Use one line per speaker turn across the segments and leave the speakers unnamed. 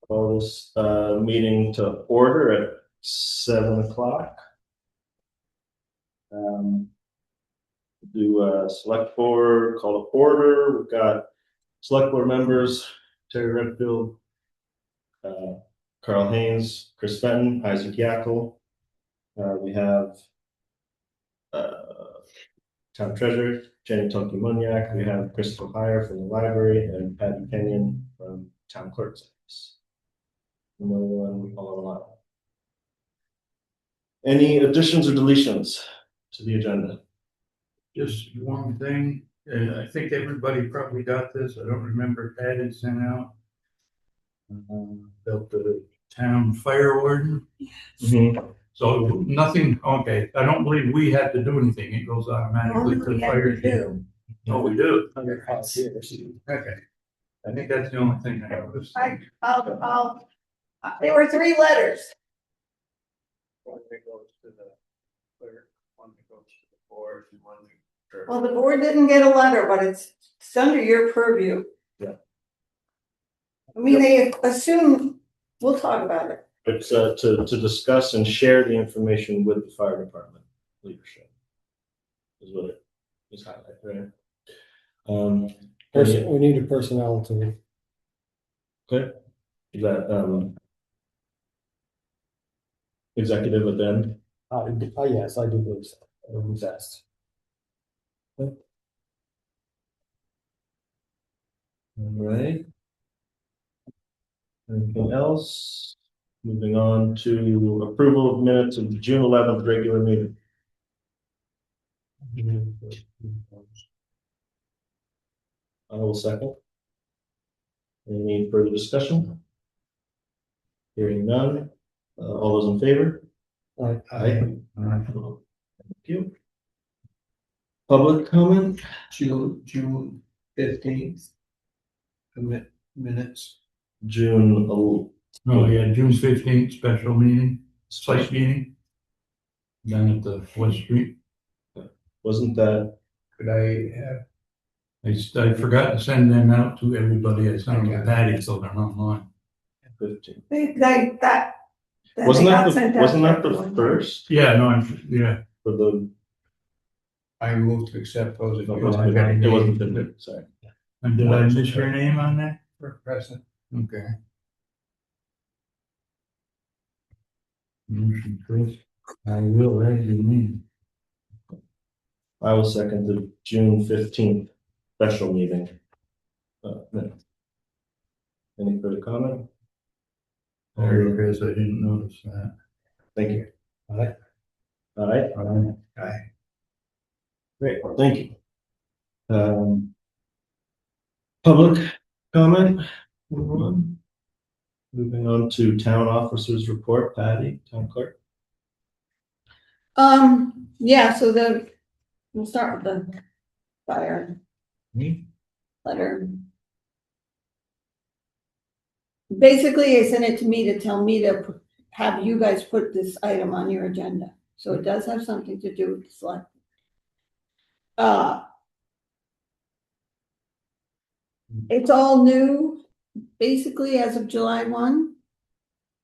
Call this meeting to order at 7 o'clock. Do select board call to order. We've got select board members Terry Redfield, Carl Haynes, Chris Fenton, Isaac Yackel. We have town treasurer Jenny Tonky Muniak. We have Crystal Heyer from the library and Patty Kenyon from town clerk's office. No one online. Any additions or deletions to the agenda?
Just one thing, I think everybody probably got this, I don't remember if Patty sent out. About the town fire warden. So nothing, okay, I don't believe we had to do anything, it goes automatically to the fire chief. Oh, we do? Okay. I think that's the only thing I noticed.
There were 3 letters.
One that goes to the clerk, one that goes to the board, and one that.
Well, the board didn't get a letter, but it's under your purview.
Yeah.
I mean, they assume we'll talk about it.
It's to discuss and share the information with the fire department leadership is what it is highlighted, right?
We need a personnel to.
Okay. Is that executive at the end?
Yes, I do believe so. It was asked.
Okay. All right. Anything else? Moving on to approval of minutes of the June 11th regular meeting. I will second. Any further discussion? Hearing none. All those in favor? Aye. Thank you. Public comment?
June 15th. Minutes.
June.
Oh, yeah, June 15th, special meeting, site meeting. Down at the West Street.
Wasn't that?
Could I have? I forgot to send them out to everybody. I sent them to Patty, so they're online.
15. Wasn't that the first?
Yeah, no, yeah.
For the.
I moved to accept those.
It wasn't the. Sorry.
And did I miss your name on that? For present. Okay. Motion, Chris. I will add your name.
I will second the June 15th special meeting. Minutes. Any further comment?
There, Chris, I didn't notice that.
Thank you.
All right.
All right.
Aye.
Great. Thank you. Public comment. Moving on to town officers report. Patty, town clerk.
Yeah, so we'll start with the fire letter. Basically, they sent it to me to tell me to have you guys put this item on your agenda. So it does have something to do with the select. It's all new, basically as of July 1.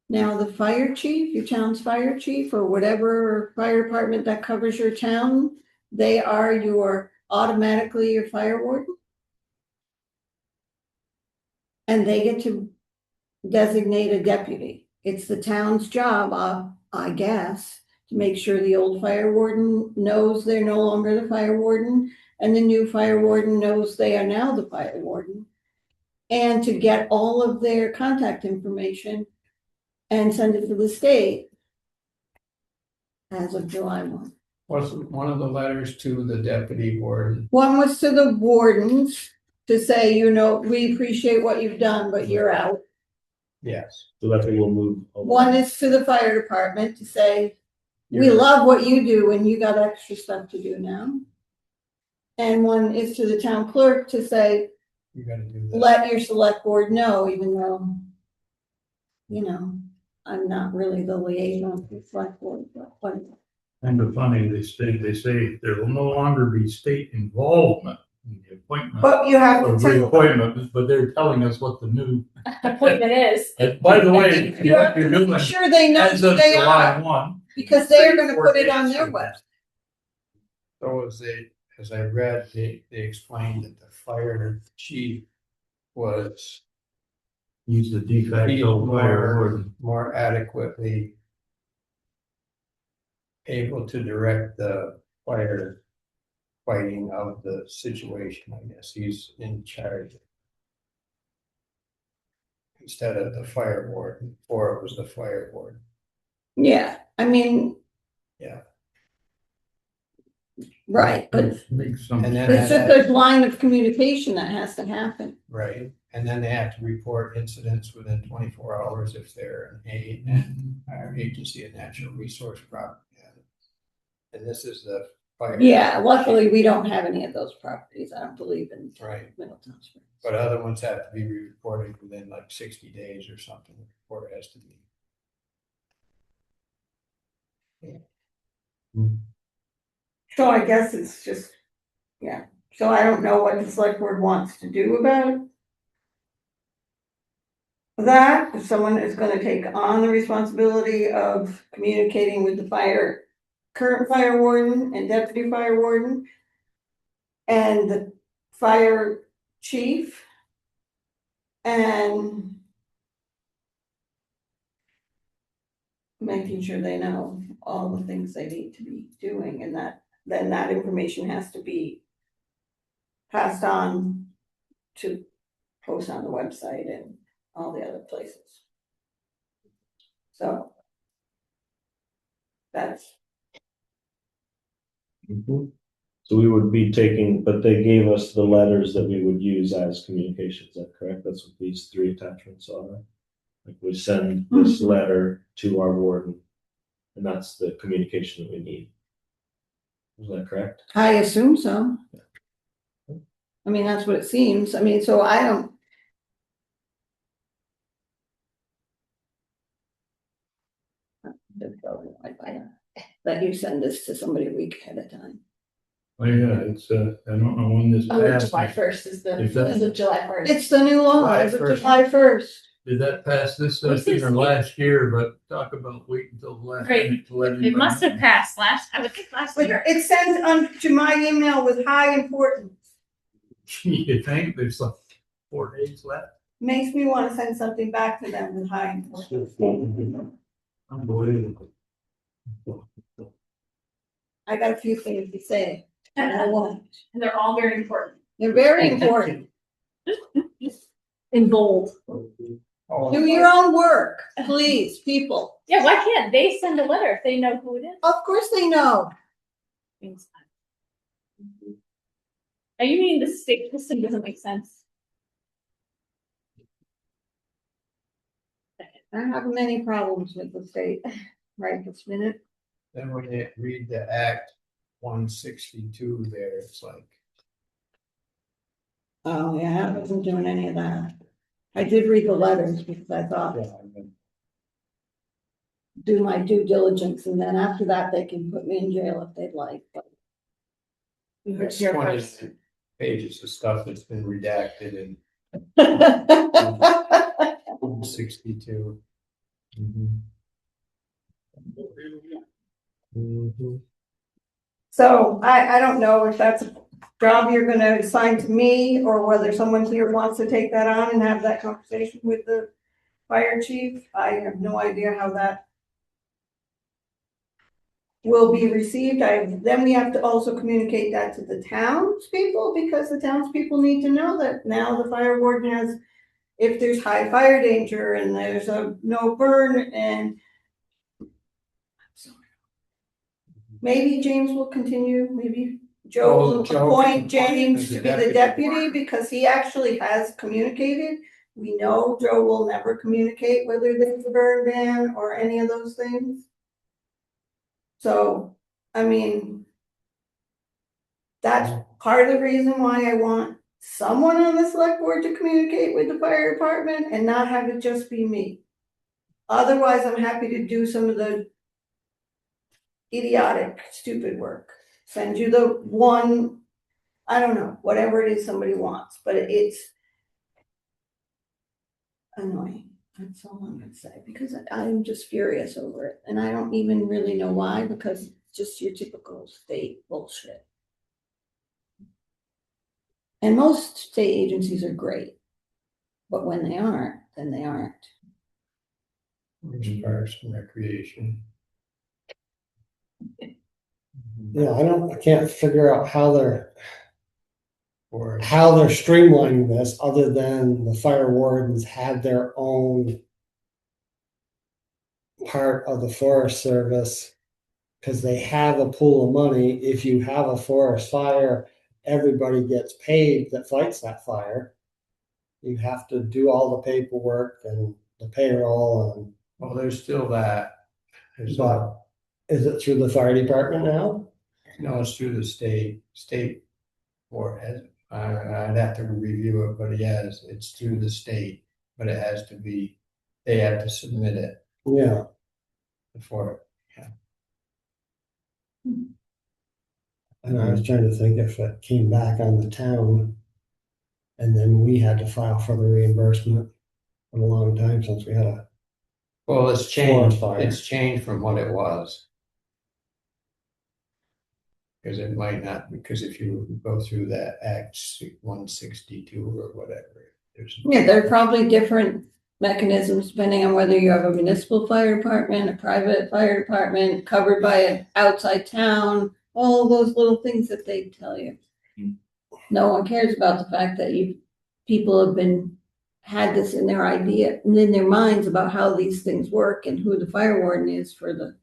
Now the fire chief, your town's fire chief, or whatever fire department that covers your town, they are automatically your fire warden. And they get to designate a deputy. It's the town's job, I guess, to make sure the old fire warden knows they're no longer the fire warden, and the new fire warden knows they are now the fire warden, and to get all of their contact information and send it to the state as of July 1.
Was one of the letters to the deputy warden?
One was to the wardens to say, we appreciate what you've done, but you're out.
Yes.
So that's what we'll move.
One is to the fire department to say, we love what you do and you got extra stuff to do now. And one is to the town clerk to say,
You gotta do that.
let your select board know, even though, I'm not really the liaison to the select board, but
Kind of funny, they say there will no longer be state involvement the appointment.
But you have
Or
to tell,
reappointment, but they're telling us what the new.
appointment is.
And by the way,
you have
you're
to
doing
make sure they know
as
who
of
they
July
are,
1.
because they are gonna
4
put it on
days
their
from
website.
So as I read, they explained that the fire chief was
He's the de facto fire warden.
more adequately able to direct the fire fighting of the situation, I guess. He's in charge. Instead of the fire warden, before it was the fire warden.
Yeah, I mean.
Yeah.
Right, but
Makes some
And then
it's
sense.
just a line of communication that has to happen.
Right, and then they have to report incidents within 24 hours if they're an agency of natural resource property. And this is the fire.
Yeah, luckily, we don't have any of those properties. I don't believe in
Right,
Middletown Springs.
but other ones have to be reported within like 60 days or something, the report has to be.
So I guess it's just, yeah, so I don't know what the select board wants to do about that. If someone is gonna take on the responsibility of communicating with the current fire warden and deputy fire warden and the fire chief and making sure they know all the things they need to be doing, and then that information has to be passed on to post on the website and all the other places. So that's,
Mhm. So we would be taking, but they gave us the letters that we would use as communication, is that correct? That's what these 3 attachments are. Like we send this letter to our warden, and that's the communication that we need. Is that correct?
I assume so. I mean, that's what it seems. I mean, so I don't. That you send this to somebody a week ahead of time.
Oh, yeah, it's, I don't know when this
Oh,
passed.
July 1st is
Is that-
the July 1st.
It's the new law,
July
it's
1st.
July 1st.
Did that pass this
This
session
is-
or last year, but talk about waiting until the last
Right.
minute to let
It
anybody
must have
know.
passed I would think last
But
year.
it sends on to my email with high importance.
You think there's like 4 days left?
Makes me want to send something back to them with high importance.
Unbelievable.
I got a few things to say. And I won't.
And they're all very important.
They're very important.
In bold.
Do your own work, please, people.
Yeah, why can't they send a letter if they know who it is?
Of course they know.
Are you mean the state system doesn't make sense?
I have many problems with the state right this minute.
Then when you read the Act 162 there, it's like,
Oh, yeah, I wasn't doing any of that. I did read the letters because I thought, do my due diligence, and then after that, they can put me in jail if they'd like, but.
there's 20 pages of stuff that's been redacted in 162.
So I don't know if that's a job you're gonna assign to me, or whether someone here wants to take that on and have that conversation with the fire chief. I have no idea how that will be received. Then we have to also communicate that to the townspeople, because the townspeople need to know that now the fire warden has, if there's high fire danger and there's a no burn, and maybe James will continue, maybe Joe
Oh,
will
Joe
appoint
can appoint
James
as
to
the
be the
deputy.
deputy, because he actually has communicated. We know Joe will never communicate whether there's a burn ban or any of those things. So, I mean, that's part of the reason why I want someone on the select board to communicate with the fire department and not have it just be me. Otherwise, I'm happy to do some of the idiotic, stupid work. Send you the one I don't know, whatever it is somebody wants, but it's annoying. That's all I'm gonna say, because I'm just furious over it, and I don't even really know why, because it's just your typical state bullshit. And most state agencies are great, but when they aren't, then they aren't.
Parks and Recreation.
Yeah, I can't figure out how they're
Or
streamlining this, other than the fire wardens have their own part of the Forest Service, because they have a pool of money. If you have a forest fire, everybody gets paid that fights that fire. You have to do all the paperwork and the payroll, and
well, there's still that. There's
but is it through the fire department now?
no, it's through the state board. I'd have to review it, but yes, it's through the state, but it has to be, they have to submit it
Yeah.
before it.
And I was trying to think if it came back on the town, and then we had to file for the reimbursement. In a long time since we had a,
Well, it's changed,
fire.
it's changed from what it was. Because it might not, because if you go through that Act 162 or whatever, there's.
Yeah, there are probably different mechanisms depending on whether you have a municipal fire department, a private fire department, covered by an outside town, all those little things that they tell you. No one cares about the fact that people have had this in their idea and in their minds about how these things work and who the fire warden is for the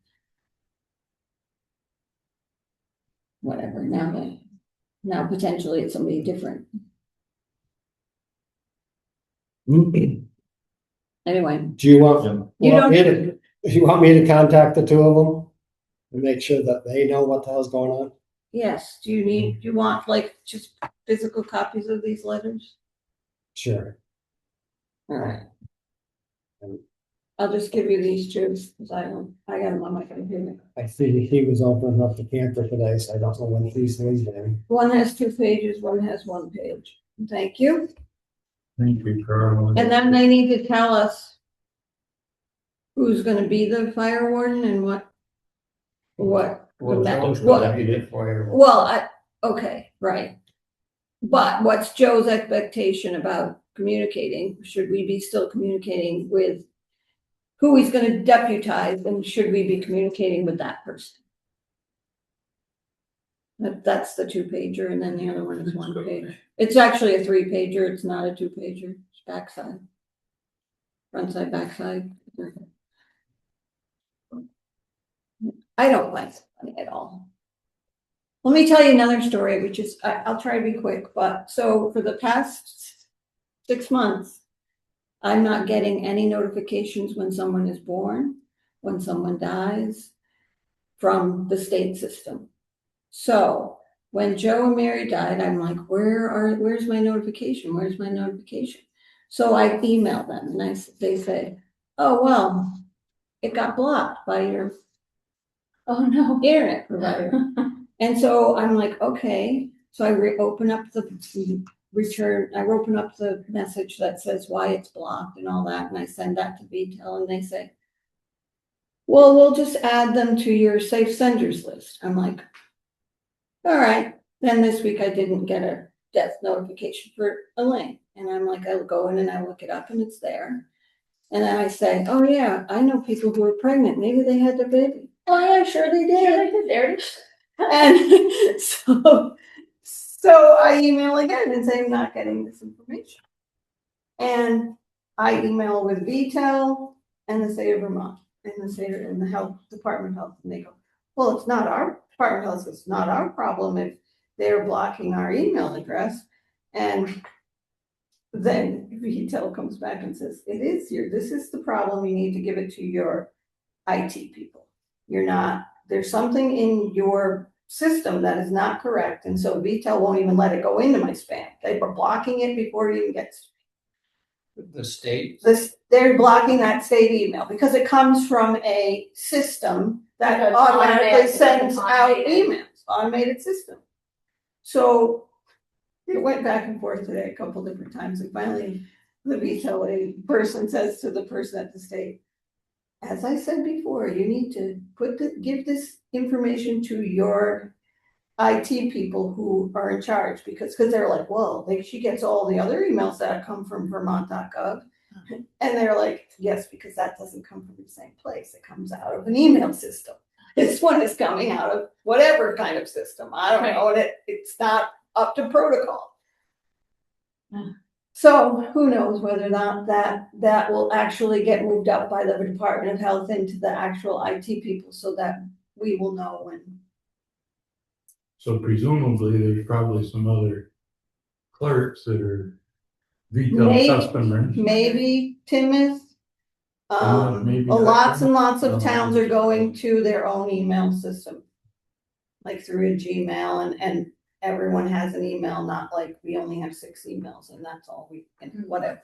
whatever. Now potentially it's somebody different. Anyway,
do you want,
You don't-
you want me to contact the two of them and make sure that they know what the hell's going on?
yes, do you want like just physical copies of these letters?
Sure.
All right. I'll just give you these two, because I got them on my computer.
I see he was opening up the camper today, so I don't know when he's leaving.
One has 2 pages, one has 1 page. Thank you.
Thank you, Carl.
And then they need to tell us who's gonna be the fire warden and what.
Well, Joe's
what-
gonna be the fire.
Well, okay, right. But what's Joe's expectation about communicating? Should we be still communicating with who he's gonna deputize, and should we be communicating with that person? That's the 2-pager, and then the other one is 1 page. It's actually a 3-pager, it's not a 2-pager, it's backside. Front side, backside. I don't like it at all. Let me tell you another story, which is, I'll try to be quick, but so for the past 6 months, I'm not getting any notifications when someone is born, when someone dies, from the state system. So when Joe and Mary died, I'm like, where's my notification? Where's my notification? So I email them and they say, oh, well, it got blocked by your internet provider. And so I'm like, okay. So I open up the message that says why it's blocked and all that. And I send that to VTEL and they say, well, we'll just add them to your safe senders list. I'm like, all right. Then this week I didn't get a death notification for Elaine. And I'm like, I'll go in and I look it up and it's there. And then I say, oh yeah, I know people who are pregnant. Maybe they had their baby. Oh yeah, sure they did.
There it is.
And so I email again and say I'm not getting this information. And I email with VTEL and the state of Vermont and the health department of health, and they go, well, it's not our department of health, it's not our problem if they're blocking our email address. And then VTEL comes back and says, this is the problem, you need to give it to your IT people. There's something in your system that is not correct, and so VTEL won't even let it go into my spam. They were blocking it before it even gets
The state.
they're blocking that state email because it comes from a system that
Because
automatically
automatic-
sends out
automated.
emails, automated system. So It went back and forth today a couple different times, and finally, the utility person says to the person at the state, as I said before, you need to give this information to your IT people who are in charge, because they're like, well, like, she gets all the other emails that come from Vermont.gov. And they're like, yes, because that doesn't come from the same place. It comes out of an email system. This one is coming out of whatever kind of system. I don't know, and it's not up to protocol. So who knows whether or not that will actually get moved up by the Department of Health into the actual IT people, so that we will know when.
So presumably there's probably some other clerks that are retail customers.
Maybe Timoth.
Maybe
Lots and lots
No.
of towns are going to their own email system. Like through a Gmail, and everyone has an email, not like we only have 6 emails and that's all we can, whatever.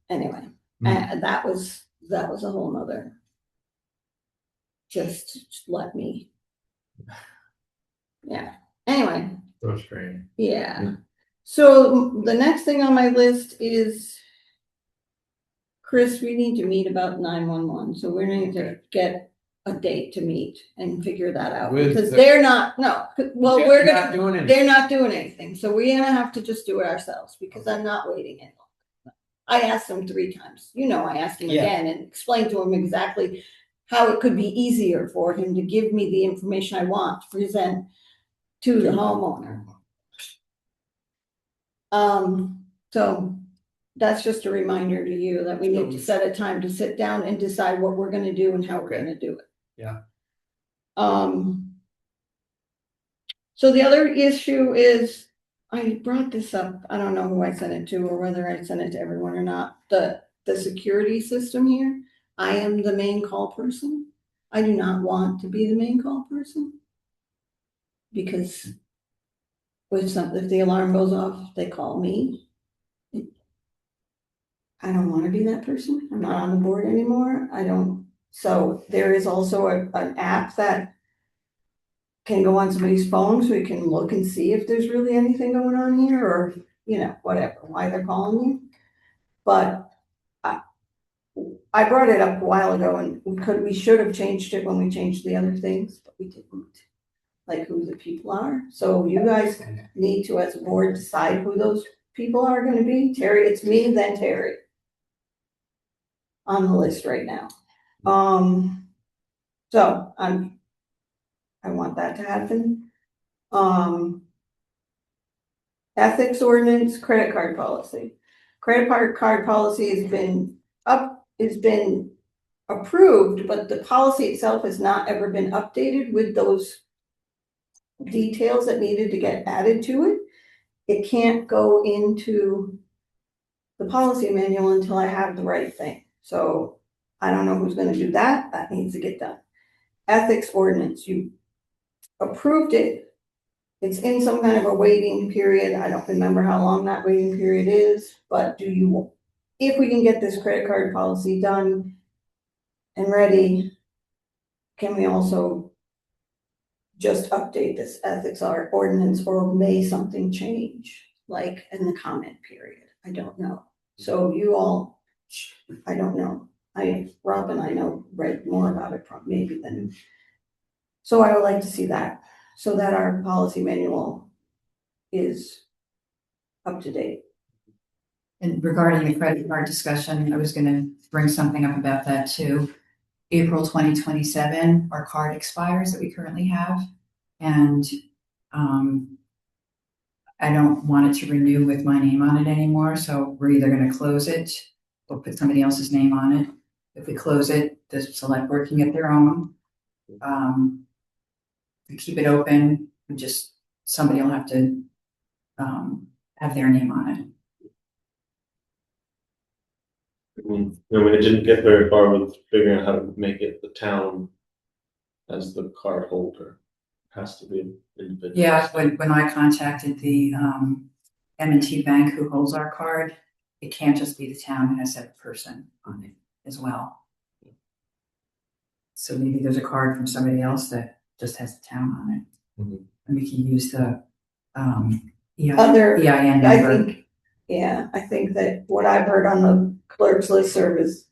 Anyway, that was a whole nother. Just let me. Yeah, anyway.
Frustrating.
Yeah. So the next thing on my list is, Chris, we need to meet about 911, so we're going to get a date to meet and figure that out, because they're not, they're not doing anything, so we're gonna have to just do it ourselves, because I'm not waiting any longer. I asked him 3 times, I asked him again and explained to him exactly how it could be easier for him to give me the information I want to present to the homeowner. So that's just a reminder to you that we need to set a time to sit down and decide what we're gonna do and how we're gonna do it.
Yeah.
So the other issue is, I brought this up, I don't know who I sent it to or whether I sent it to everyone or not, the security system here. I am the main call person. I do not want to be the main call person, because if the alarm goes off, they call me. I don't want to be that person. I'm not on the board anymore. So there is also an app that can go on somebody's phone, so you can look and see if there's really anything going on here, or, whatever, why they're calling you. But I brought it up a while ago, and we should have changed it when we changed the other things, but we didn't. Like who the people are. So you guys need to, as a board, decide who those people are going to be. Terry, it's me, then Terry on the list right now. So I want that to happen. Ethics ordinance, credit card policy. Credit card policy has been approved, but the policy itself has not ever been updated with those details that needed to get added to it. It can't go into the policy manual until I have the right thing. So I don't know who's going to do that. That needs to get done. Ethics ordinance, you approved it. It's in some kind of a waiting period. I don't remember how long that waiting period is, but if we can get this credit card policy done and ready, can we also just update this ethics ordinance, or may something change, like in the comment period? I don't know. So you all, I don't know. Rob and I read more about it maybe than. So I would like to see that, so that our policy manual is up to date.
And regarding the credit card discussion, I was gonna bring something up about that too. April 2027, our card expires that we currently have. And I don't want it to renew with my name on it anymore. So we're either gonna close it or put somebody else's name on it. If we close it, the select board can get their own. We keep it open, somebody will have to have their name on it.
It didn't get very far with figuring out how to make it the town as the card holder. It has to be an individual.
Yeah, when I contacted the M&T Bank who holds our card, it can't just be the town, it has to have a person on it as well. So maybe there's a card from somebody else that just has the town on it. And we can use the
other,
EIN
I
number.
think, yeah, I think that what I've heard on the clerk's listserv is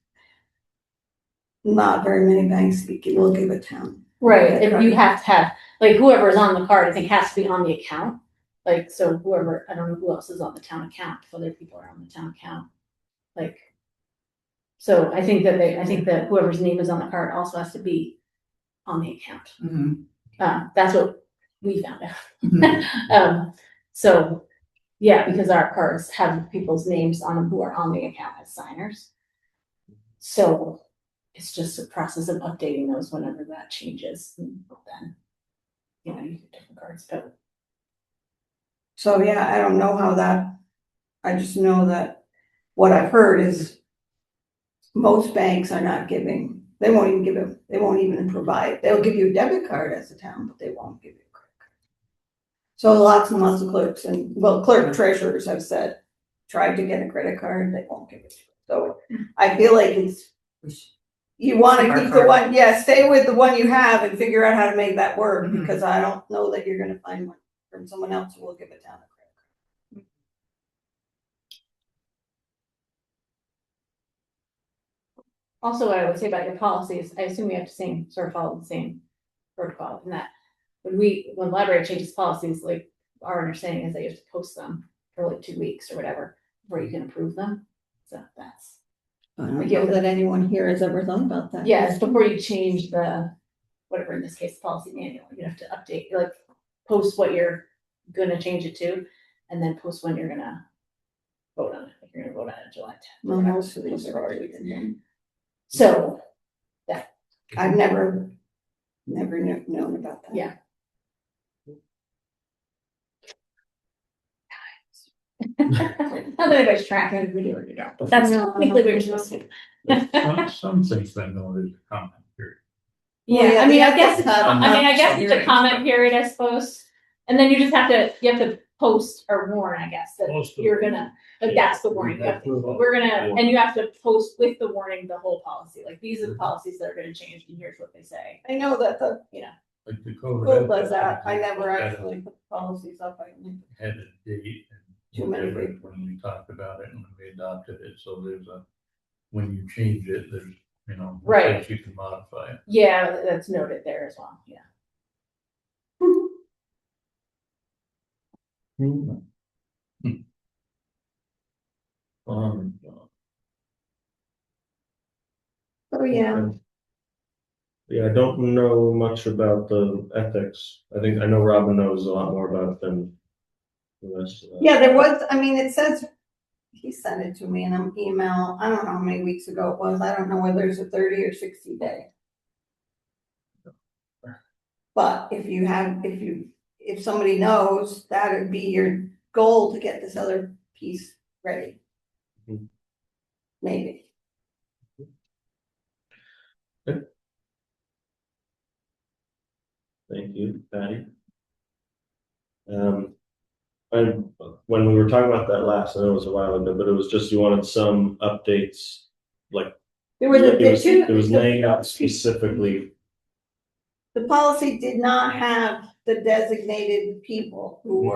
not very many banks will give a town.
Right, if you have to have, like whoever's on the card, I think has to be on the account. Like, so whoever, I don't know who else is on the town account, if other people are on the town account. Like, so I think that whoever's name is on the card also has to be on the account.
Mhm.
That's what we found out.
Mhm.
So, yeah, because our cards have people's names on them who are on the account as signers. So it's just a process of updating those whenever that changes, and then, you know, you get different cards, but
So, yeah, I don't know how that, I just know that what I've heard is most banks are not giving, they won't even provide, they'll give you a debit card as a town, but they won't give you a credit card. So lots and lots of clerks and, well, clerk treasurers have said, tried to get a credit card, they won't give it to you. So I feel like you wanna
Our
keep the
card.
one, yeah, stay with the one you have and figure out how to make that work,
Mhm.
because I don't know that you're gonna find one from someone else who will give a town a credit card.
also what I would say about your policies, I assume you have to follow the same protocol in that. When the library changes policies, like our understanding is that you have to post them for like 2 weeks or whatever, before you can approve them. So that's.
I don't know that anyone here has ever thought about that.
Yeah, it's before you change the, whatever, in this case, the policy manual, you have to update, like, post what you're gonna change it to, and then post when you're gonna vote on it, like you're gonna vote on it July 10th.
Well, most of these are already been done.
So,
I've never known about that.
Yeah. not that anybody's tracking, we do or you don't, but that's technically what you're supposed to do.
Some things I know there's a comment period.
Well,
Yeah,
yeah,
I mean,
the
I guess,
ethics have-
it's a comment period, I suppose. And then you have to post or warn, I guess, that
Most of
you're
them.
gonna, like, that's the warning. You have to- We're gonna, and you have to post with the warning, the whole policy, like, these are the policies that are gonna change, and here's what they say.
I know that the
Like the code.
school does that, I never actually put the policies up, I only
Had a date
Too
and
many
whatever
people.
when we talked about it and when we adopted it, so when you change it, there's,
Right.
things you can modify it.
Yeah, that's noted there as well, yeah.
Um,
Oh, yeah.
Yeah, I don't know much about the ethics. I know Robin knows a lot more about it than the rest of us.
Yeah, there was, I mean, it says, he sent it to me in an email, I don't know how many weeks ago it was, I don't know whether it's a 30 or 60 day. But if somebody knows, that would be your goal to get this other piece ready.
Mhm.
Maybe.
Thank you, Patty. And when we were talking about that last, I know it was a while ago, but it was just you wanted some updates, like
There was
it was laying out specifically.
The policy did not have the designated people who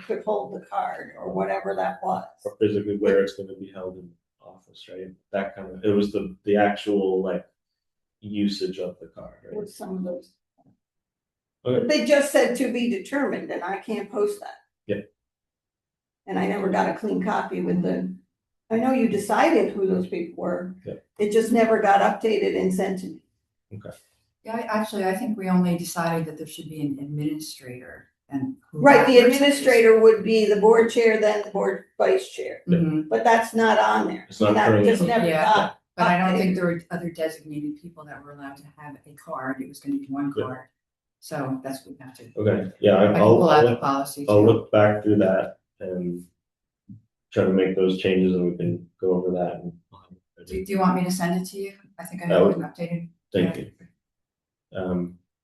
could hold the card or whatever that was.
Or physically where it's going to be held in office, right? That kind of, it was the actual like usage of the card, right?
With some of those.
Okay.
But they just said to be determined, and I can't post that.
Yeah.
And I never got a clean copy I know you decided who those people were.
Yeah.
It just never got updated and sent to me.
Okay.
Yeah, I think we only decided that there should be an administrator and.
Right, the administrator would be the board chair, then the board vice chair,
Mhm.
but that's not on there.
It's not
That
currently-
just never
Yeah.
got.
But I don't think there were other designated people that were allowed to have a card. It was gonna be one
Yeah.
card. So that's what we have to.
Okay, yeah,
I can pull out the policy.
I'll
too.
look back through that and try to make those changes and we can go over that. And
Do you want me to send it to you? I think I
That
have
would-
it updated.
Thank you.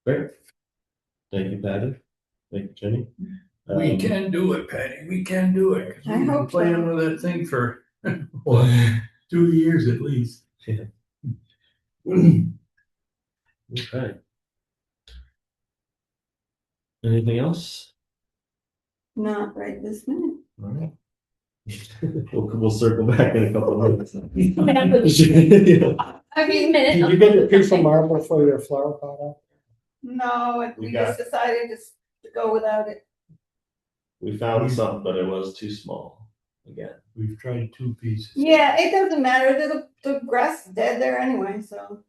Great. Thank you, Patty. Thank you, Jenny.
We can do it, Patty, we can do it. 'Cause
I
We've been
hope so.
playing with that thing for, what, 2 years at least.
Okay. Anything else?
Not right this minute.
All right. We'll circle back in a couple of minutes.
I mean, minute.
Did you get the piece of marble for your flower pot?
No,
We
we
got-
just decided to go without it.
We found some, but it was too small again.
We've tried 2 pieces.
Yeah, it doesn't matter, the grass is dead there anyway, so.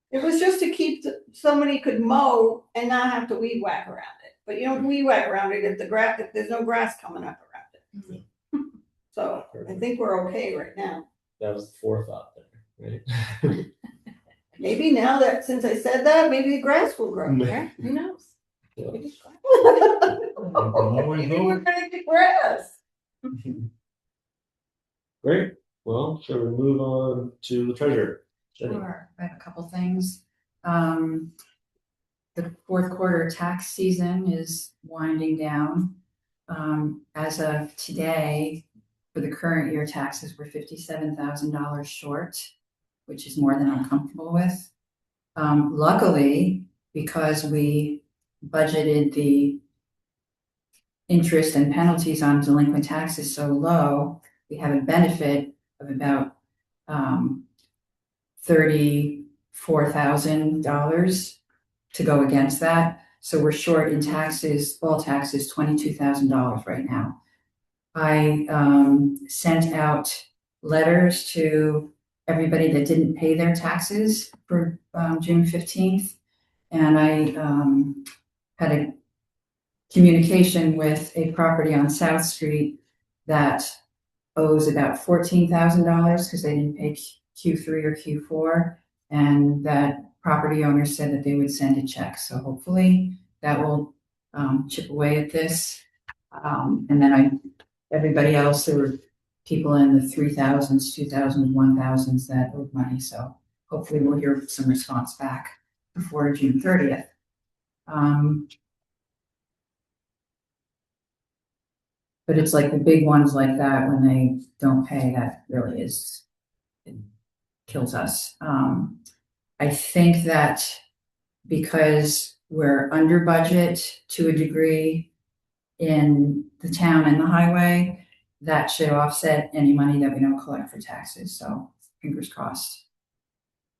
It was just to keep, somebody could mow and not have to weed whack around it, but you don't weed whack around it if there's no grass coming up around it. So I think we're okay right now.
That was the forethought there, right?
Maybe now that, since I said that, maybe the grass will grow.
Yeah, who knows?
Yeah.
Maybe it's fine.
Maybe we're gonna get grass.
Great. Well, shall we move on to the treasurer? Jenny?
Sure, I have a couple things. The fourth quarter tax season is winding down. As of today, for the current year taxes, we're $57,000 short, which is more than I'm comfortable with. Luckily, because we budgeted the interest and penalties on delinquent taxes so low, we have a benefit of about $34,000 to go against that. So we're short in taxes, all taxes, $22,000 right now. I sent out letters to everybody that didn't pay their taxes for June 15th. And I had a communication with a property on South Street that owes about $14,000 because they didn't pay Q3 or Q4. And that property owner said that they would send a check. So hopefully that will chip away at this. And then everybody else, there were people in the 3,000s, 2,000s, 1,000s that owed money. So hopefully we'll hear some response back before June 30th. But it's like the big ones like that, when they don't pay, that really is, it kills us. I think that because we're under budget to a degree in the town and the highway, that should offset any money that we don't collect for taxes. So fingers crossed.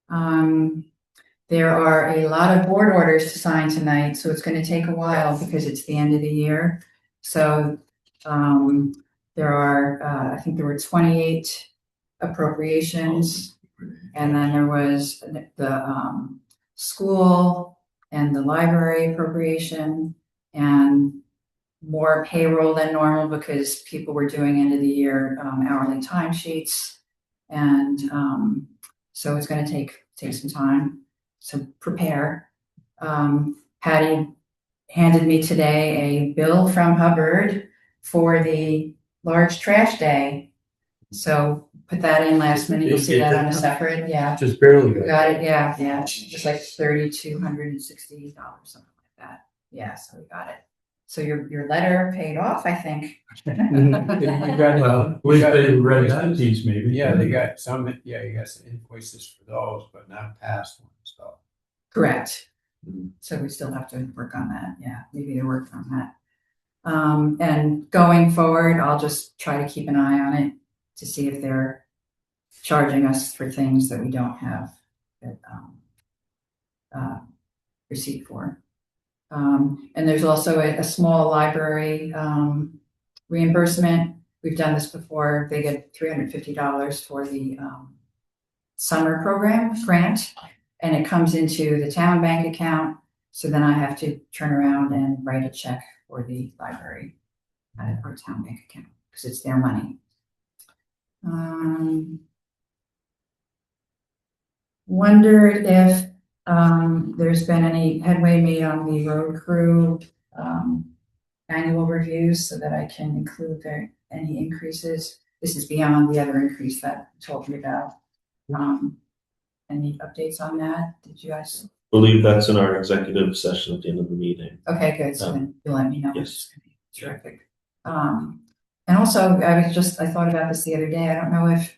There are a lot of board orders to sign tonight, so it's going to take a while because it's the end of the year. So there are, I think there were 28 appropriations, and then there was the school and the library appropriation, and more payroll than normal because people were doing end of the year hourly timesheets, and so it's going to take some time. So prepare. Patty handed me today a bill from Hubbard for the large trash day. So put that in last minute. You'll see that on a separate, yeah.
Just barely.
Got it, yeah, just like $3,260, something like that. Yeah, so we got it. So your letter paid off, I think.
Well, at least they read that piece maybe.
Yeah, they got some, you got some invoices for those, but not past ones, so.
Correct. So we still have to work on that, yeah, maybe they're working on that. And going forward, I'll just try to keep an eye on it to see if they're charging us for things that we don't have that receipt for. And there's also a small library reimbursement. We've done this before. They get $350 for the summer program grant, and it comes into the town bank account. So then I have to turn around and write a check for the library out of our town bank account because it's their money. Wondered if there's been any headway made on the road crew annual reviews so that I can include any increases. This is beyond the other increase that I told you about. Any updates on that? Did you guys?
Believe that's in our executive session at the end of the meeting.
Okay, good. So then you'll let me know.
Yes.
It's gonna be terrific. And also, I thought about this the other day. I don't know if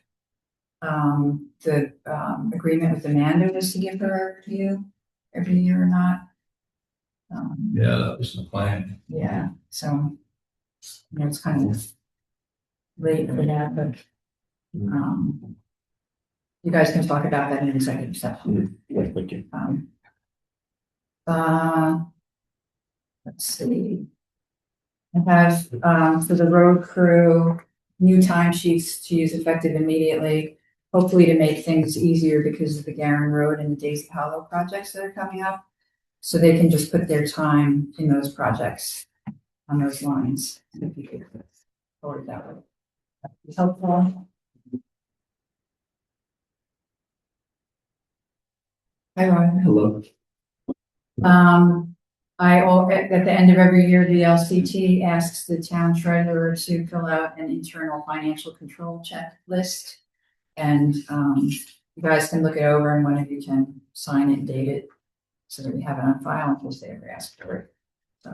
the agreement with Amanda was to give her a review every year or not.
Yeah, that was the plan.
Yeah, so It's kind of late for that, but, you guys can talk about that in executive session.
Yeah, thank you.
Let's see. I have, for the road crew, new timesheets to use effective immediately, hopefully to make things easier because of the Garen Road and the Daisy Hollow projects that are coming up. So they can just put their time in those projects on those lines. If you could forward that way. That'd be helpful. Hi, Ron.
Hello.
At the end of every year, the LCT asks the town treasurer to fill out an internal financial control checklist. And, you guys can look it over and one of you can sign it and date it so that we have it on file in case they ever ask for it. So,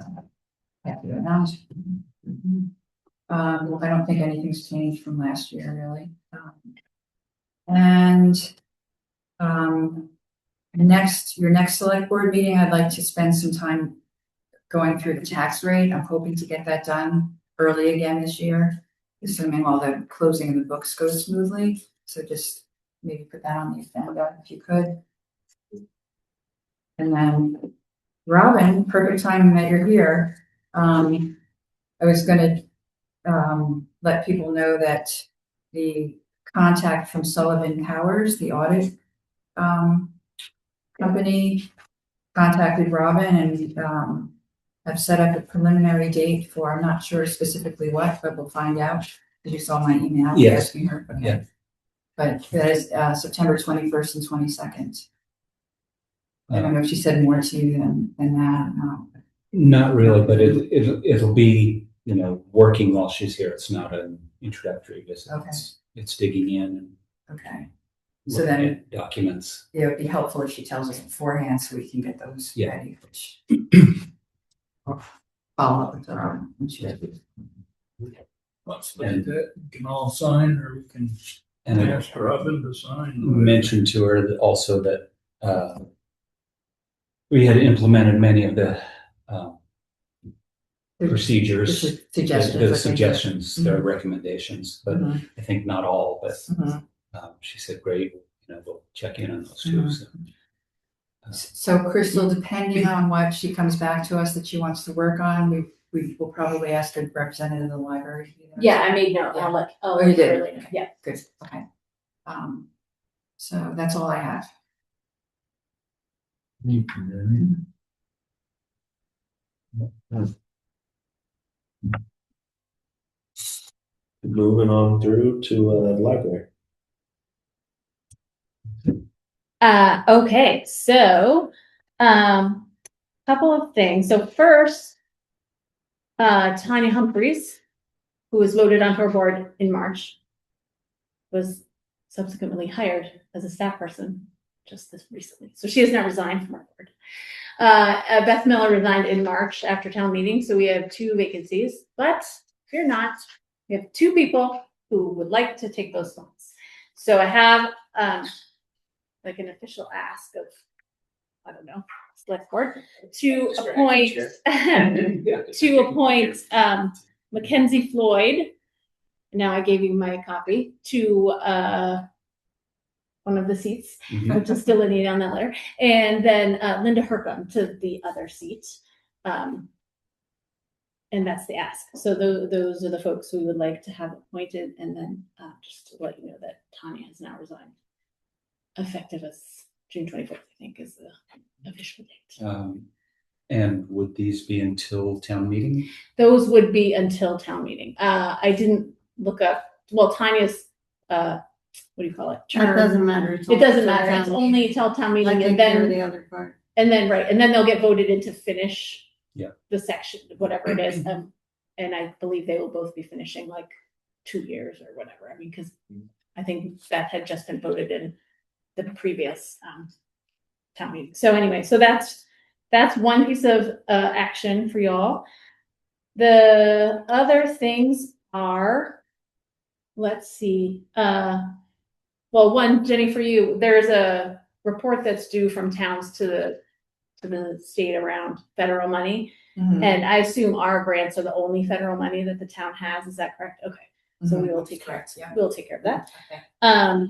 happy to announce. I don't think anything's changed from last year, really. Your next select board meeting, I'd like to spend some time going through the tax rate. I'm hoping to get that done early again this year, assuming all the closing of the books goes smoothly. So just maybe put that on the agenda if you could. And then Robin, perfect timing that you're here. I was gonna let people know that the contact from Sullivan Powers, the audit company, contacted Robin and have set up a preliminary date for, I'm not sure specifically what, but we'll find out. Did you saw my email asking her? Okay.
Yeah.
But that is September 21st and 22nd. I don't know if she said more to you than that.
Not really, but it'll be, working while she's here. It's not an introductory visit.
Okay.
It's digging in and
Okay. So
looking
then
at documents.
it would be helpful if she tells us beforehand so we can get those ready, which or follow up with her when she does it.
Let's look at that. We can all sign, or we can
And I
ask Robin to sign.
mentioned to her that also that we had implemented many of the procedures, the suggestions, their recommendations, but I think not all, but she said, great, we'll check in on those too.
So Crystal, depending on what she comes back to us that she wants to work on, we will probably ask a representative of the library to do that.
Yeah, I made note.
Yeah.
Oh,
you did?
really? Yeah.
Good, okay. So that's all I have.
Moving on through to the library.
Okay, so couple of things. So first, Tanya Humphreys, who was voted onto our board in March, was subsequently hired as a staff person just this recently. So she has now resigned from our board. Beth Miller resigned in March after town meeting, so we have 2 vacancies, but fear not, we have 2 people who would like to take those spots. So I have like an official ask of, I don't know, Selectboard to appoint Mackenzie Floyd. Now I gave you my copy to one of the seats, which is still delineated on that letter, and then Linda Hercom to the other seat. And that's the ask. So those are the folks we would like to have appointed, and then just to let you know that Tanya has now resigned, effective as June 24th, I think, is the official date.
And would these be until town meeting?
Those would be until town meeting. I didn't look up, well, Tanya's, what do you call it?
That doesn't matter.
It doesn't matter. It's only until town meeting, and then
the other part.
And then, right, and then they'll get voted in to finish
Yeah.
the section, whatever it is. And I believe they will both be finishing like 2 years or whatever. I mean, because I think that had just been voted in the previous town meeting. So anyway, so that's one piece of action for y'all. The other things are, let's see, well, one, Jenny, for you, there's a report that's due from towns to the state around federal money. And I assume our grants are the only federal money that the town has. Is that correct? Okay. So we will take care.
Correct, yeah.
We'll take care of that.
Okay.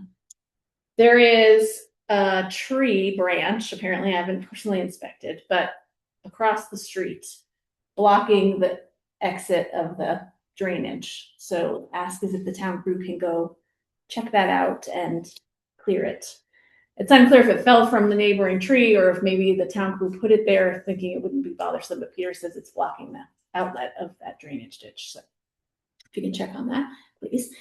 There is a tree branch, apparently I haven't personally inspected, but across the street, blocking the exit of the drainage. So ask is if the town crew can go check that out and clear it. It's unclear if it fell from the neighboring tree or if maybe the town crew put it there thinking it wouldn't be bothersome, but Peter says it's blocking the outlet of that drainage ditch. So if you can check on that, please.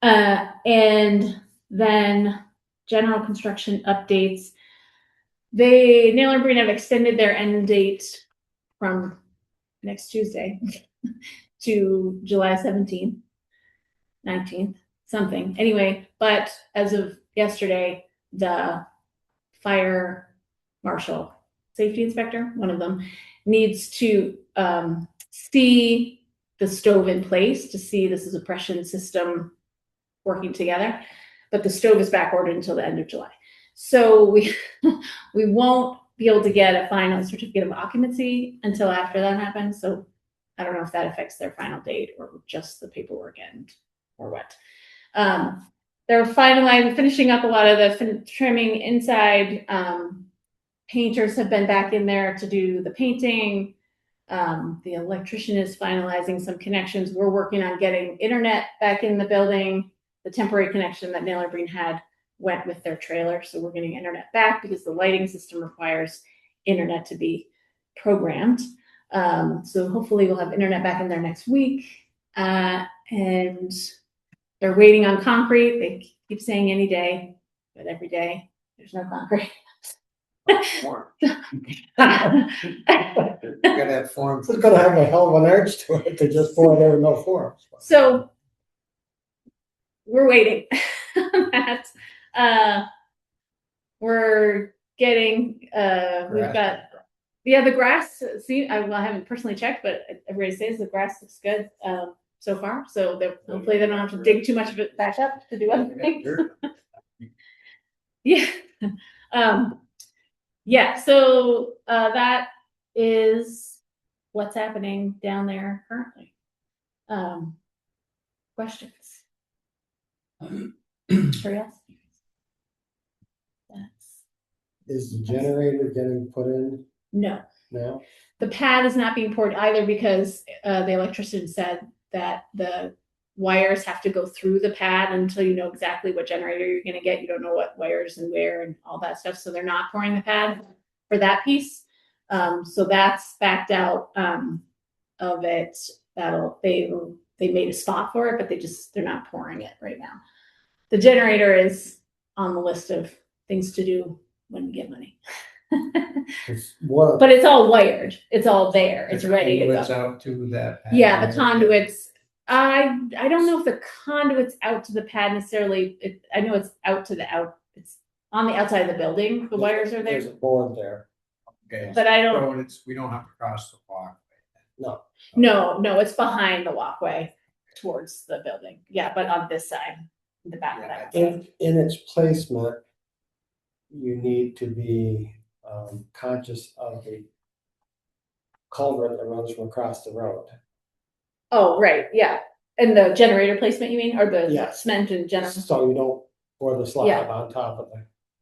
And then general construction updates. Nail and Breen have extended their end date from next Tuesday to July 17th, 19th, something. Anyway, but as of yesterday, the fire marshal, safety inspector, one of them, needs to see the stove in place to see the suppression system working together. But the stove is back ordered until the end of July. So we won't be able to get a final certificate of occupancy until after that happens. So I don't know if that affects their final date or just the paperwork end or what. They're finishing up a lot of the trimming inside. Painters have been back in there to do the painting. The electrician is finalizing some connections. We're working on getting internet back in the building. The temporary connection that Nail and Breen had went with their trailer. So we're getting internet back because the lighting system requires internet to be programmed. So hopefully we'll have internet back in there next week. And they're waiting on concrete. They keep saying any day, but every day there's no concrete.
Form. Gotta have forms.
It's gonna have a hell of an edge to it to just pour there with no forms.
So we're waiting on that. We're getting, we've got, the grass, I haven't personally checked, but everybody says the grass looks good so far. So hopefully they don't have to dig too much of it back up to do other things. Yeah. Yeah, so that is what's happening down there currently. Questions? Curiosity?
Is the generator getting put in
No.
now?
The pad is not being poured either because the electrician said that the wires have to go through the pad until you know exactly what generator you're going to get. You don't know what wires and where and all that stuff. So they're not pouring the pad for that piece. So that's backed out of it. They made a spot for it, but they're not pouring it right now. The generator is on the list of things to do when we get money. But it's all wired. It's all there. It's ready to go.
Out to that.
Yeah, the conduits. I don't know if the conduit's out to the pad necessarily. I know it's out to it's on the outside of the building. The wires are
There's
there.
a board there.
Okay.
But I don't.
So we don't have to cross the walk.
No.
No, it's behind the walkway towards the building. Yeah, but on this side, the back of that.
In its placement, you need to be conscious of the culvert that runs from across the road.
Oh, right, yeah. And the generator placement, you mean, or the
Yes.
cement and general?
So you don't pour the slab
Yeah.
on top of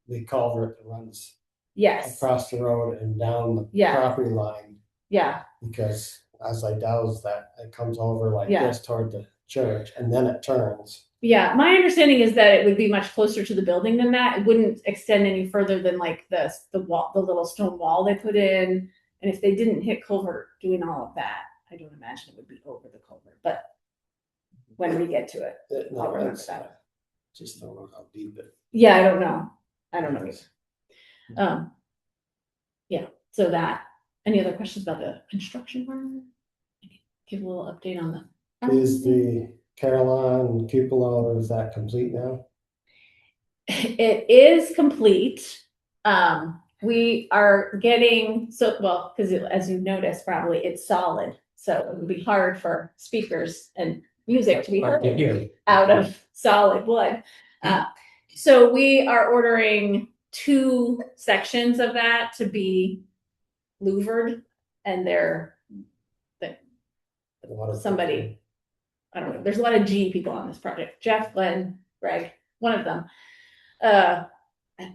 the culvert that runs
Yes.
across the road and down the
Yeah.
property line.
Yeah.
Because as I douse that, it comes over like
Yeah.
this toward the church and then it turns.
Yeah, my understanding is that it would be much closer to the building than that. It wouldn't extend any further than like the wall, the little stone wall they put in. And if they didn't hit culvert doing all of that, I don't imagine it would be over the culvert. But when we get to it,
No,
I'll remember
it's,
that.
just don't know how deep it.
Yeah, I don't know. Either. Yeah. So that. Any other questions about the construction part? Give a little update on the.
Is the Caroline cupola, is that complete now?
It is complete. We are getting because as you noticed, probably it's solid, so it would be hard for speakers and music to be heard out of solid wood. So we are ordering 2 sections of that to be louvered, and they're somebody, I don't know, there's a lot of G people on this project. Jeff, Glenn, Greg, one of them,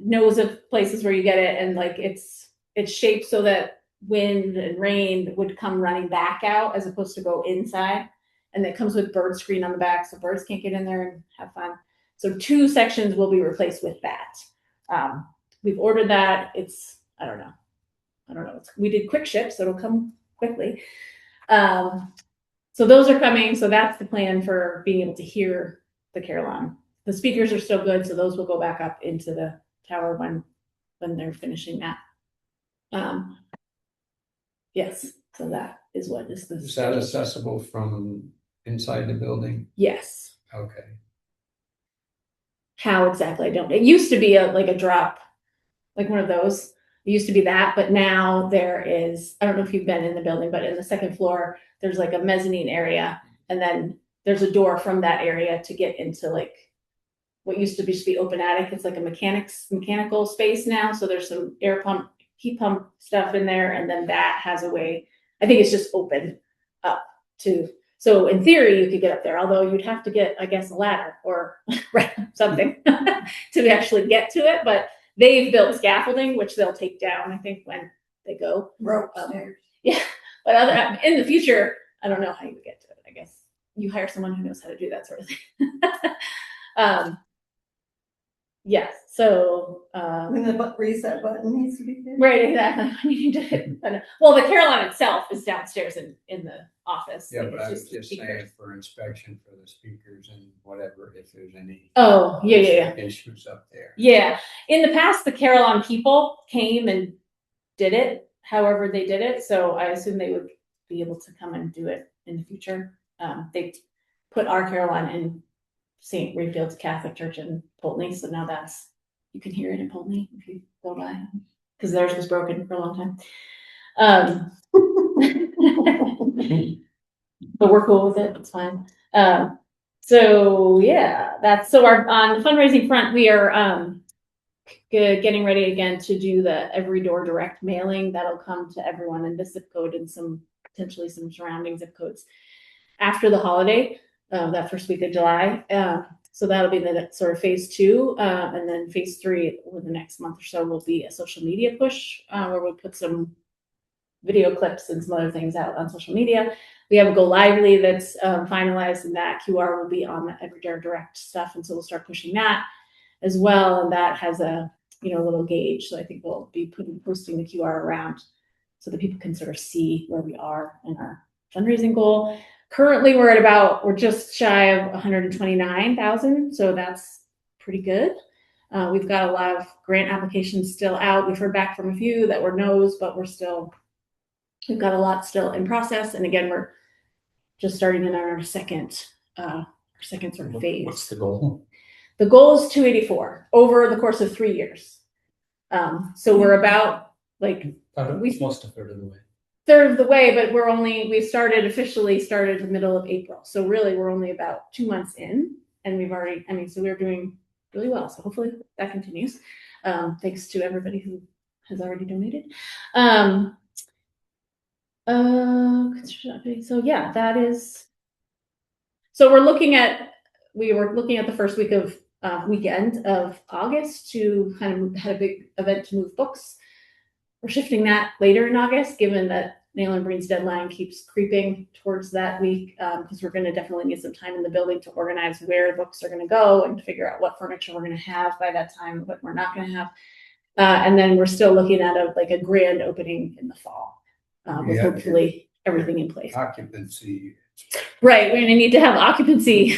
knows of places where you get it, and like it's shaped so that wind and rain would come running back out as opposed to go inside. And it comes with bird screen on the back, so birds can't get in there and have fun. So 2 sections will be replaced with that. We've ordered that. It's, I don't know. We did quick ship, so it'll come quickly. So those are coming. So that's the plan for being able to hear the carillon. The speakers are still good, so those will go back up into the tower when they're finishing that. Yes, so that is what is the.
Is that accessible from inside the building?
Yes.
Okay.
How exactly? I don't. It used to be like a drop, like one of those. It used to be that, but now there is. I don't know if you've been in the building, but in the second floor, there's like a mezzanine area, and then there's a door from that area to get into like what used to be open attic. It's like a mechanical space now. So there's some air pump, heat pump stuff in there, and then that has a way. I think it's just open up to. So in theory, you could get up there, although you'd have to get, I guess, a ladder or something to actually get to it. But they've built scaffolding, which they'll take down, I think, when they go.
Rope stairs.
Yeah, but in the future, I don't know how you would get to it. I guess you hire someone who knows how to do that sort of thing. Yes. So
When the reset button needs to be hit.
right, exactly. Well, the carillon itself is downstairs in the office.
Yeah,
Like,
but
it's
I was just
speakers.
saying for inspection for the speakers and whatever, if there's any.
Oh, yeah.
Issues up there.
Yeah. In the past, the carillon people came and did it however they did it. So I assume they would be able to come and do it in the future. They put our carillon in St. Rayfield's Catholic Church in Pulteney. So now you can hear it in Pulteney if you go by, because theirs was broken for a long time. But we're cool with it. It's fine. So yeah, so on the fundraising front, we are getting ready again to do the every door direct mailing that'll come to everyone in this zip code and potentially some surrounding zip codes after the holiday, that first week of July. So that'll be the sort of phase 2, and then phase 3 over the next month or so will be a social media push, where we'll put some video clips and some other things out on social media. We have a Go Lively that's finalized, and that QR will be on the Everyday Direct stuff, and so we'll start pushing that as well. And that has a little gauge, so I think we'll be posting the QR around so that people can sort of see where we are in our fundraising goal. Currently, we're just shy of 129,000, so that's pretty good. We've got a lot of grant applications still out. We've heard back from a few that were no's, but we've got a lot still in process. And again, we're just starting in our second sort of phase.
What's the goal?
The goal is 284 over the course of 3 years. So we're about
Most a third of the way.
third of the way, but we officially started the middle of April. So really we're only about 2 months in, and so we're doing really well. So hopefully that continues. Thanks to everybody who has already donated. So yeah, that is. So we were looking at the first weekend of August to kind of had a big event to move books. We're shifting that later in August, given that Nail and Breen's deadline keeps creeping towards that week, because we're going to definitely need some time in the building to organize where books are going to go and figure out what furniture we're going to have by that time, what we're not going to have. And then we're still looking at a grand opening in the fall, with hopefully everything in place.
Occupancy.
Right, we're going to need to have occupancy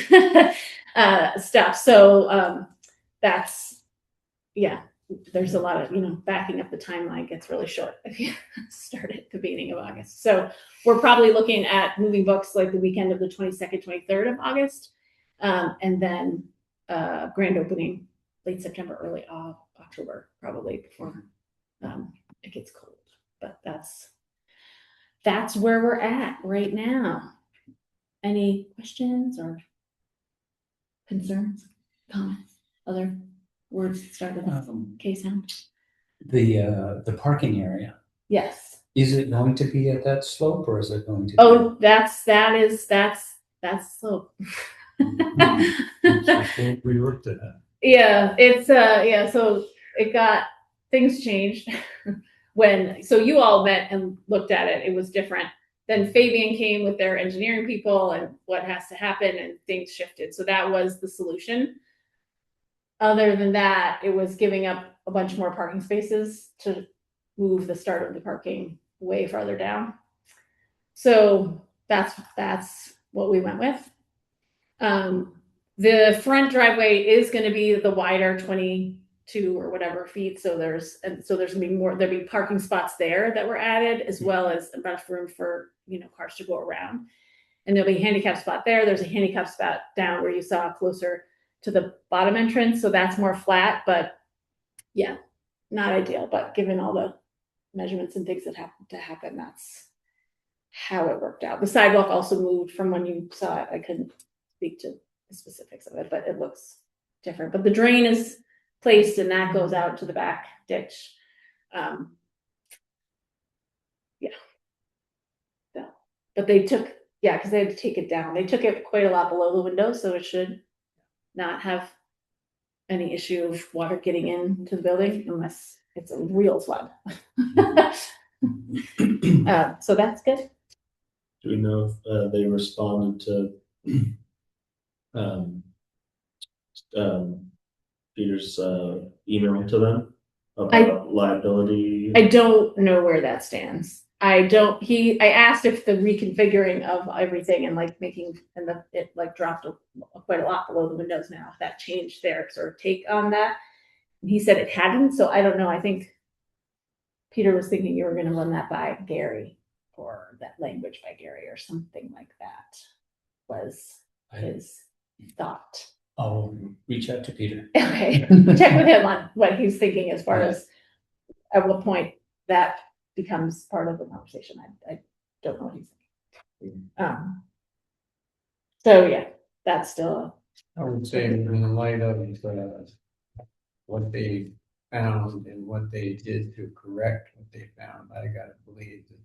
stuff. So there's a lot of, backing up the timeline gets really short if you start at the beginning of August. So we're probably looking at moving books like the weekend of the 22nd, 23rd of August, and then grand opening late September, early October, probably before it gets cold. But that's where we're at right now. Any questions or concerns, comments, other words that start with K sound?
The parking area.
Yes.
Is it going to be at that slope or is it going to?
Oh, that's so.
We looked at that.
Yeah, it's yeah, so it got, things changed so you all met and looked at it, it was different. Then Fabian came with their engineering people and what has to happen, and things shifted. So that was the solution. Other than that, it was giving up a bunch more parking spaces to move the start of the parking way farther down. So that's what we went with. The front driveway is going to be the wider 22 or whatever feet. So there's going to be more, there'll be parking spots there that were added, as well as enough room for, cars to go around. And there'll be a handicap spot there. There's a handicap spot down where you saw closer to the bottom entrance. So that's more flat, but yeah, not ideal. But given all the measurements and things that have to happen, that's how it worked out. The sidewalk also moved from when you saw it. I couldn't speak to the specifics of it, but it looks different. But the drain is placed and that goes out to the back ditch. But they took, because they had to take it down. They took it quite a lot below the window, so it should not have any issue of water getting into the building unless it's a real flood. So that's good.
Do we know if they responded to Peter's email to them about liability?
I don't know where that stands. I asked if the reconfiguring of everything and it dropped quite a lot below the windows now, if that changed their sort of take on that. And he said it hadn't, so I don't know. I think Peter was thinking you were going to run that by Gary, or that language by Gary, or something like that was his thought.
I'll reach out to Peter.
Okay, check with him on what he's thinking as far as at what point that becomes part of the conversation. I don't know what he's thinking. So yeah, that's still.
I would say in light of what they found and what they did to correct what they found, I gotta believe that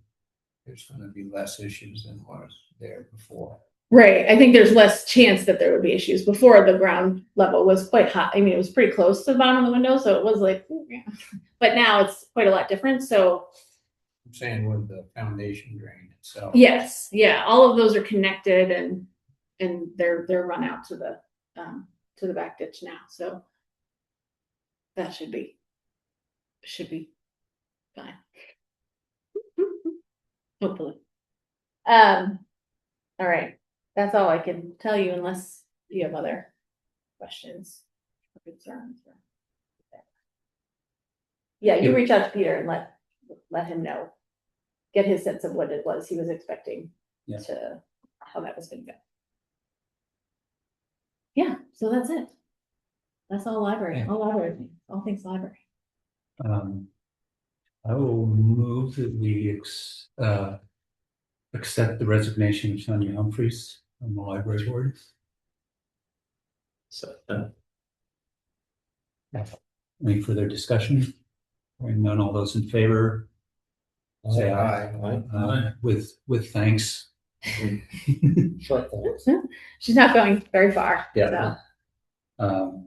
there's gonna be less issues than was there before.
Right. I think there's less chance that there would be issues. Before, the ground level was quite high. I mean, it was pretty close to the bottom of the window, so it was like, but now it's quite a lot different. So
I'm saying with the foundation drain itself.
yes, yeah, all of those are connected and they're run out to the back ditch now. So that should be fine. Hopefully. All right. That's all I can tell you, unless you have other questions or concerns. Yeah, you reach out to Peter and let him know, get his sense of what it was he was expecting to how that was going to go. Yeah, so that's it. That's all library, all things library.
I will move that we accept the resignation of Sonia Humphreys from the library board.
So,
Any further discussion? Hearing none, all those in favor, say aye. With thanks.
Short thoughts.
She's not going very far.
Yeah.
So.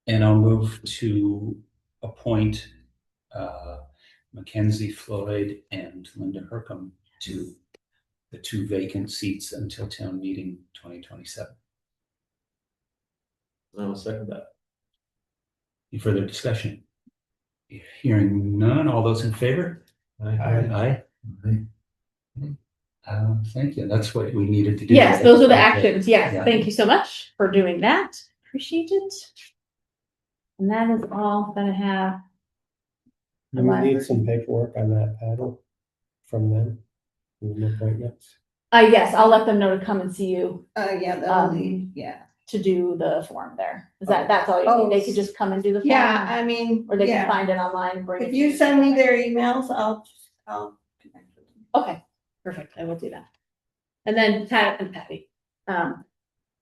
And I'll move to appoint Mackenzie Floyd and Linda Hercombe to the 2 vacant seats until town meeting 2027.
I will second that.
Any further discussion? Hearing none, all those in favor? Aye. Thank you. That's what we needed to do.
Yes, those are the actions. Yes,
Yeah.
Thank you so much for doing that. Appreciate it. And that is all that I have.
Do we need some paperwork on that paddle from them? Appointments?
Yes, I'll let them know to come and see you
Yeah.
to do the form there. Is that's all you need? They could just come and do the form?
Yeah, I mean,
Or they can
yeah.
find it online, bring it.
If you send me their emails, I'll connect with them.
Okay, perfect. I will do that. And then Pat and Patty.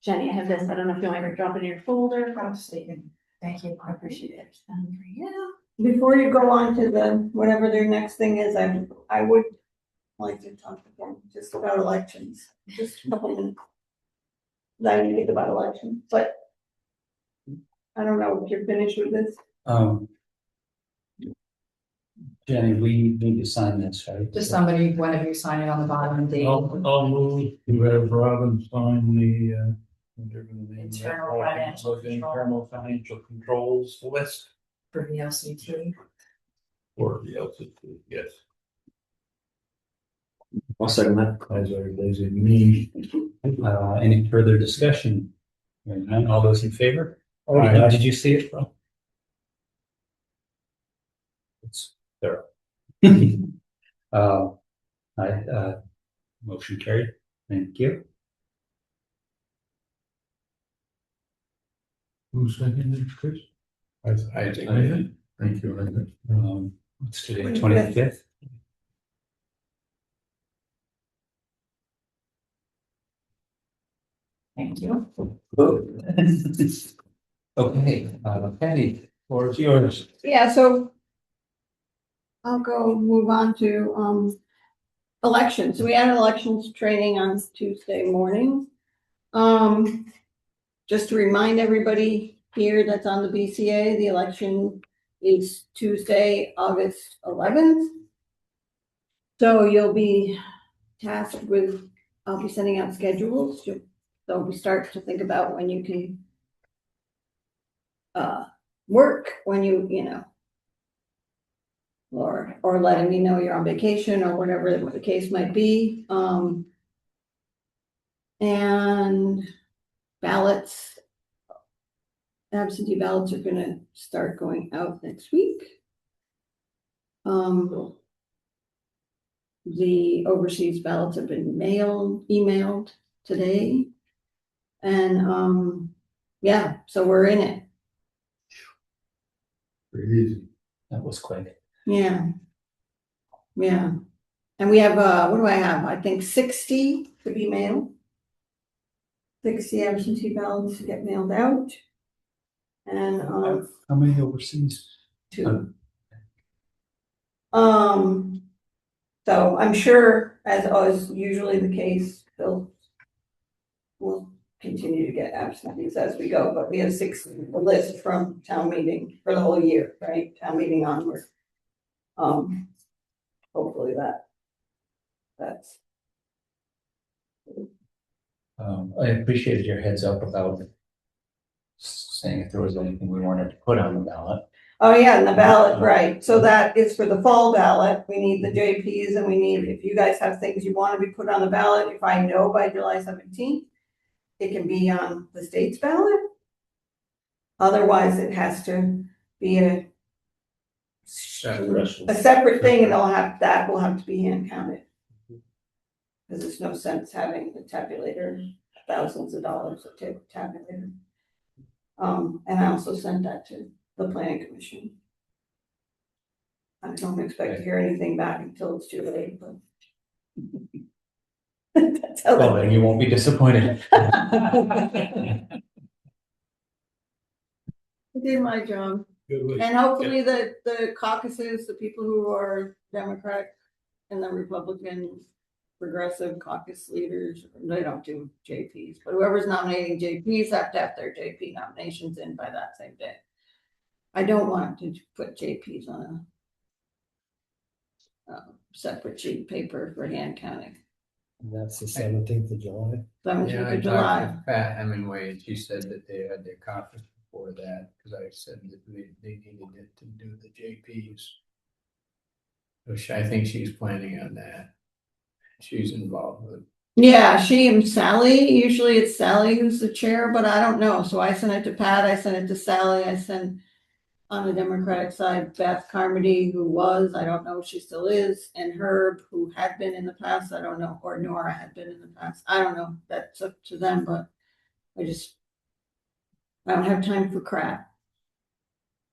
Jenny, I have this. I don't know if you want me to drop it in your folder.
Statement. Thank you. I appreciate it.
For you.
before you go on to the, whatever their next thing is, I would like to talk to them just about elections, just a couple minutes. I need to think about elections, but I don't know if you're finished with this.
Jenny, we need to sign this, right?
Just somebody, one of you sign it on the bottom, the
I'll move to have Robin sign the, whatever the name of that,
Internal financial control.
internal financial controls list
for the LCT.
for the LCT, yes.
I'll second that.
As our lazy me.
Any further discussion? Hearing none, all those in favor?
Aye.
Did you see it, Rob? It's thorough. Motion carried. Thank you.
Who seconded, Chris?
I think.
Thank you, Linda.
What's today, 25th?
Thank you.
Okay, Patty, floor is yours.
Yeah, so I'll go move on to, elections. We had elections training on Tuesday morning. Just to remind everybody here that's on the BCA, the election is Tuesday, August 11th. So you'll be tasked with, I'll be sending out schedules. So we start to think about when you can work, when you know, or letting me know you're on vacation or whatever the case might be. And ballots, absentee ballots are gonna start going out next week. The overseas ballots have been emailed today. And yeah, so we're in it.
Pretty easy.
That was quick.
Yeah. Yeah. And we have, what do I have? I think 60 to be mailed. 60 absentee ballots to get mailed out. And,
How many overseas?
2. So I'm sure, as usually the case, we'll continue to get absentees as we go, but we have 6 list from town meeting for the whole year, right? Town meeting onward. Hopefully that's.
I appreciated your heads up about saying if there was anything we wanted to put on the ballot.
Oh, yeah, and the ballot, right. So that is for the fall ballot. We need the JPs and we need, if you guys have things you want to be put on the ballot, if I know by July 17th, it can be on the state's ballot. Otherwise, it has to be a separate thing and that will have to be hand counted. Because there's no sense having the tabulator, thousands of dollars of tabulator. And I also sent that to the planning commission. I don't expect to hear anything back until it's too late, but. That's how
Well, then you won't be disappointed.
I did my job.
Good way.
And hopefully the caucuses, the people who are Democratic and the Republican progressive caucus leaders, they don't do JPs, but whoever's nominating JPs have to have their JP nominations in by that same day. I don't want to put JPs on a separate sheet of paper for hand counting.
That's the 17th of July.
17th
Yeah, I
of
talked
July.
to Pat Hemingway, and she said that they had their conference before that, because I said that they needed it to do the JPs. Which I think she's planning on that. She's involved with.
Yeah, she and Sally, usually it's Sally who's the chair, but I don't know. So I sent it to Pat, I sent it to Sally, I sent on the Democratic side, Beth Carmody, who was, I don't know if she still is, and Herb, who had been in the past, I don't know, or Nora had been in the past. I don't know, that's up to them, but I don't have time for crap.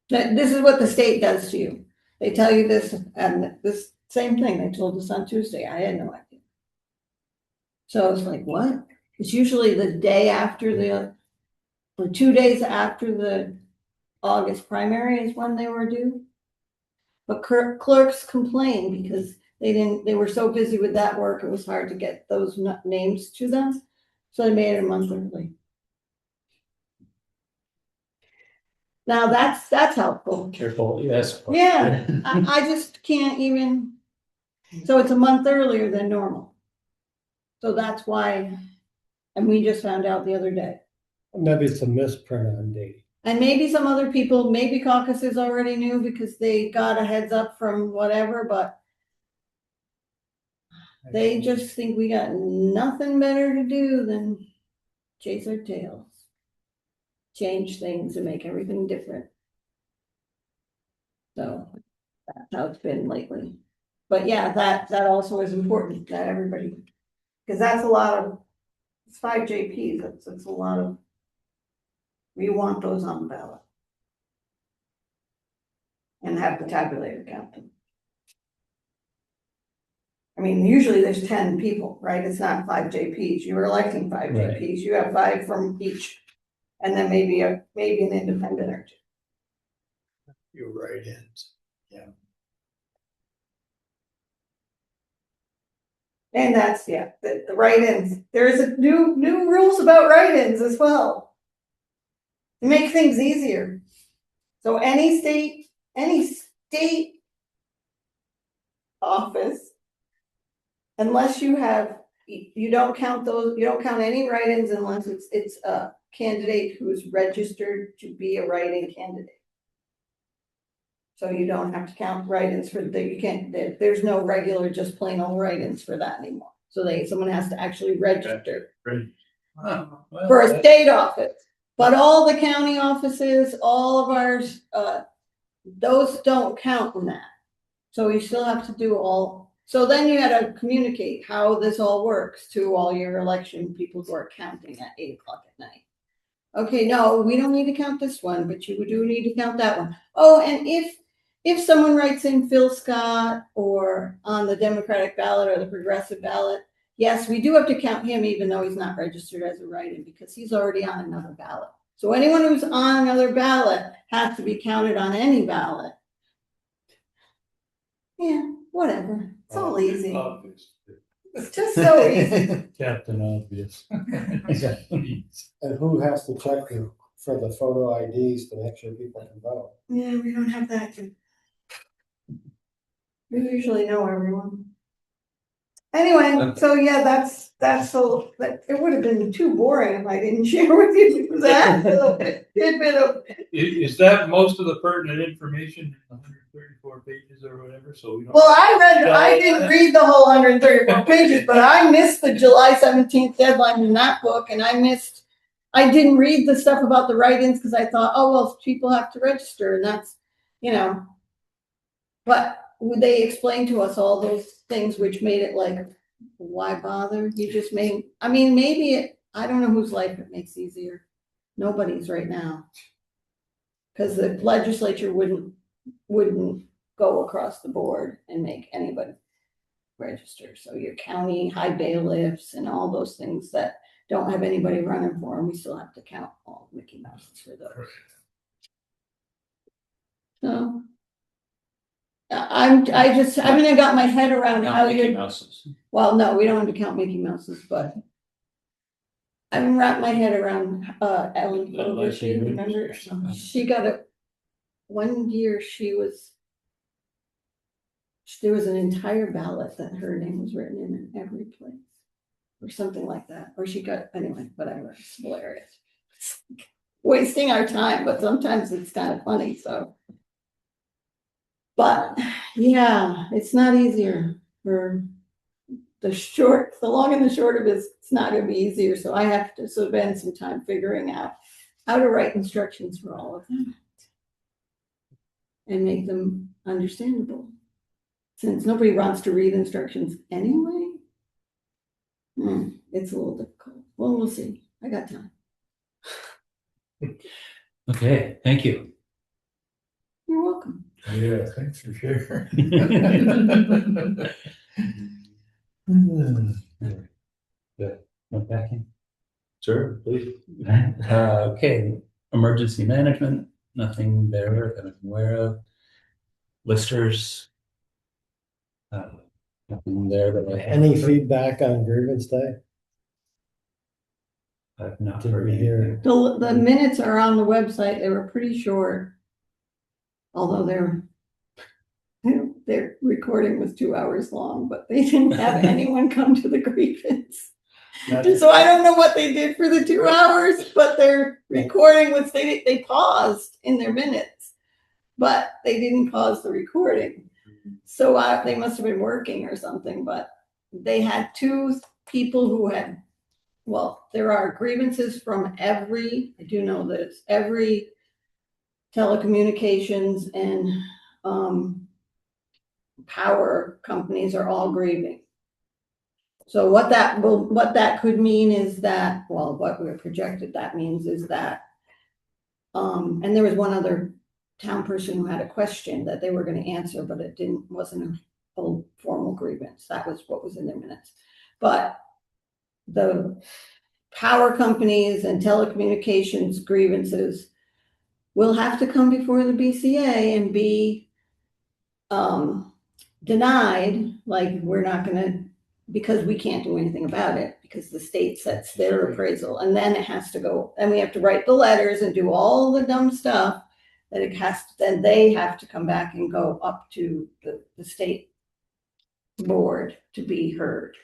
This is what the state does to you. They tell you this, and this same thing they told us on Tuesday. I had no idea. So I was like, what? It's usually the day after or 2 days after the August primary is when they were due. But clerks complained because they were so busy with that work, it was hard to get those names to them. So they made it a month early. Now that's helpful.
Careful, yes.
Yeah, I just can't even, so it's a month earlier than normal. So that's why, and we just found out the other day.
Maybe it's a misprint on date.
And maybe some other people, maybe caucuses already knew because they got a heads up from whatever, but they just think we got nothing better to do than chase our tails. Change things and make everything different. So that's how it's been lately. But yeah, that also is important that everybody, because that's a lot of, it's 5 JPs, that's a lot of, we want those on the ballot. And have the tabulator count them. I mean, usually there's 10 people, right? It's not 5 JPs. You're electing 5
Right.
JPs. You have 5 from each. And then maybe an independent or two.
You're right in.
And that's, yeah, the write-ins. There's a new rules about write-ins as well. To make things easier. So any state office, unless you don't count any write-ins unless it's a candidate who's registered to be a write-in candidate. So you don't have to count write-ins there's no regular, just plain old write-ins for that anymore. So someone has to actually register for a state office. But all the county offices, all of ours, those don't count in that. So you still have to do all. So then you had to communicate how this all works to all your election people who are counting at 8 o'clock at night. Okay, no, we don't need to count this one, but you do need to count that one. Oh, and if someone writes in Phil Scott or on the Democratic ballot or the Progressive ballot, yes, we do have to count him even though he's not registered as a write-in because he's already on another ballot. So anyone who's on another ballot has to be counted on any ballot. Yeah, whatever. It's all easy. It's just so easy.
Captain Obvious.
And who has to check for the photo IDs to make sure people can vote?
Yeah, we don't have that. We usually know everyone. Anyway, so yeah, that's so that it would have been too boring if I didn't share with you that little tidbit of.
Is that most of the pertinent information in 134 pages or whatever? So we don't.
Well, I didn't read the whole 134 pages, but I missed the July 17th deadline in that book, and I didn't read the stuff about the write-ins because I thought, oh well, people have to register, and that's, but they explained to us all those things which made it like, why bother? Maybe I don't know whose life it makes easier. Nobody's right now. Because the legislature wouldn't go across the board and make anybody register. So your county high bailiffs and all those things that don't have anybody running for them, we still have to count all Mickey Mouses for those. So I got my head around how
Mickey Mouses.
well, no, we don't have to count Mickey Mouses, but I haven't wrapped my head around Ellen Clover. Remember, she got a 1 year. There was an entire ballot that her name was written in every place, or something like that. Or she got anyway, whatever. It's hilarious. It's wasting our time, but sometimes it's kind of funny. So. But yeah, it's not easier for the long and the short of it is it's not going to be easier. So I have to spend some time figuring out how to write instructions for all of them and make them understandable. Since nobody wants to read instructions anyway, it's a little difficult. Well, we'll see. I got time.
Okay, thank you.
You're welcome.
Yeah, thanks for sharing.
Went back in.
Sure, please.
Okay, emergency management, nothing there that I'm aware of. listers. Nothing there that I have.
Any feedback on grievance day?
I've not
Did
heard
we hear?
anything.
The minutes are on the website. They were pretty short. Although their recording was 2 hours long, but they didn't have anyone come to the grievance. So I don't know what they did for the 2 hours, but their recording was, they paused in their minutes, but they didn't pause the recording. So they must have been working or something, but they had 2 people who had, well, there are grievances from every, I do know this, every telecommunications and power companies are all grieving. So what that could mean is that, well, what we're projected that means is that, and there was one other town person who had a question that they were going to answer, but it wasn't a formal grievance. That was what was in their minutes. But the power companies and telecommunications grievances will have to come before the BCA and be denied, like we're not going to, because we can't do anything about it, because the state sets their appraisal, and then it has to go, and we have to write the letters and do all the dumb stuff that it has to, then they have to come back and go up to the state board to be heard.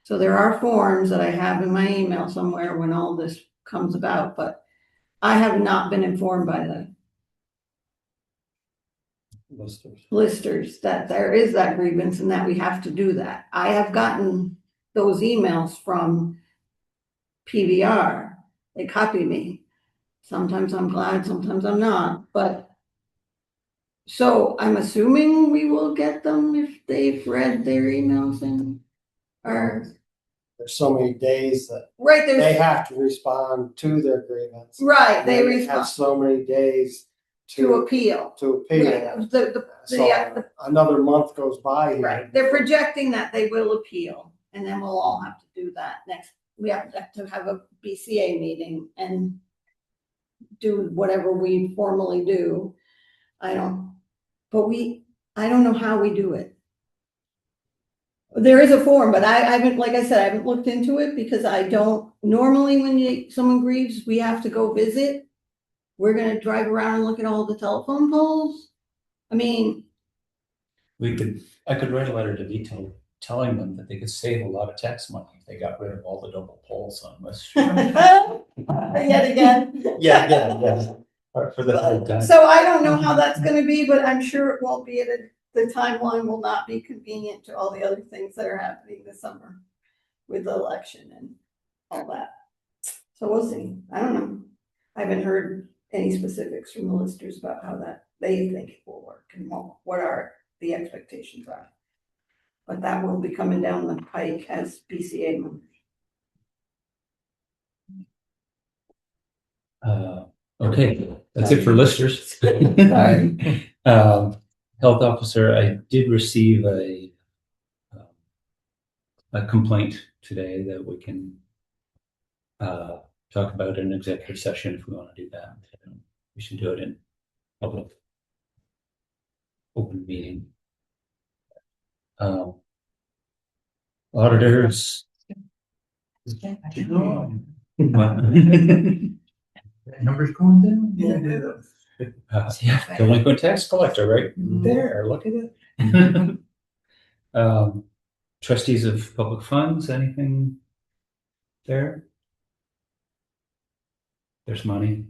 So there are forms that I have in my email somewhere when all this comes about, but I have not been informed by the listers that there is that grievance and that we have to do that. I have gotten those emails from PVR. They copy me. Sometimes I'm glad, sometimes I'm not, but so I'm assuming we will get them if they've read their emails and are
There's so many days that
right.
they have to respond to their grievance.
Right, they
have
respond
so many days
to appeal.
to appeal.
Right.
So another month goes by here.
Right, they're projecting that they will appeal, and then we'll all have to do that next. We have to have a BCA meeting and do whatever we formally do. I don't know how we do it. There is a form, but I haven't, like I said, I haven't looked into it because I don't, normally when someone grieves, we have to go visit. We're gonna drive around and look at all the telephone poles. I mean,
I could write a letter to Vito telling them that they could save a lot of tax money if they got rid of all the double poles on West Street.
yet again.
Yeah. For the whole time.
So I don't know how that's gonna be, but I'm sure it won't be the timeline will not be convenient to all the other things that are happening this summer with the election and all that. So we'll see. I don't know. I haven't heard any specifics from the listers about how that they think it will work and what are the expectations are. But that will be coming down the pike as BCA members.
Okay, that's it for listers. Health officer, I did receive a complaint today that we can talk about in executive session if we want to do that. We should do it in public open meeting. Auditors.
Numbers going down?
Yeah, delinquent tax collector right there. Look at it. Trustees of public funds, anything there? There's money.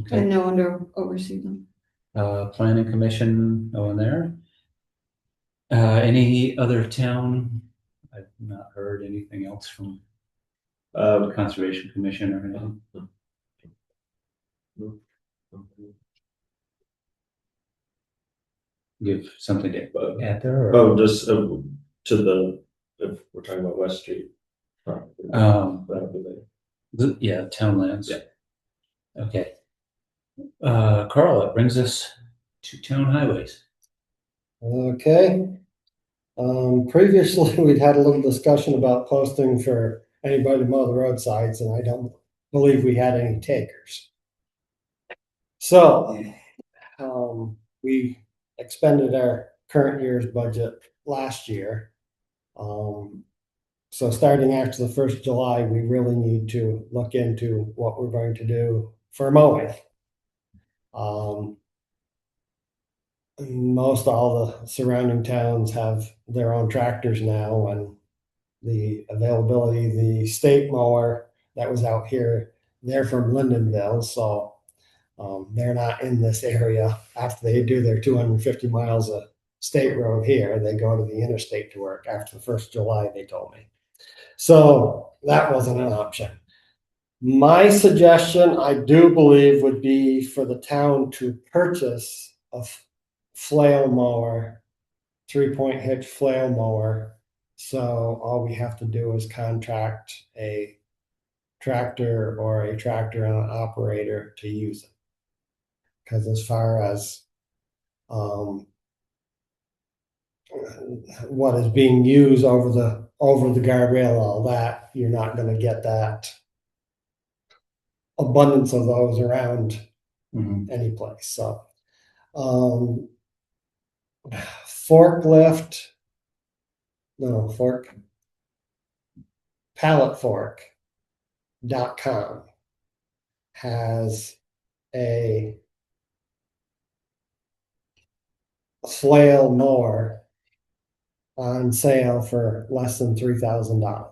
Okay.
And no one to oversee them.
Planning commission, no one there. Any other town? I've not heard anything else from the conservation commission or anything. Give something to add there? Or?
Oh, just to if we're talking about West Street.
Yeah, town lands.
Yeah.
Okay. Carl, that brings us to town highways.
Okay. Previously, we'd had a little discussion about posting for anybody to mow the roadsides, and I don't believe we had any takers. So, we expended our current year's budget last year. So starting after the 1st of July, we really need to look into what we're going to do for mowing. Most all the surrounding towns have their own tractors now, and the availability, the state mower that was out here, they're from Lindenville, so they're not in this area. After they do their 250 miles of state road here, they go to the interstate to work after the 1st of July, they told me. So that wasn't an option. My suggestion, I do believe, would be for the town to purchase a flail mower, 3-point hitch flail mower. So all we have to do is contract a tractor or a tractor and an operator to use it. Because as far as what is being used over the guardrail, all that, you're not going to get that abundance of those around any place. So palletfork.com has a flail mower on sale for less than $3,000.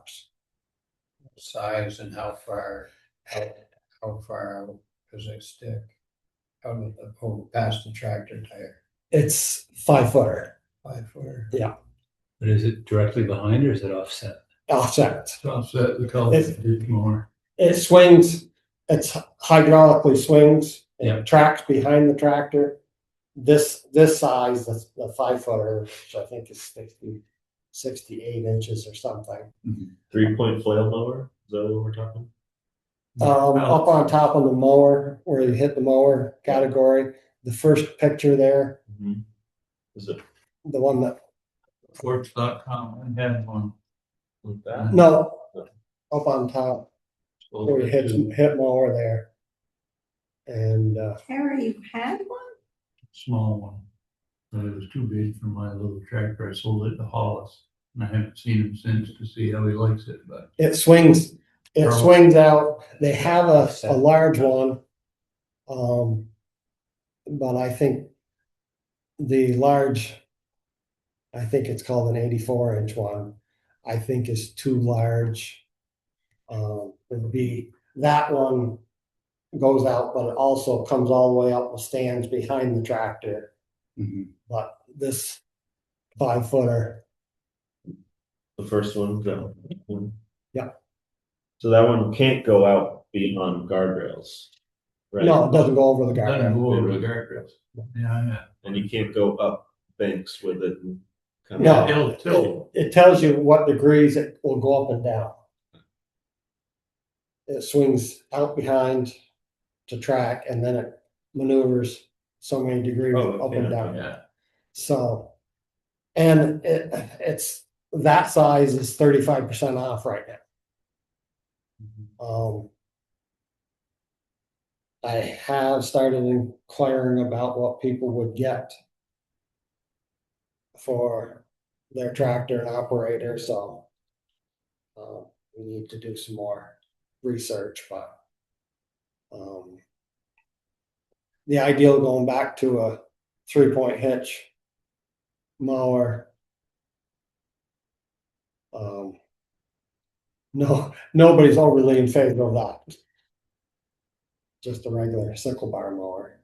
Size and how far out does it stick? Out of the, past the tractor tire,
It's 5-footer,
5-footer.
But is it directly behind or is it offset?
offset.
It's offset the color more.
It swings, it's hydraulically swings,
Yeah.
it tracks behind the tractor. This size, the 5-footer, which I think is 68 inches or something.
3-point flail mower, is that what we're talking?
Up on top of the mower, where you hit the mower category, the first picture there,
Is it
the one that,
Forks.com, I had one.
like that?
no, up on top,
So
where you hit mower there. And,
Harry, you had one?
small one. But it was too big for my little tractor. I sold it to Hollis. And I haven't seen him since to see how he likes it, but
it swings out. They have a large one. But I think the large, I think it's called an 84-inch one, I think is too large. It would be, that one goes out, but it also comes all the way up and stands behind the tractor. But this 5-footer,
The first one, no.
Yeah.
So that one can't go out beyond guardrails, right?
no, it doesn't go over the
doesn't
guardrail.
go over the guardrails. Yeah.
And you can't go up banks with it. And kind
No,
of,
It'll tilt.
it tells you what degrees it will go up and down. It swings out behind to track, and then it maneuvers so many degrees up and down.
Yeah.
So, and it's that size is 35% off right now. I have started inquiring about what people would get for their tractor and operator, so we need to do some more research, but the ideal going back to a 3-point hitch mower. No, nobody's overly in favor of that. Just a regular sickle bar mower.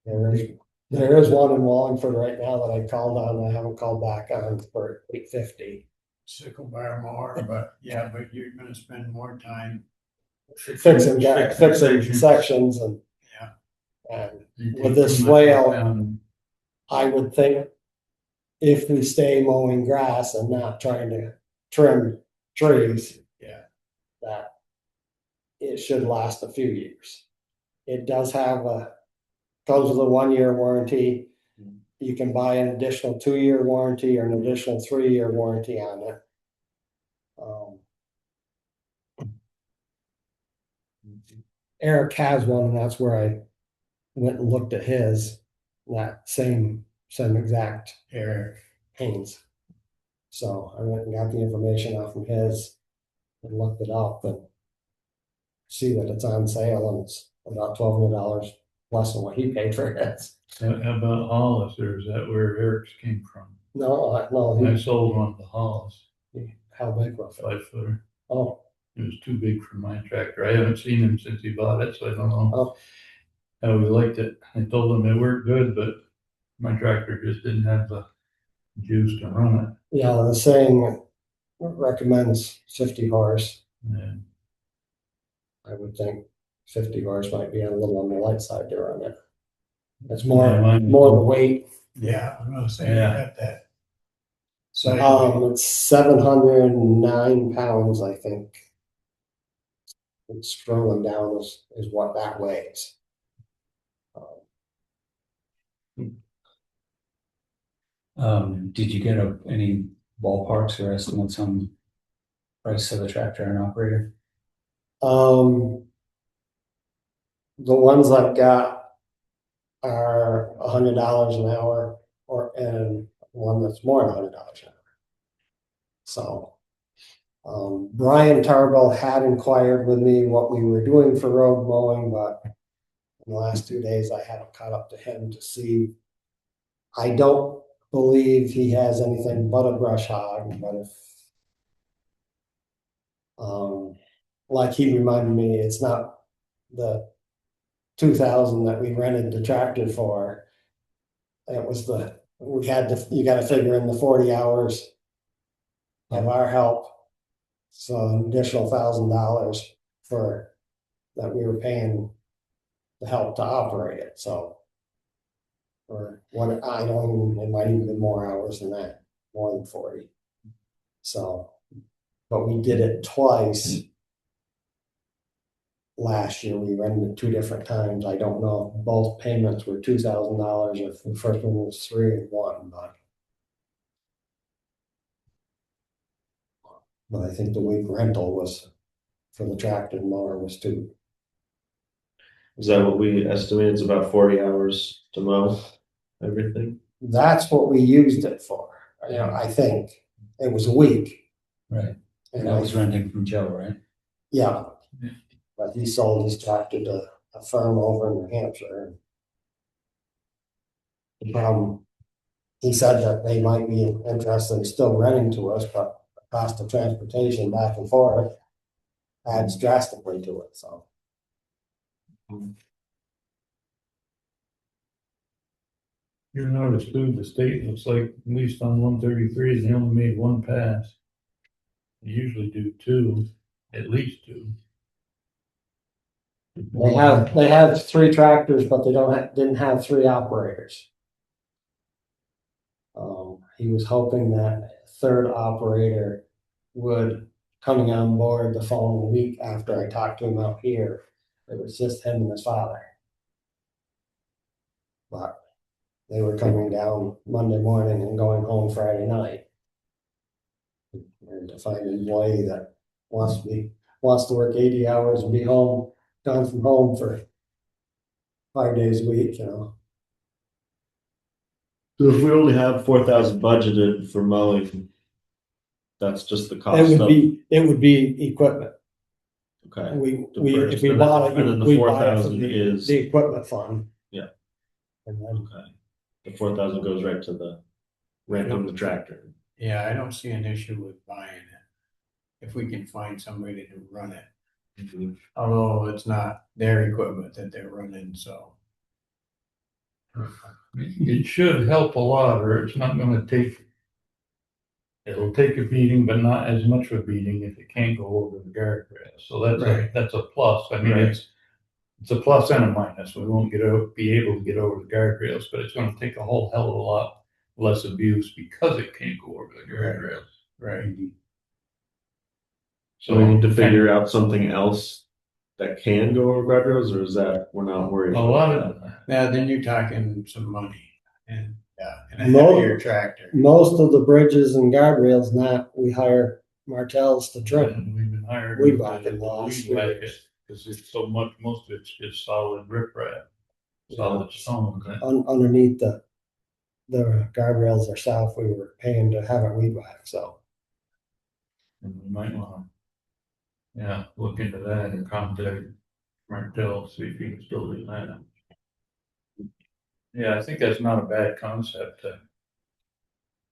There is one in Wallingford right now that I called on, and I haven't called back on for $850.
Sickle bar mower, but you're gonna spend more time.
Fixing sections and. And with this flail, I would think if we stay mowing grass and not trying to trim trees, that it should last a few years. It does have comes with a 1-year warranty. You can buy an additional 2-year warranty or an additional 3-year warranty on it. Eric has one, and that's where I went and looked at his. that same exact Eric Haynes. So I went and got the information off from his and looked it up and see that it's on sale and it's about $1,200 less than what he paid for his.
How about Hollis, or is that where Eric's came from?
No,
I sold one to Hollis,
how big was it?
5-footer.
Oh,
It was too big for my tractor. I haven't seen him since he bought it, so I don't know
Oh.
how he liked it. I told him it worked good, but my tractor just didn't have the juice to run
yeah, the same recommends 50 horse.
it. And
I would think 50 horse might be a little on the light side to run it. It's
Yeah, mine-
more the weight.
Yeah, I'm gonna say,
Yeah.
I got that. So,
It's 709 pounds, I think. It's scrolling down is what that weighs.
Did you get any ballparks or estimates on price of the tractor and operator?
The ones I've got are $100 an hour, and one that's more than $100 an hour. So, Brian Tarbell had inquired with me what we were doing for road mowing, but in the last 2 days I haven't caught up to him to see. I don't believe he has anything but a brush hog, but if like he reminded me, it's not the 2,000 that we rented the tractor for. It was you gotta figure in the 40 hours of our help. So an additional $1,000 for that we were paying the help to operate it, so. Or what, I don't even, it might even be more hours than that, more than 40. So, but we did it twice. Last year, we rented it 2 different times. I don't know if both payments were $2,000 or if the first one was 3 and 1, but I think the week rental was for the tractor mower was 2.
Is that what we estimate? It's about 40 hours to mow everything?
That's what we used it for. You know, I think it was a week.
Right.
And
That was renting from Joe, right?
Yeah, but he sold his tractor to a firm over in New Hampshire. He said that they might be interested in still renting to us, but the cost of transportation back and forth adds drastically to it, so.
you notice too, the state looks like, at least on 133, they only made 1 pass. They usually do 2, at least 2.
They have 3 tractors, but they didn't have 3 operators. He was hoping that 3rd operator would coming on board the following week after I talked to him out here. It was just him and his father. But they were coming down Monday morning and going home Friday night. And to find an employee that wants to work 80 hours and be gone from home for 5 days a week, you know.
So if we only have 4,000 budgeted for mowing, that's just the cost
It
of.
would be equipment.
Okay.
If we bought it,
and then the
we buy it
4,000
from
is
the equipment fund.
Yeah.
And then,
okay. The 4,000 goes right to the renting the tractor.
yeah, I don't see an issue with buying it. If we can find somebody to run it.
Mm-hmm.
Although it's not their equipment that they're running, so.
It should help a lot, or it's not gonna take. It'll take a beating, but not as much of a beating if it can't go over the guardrail. So that's a plus. I mean,
Right.
it's a plus and a minus. We won't be able to get over the guardrails, but it's gonna take a whole hell of a lot less abuse because it can't go over the guardrails.
Right.
So we need to figure out something else that can go over guardrails, or is that we're not worried
A
about
lot
that?
of,
Now, then you're talking some money and a
No.
heavier tractor.
most of the bridges and guardrails now, we hire Martells to trim.
we've been hired.
We
with
bought
the
it last
weed whacker,
year.
because it's so much, most of it's just solid riprap. solid stone.
Underneath the guardrails ourselves, we were paying to have it weed whacked, so.
And we might wanna, yeah, look into that and contact Martell, see if he can still do that. Yeah, I think that's not a bad concept.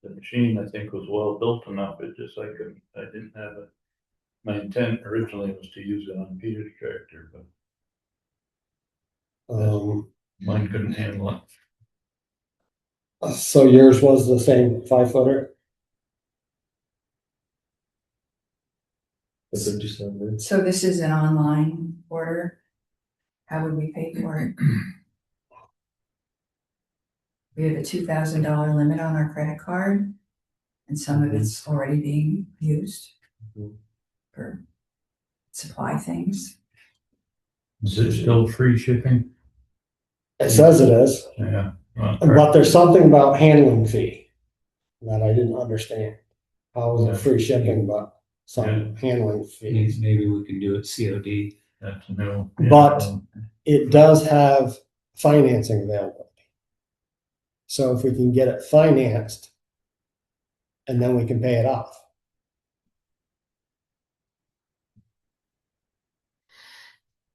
The machine, I think, was well built enough, it just, I didn't have it. My intent originally was to use it on Peter's tractor, but mine couldn't handle it.
So yours was the same 5-footer?
The 57.
So this is an online order. How would we pay for it? We have a $2,000 limit on our credit card, and some of it's already being used
Mhm.
for supply things.
Is it still free shipping?
It says it is,
Yeah.
but there's something about handling fee that I didn't understand. How is it free shipping, but some handling fees?
Maybe we can do it COD.
That's new.
But it does have financing availability. So if we can get it financed, and then we can pay it off.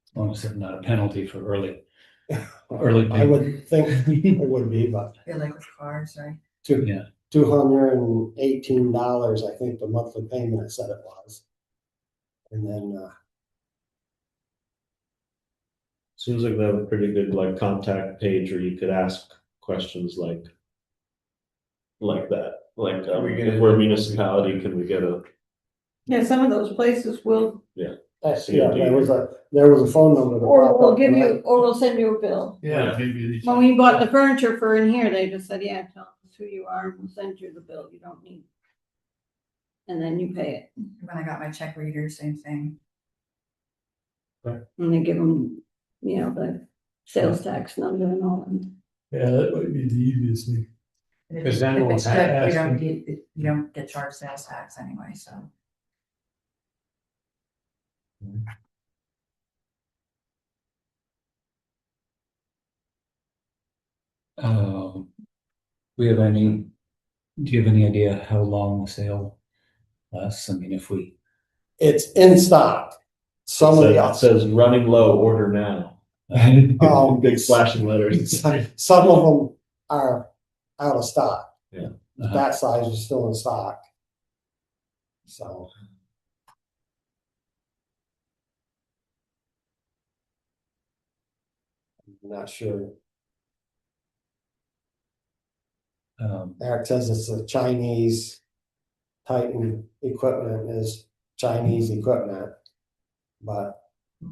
As long as it's not a penalty for early
I
payment.
would think it would be, but
Feel like with cars, right?
Yeah.
$218, I think the monthly payment I said it was. And then,
Seems like they have a pretty good like contact page where you could ask questions like that. Like, if we're a municipality, can we get a,
Yeah, some of those places will,
yeah, there was a phone number. that
or
popped
we'll
up
give
and
you, or we'll send you a bill.
Yeah, maybe.
When we bought the furniture for in here, they just said, yeah, tell us who you are, and we'll send you the bill, you don't need. And then you pay it,
When I got my check reader, same thing.
and they give them, the sales tax number and all that.
Yeah, that might be the easiest thing.
If
Because then we'll
it's
have
good,
to
you don't
ask
get, you don't get charged sales tax anyway, so.
We have any, do you have any idea how long the sale lasts? I mean, if we,
It's in stock. Some of
it
the,
says running low, order now. Big flashing letters.
some of them are out of stock.
Yeah.
That size is still in stock. So. I'm not sure. Eric says it's a Chinese Titan equipment is Chinese equipment. But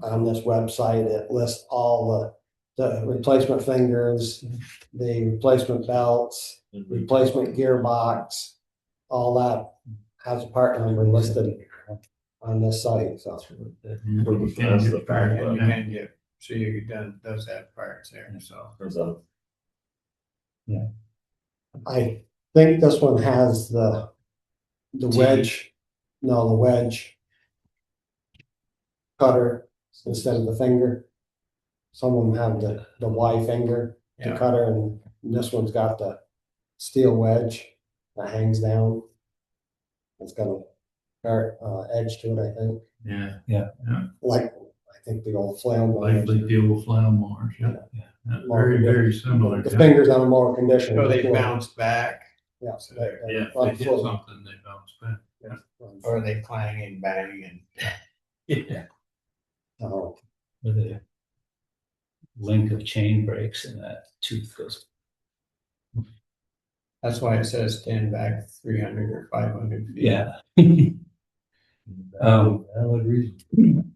on this website, it lists all the replacement fingers, the replacement belts, replacement gearbox, all that has a part number listed on this site, so.
That's the fact.
And you can get, so you does have parts there, so.
yeah,
I think this one has the wedge, no, the wedge cutter instead of the finger. Some of them have the Y finger, the
Yeah.
cutter, and this one's got the steel wedge that hangs down. It's got a sharp edge to it, I think.
Yeah,
Like, I think the old flail
likely the old flannel mowers, yeah.
More
Very,
condition.
very similar.
The fingers on a more condition.
So they bounce back,
Yeah.
so
they- they
Yeah,
run
if they hit
fluid.
something, they bounce back.
or they clang and bang and.
Yeah.
So,
with a link of chain breaks and that tooth goes.
That's why it says stand back 300 or 500 feet.
Yeah.
Valid reason.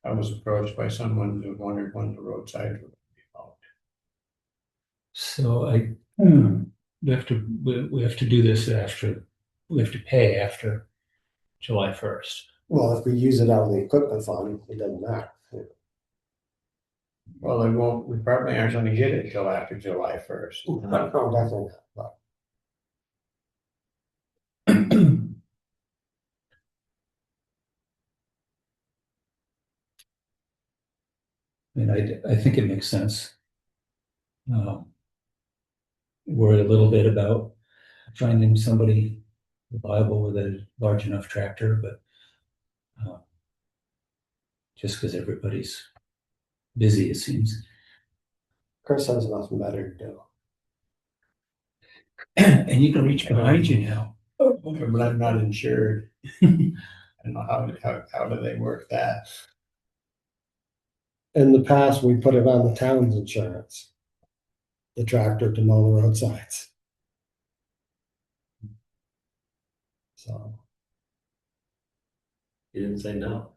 I was approached by someone who wondered when the roadside would be out.
So we have to do this after, we have to pay after July 1st.
well, if we use it out of the equipment fund, it doesn't matter.
Well, we probably aren't gonna get it till after July 1st.
No, definitely not. But
mean, I think it makes sense. Worry a little bit about finding somebody viable with a large enough tractor, but just because everybody's busy, it seems.
Chris has nothing better to do.
And you can reach behind you now.
But I'm not insured. I don't know how do they work that?
In the past, we put it on the town's insurance. The tractor to mow the roadsides. So,
You didn't say no.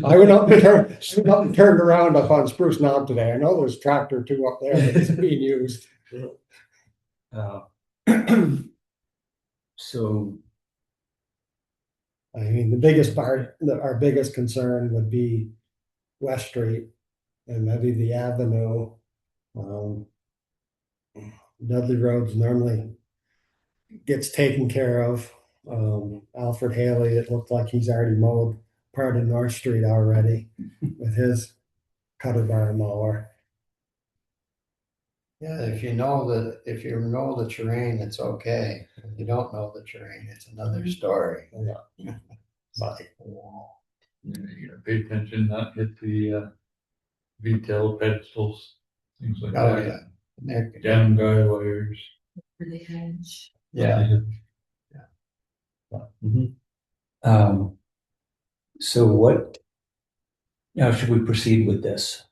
I went up and turned around up on Spruce Knob today. I know there's a tractor two up there that's being used.
So,
I mean, the biggest part, our biggest concern would be West Street and maybe the Avenue. Dudley Roads normally gets taken care of. Alfred Haley, it looked like he's already mowed part of North Street already with his cutter bar mower.
Yeah, if you know the terrain, it's okay. If you don't know the terrain, it's another story.
Yeah.
But
You gotta pay attention, not hit the V-tail pedestals, things like
oh
that.
yeah. They're-
Down guy wires.
Yeah.
So what, now should we proceed with this?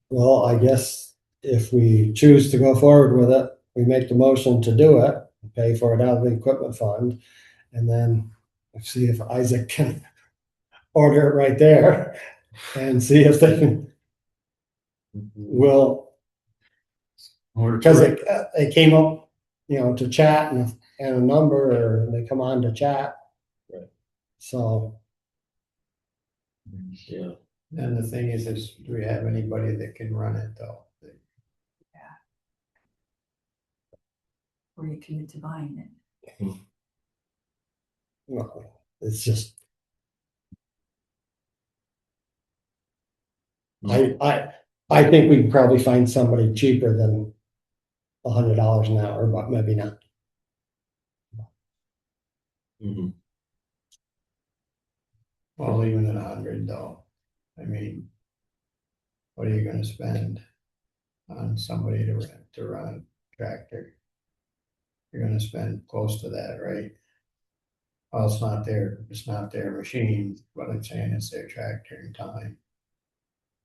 Well, I guess if we choose to go forward with it, we make the motion to do it, pay for it out of the equipment fund, and then see if Isaac can order it right there and see if they can, will,
Or
because it came up, to chat and a number, or they come on to chat.
Right.
So,
Yeah.
And the thing is, do we have anybody that can run it though?
Or you commit to buying it.
well, it's just, I think we can probably find somebody cheaper than $100 an hour, but maybe not.
Mhm.
Well, even at 100 though, I mean, what are you gonna spend on somebody to run a tractor? You're gonna spend close to that, right? Well, it's not their machine, but I'm saying it's their tractor and time.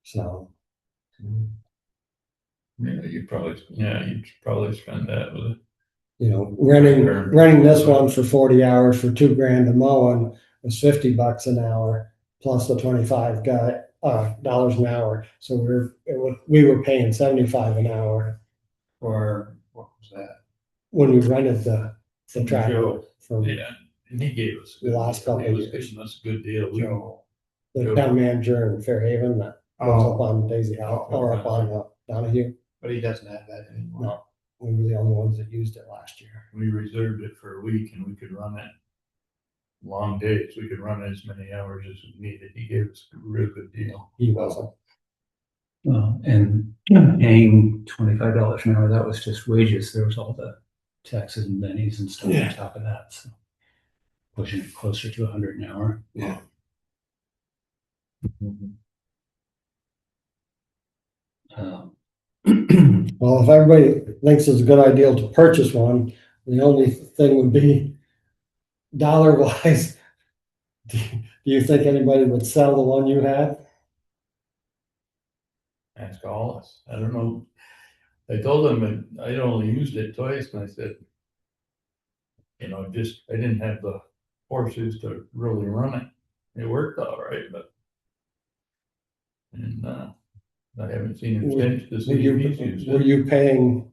So,
Yeah, you'd probably spend that with it.
renting this one for 40 hours for $2,000 a mowing was $50 an hour plus the $25 an hour. So we were paying $75 an hour
For, what was that?
when we rented the tractor
Joe.
from
Yeah, and he gave us.
The last couple
He was
years.
giving us a good deal.
Joe.
the town manager in Fairhaven that goes up on Daisy House or up on Donahue.
But he doesn't have that anymore.
No, we were the only ones that used it last year.
We reserved it for a week and we could run it long days. We could run as many hours as we needed. He gave us a real good deal.
He wasn't.
And paying $25 an hour, that was just wages. There was all the taxes and bennies and stuff on top of that. So pushing it closer to 100 an hour.
Yeah.
Well, if everybody thinks it's a good idea to purchase one, the only thing would be dollar wise. Do you think anybody would sell the one you had?
Ask all us. I don't know. I told him that I'd only used it twice and I said, I didn't have the horses to really run it. It worked all right, but I haven't seen him since to see if he's used
Were
it.
you paying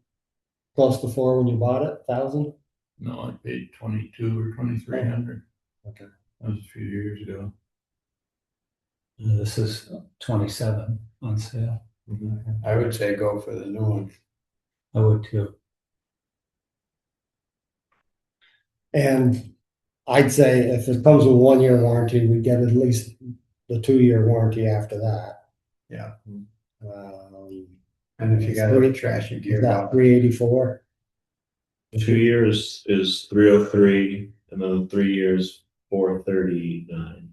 close to 4 when you bought it? 1,000?
No, I paid 22 or 2,300.
Okay.
That was a few years ago.
This is 27 on sale.
I would say go for the new one.
I would too.
And I'd say if it comes with a 1-year warranty, we get at least the the 2-year warranty after that.
Yeah.
Um,
And if you got a trashy
is that
gearbox,
384?
2 years is 303, and then 3 years, 439.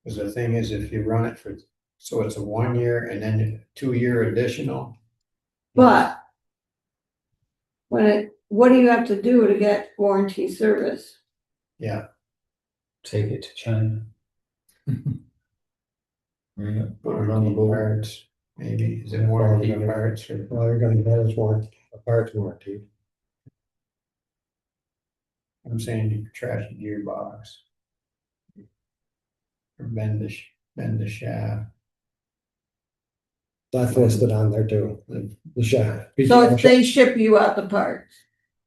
because the thing is, if you run it for, so it's a 1 year and then a 2 year additional.
But what do you have to do to get warranty service?
Yeah,
Take it to China.
put it on the parts, maybe, is it warranty parts or?
Well, you're gonna get his warranty, a parts warranty.
I'm saying you trash the gearbox. Or bend the shaft.
That's listed on there too, the shaft.
So if they ship you out the parts,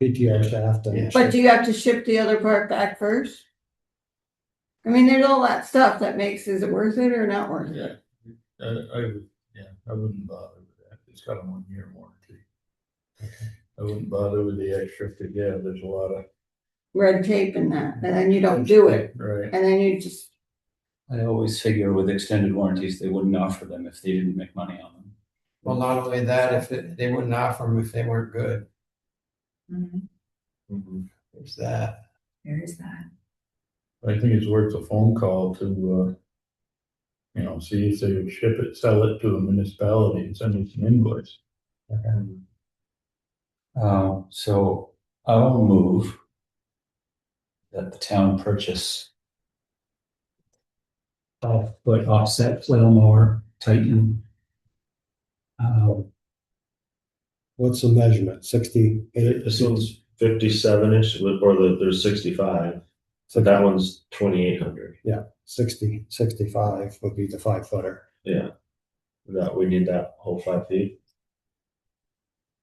PTO shaft and.
Yeah.
but do you have to ship the other part back first? I mean, there's all that stuff that makes, is it worth it or not worth it?
I wouldn't bother with that. It's got a 1 year warranty. I wouldn't bother with the extra, because yeah, there's a lot of.
Red tape and that, and then you don't do it,
Right.
and then you just,
I always figure with extended warranties, they wouldn't offer them if they didn't make money on them.
Well, not only that, they wouldn't offer them if they weren't good, there's that.
There is that.
I think it's worth a phone call to, see if they would ship it, sell it to a municipality and send us an invoice.
So I'll move that the town purchase 5-foot offset flail mower Titan.
What's the measurement, 68?
This one's 57 inch, there's 65. So that one's 2,800.
Yeah, 65 would be the 5-footer.
Yeah. That we need that whole 5 feet.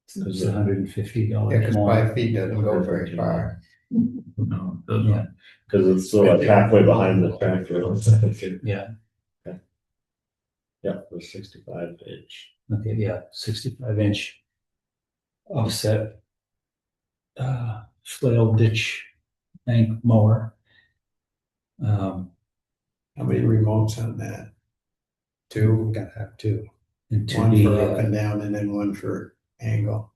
It's $150
Yeah, because
more.
5 feet doesn't go very far.
No, it doesn't.
Yeah.
Because it's still like halfway behind the tractor.
Yeah.
Yeah, the 65 inch.
Okay, yeah, 65-inch offset flail ditch bank mower.
How many remotes on that?
We
2,
gotta have 2.
And to
one
be
for up and down and then one for angle.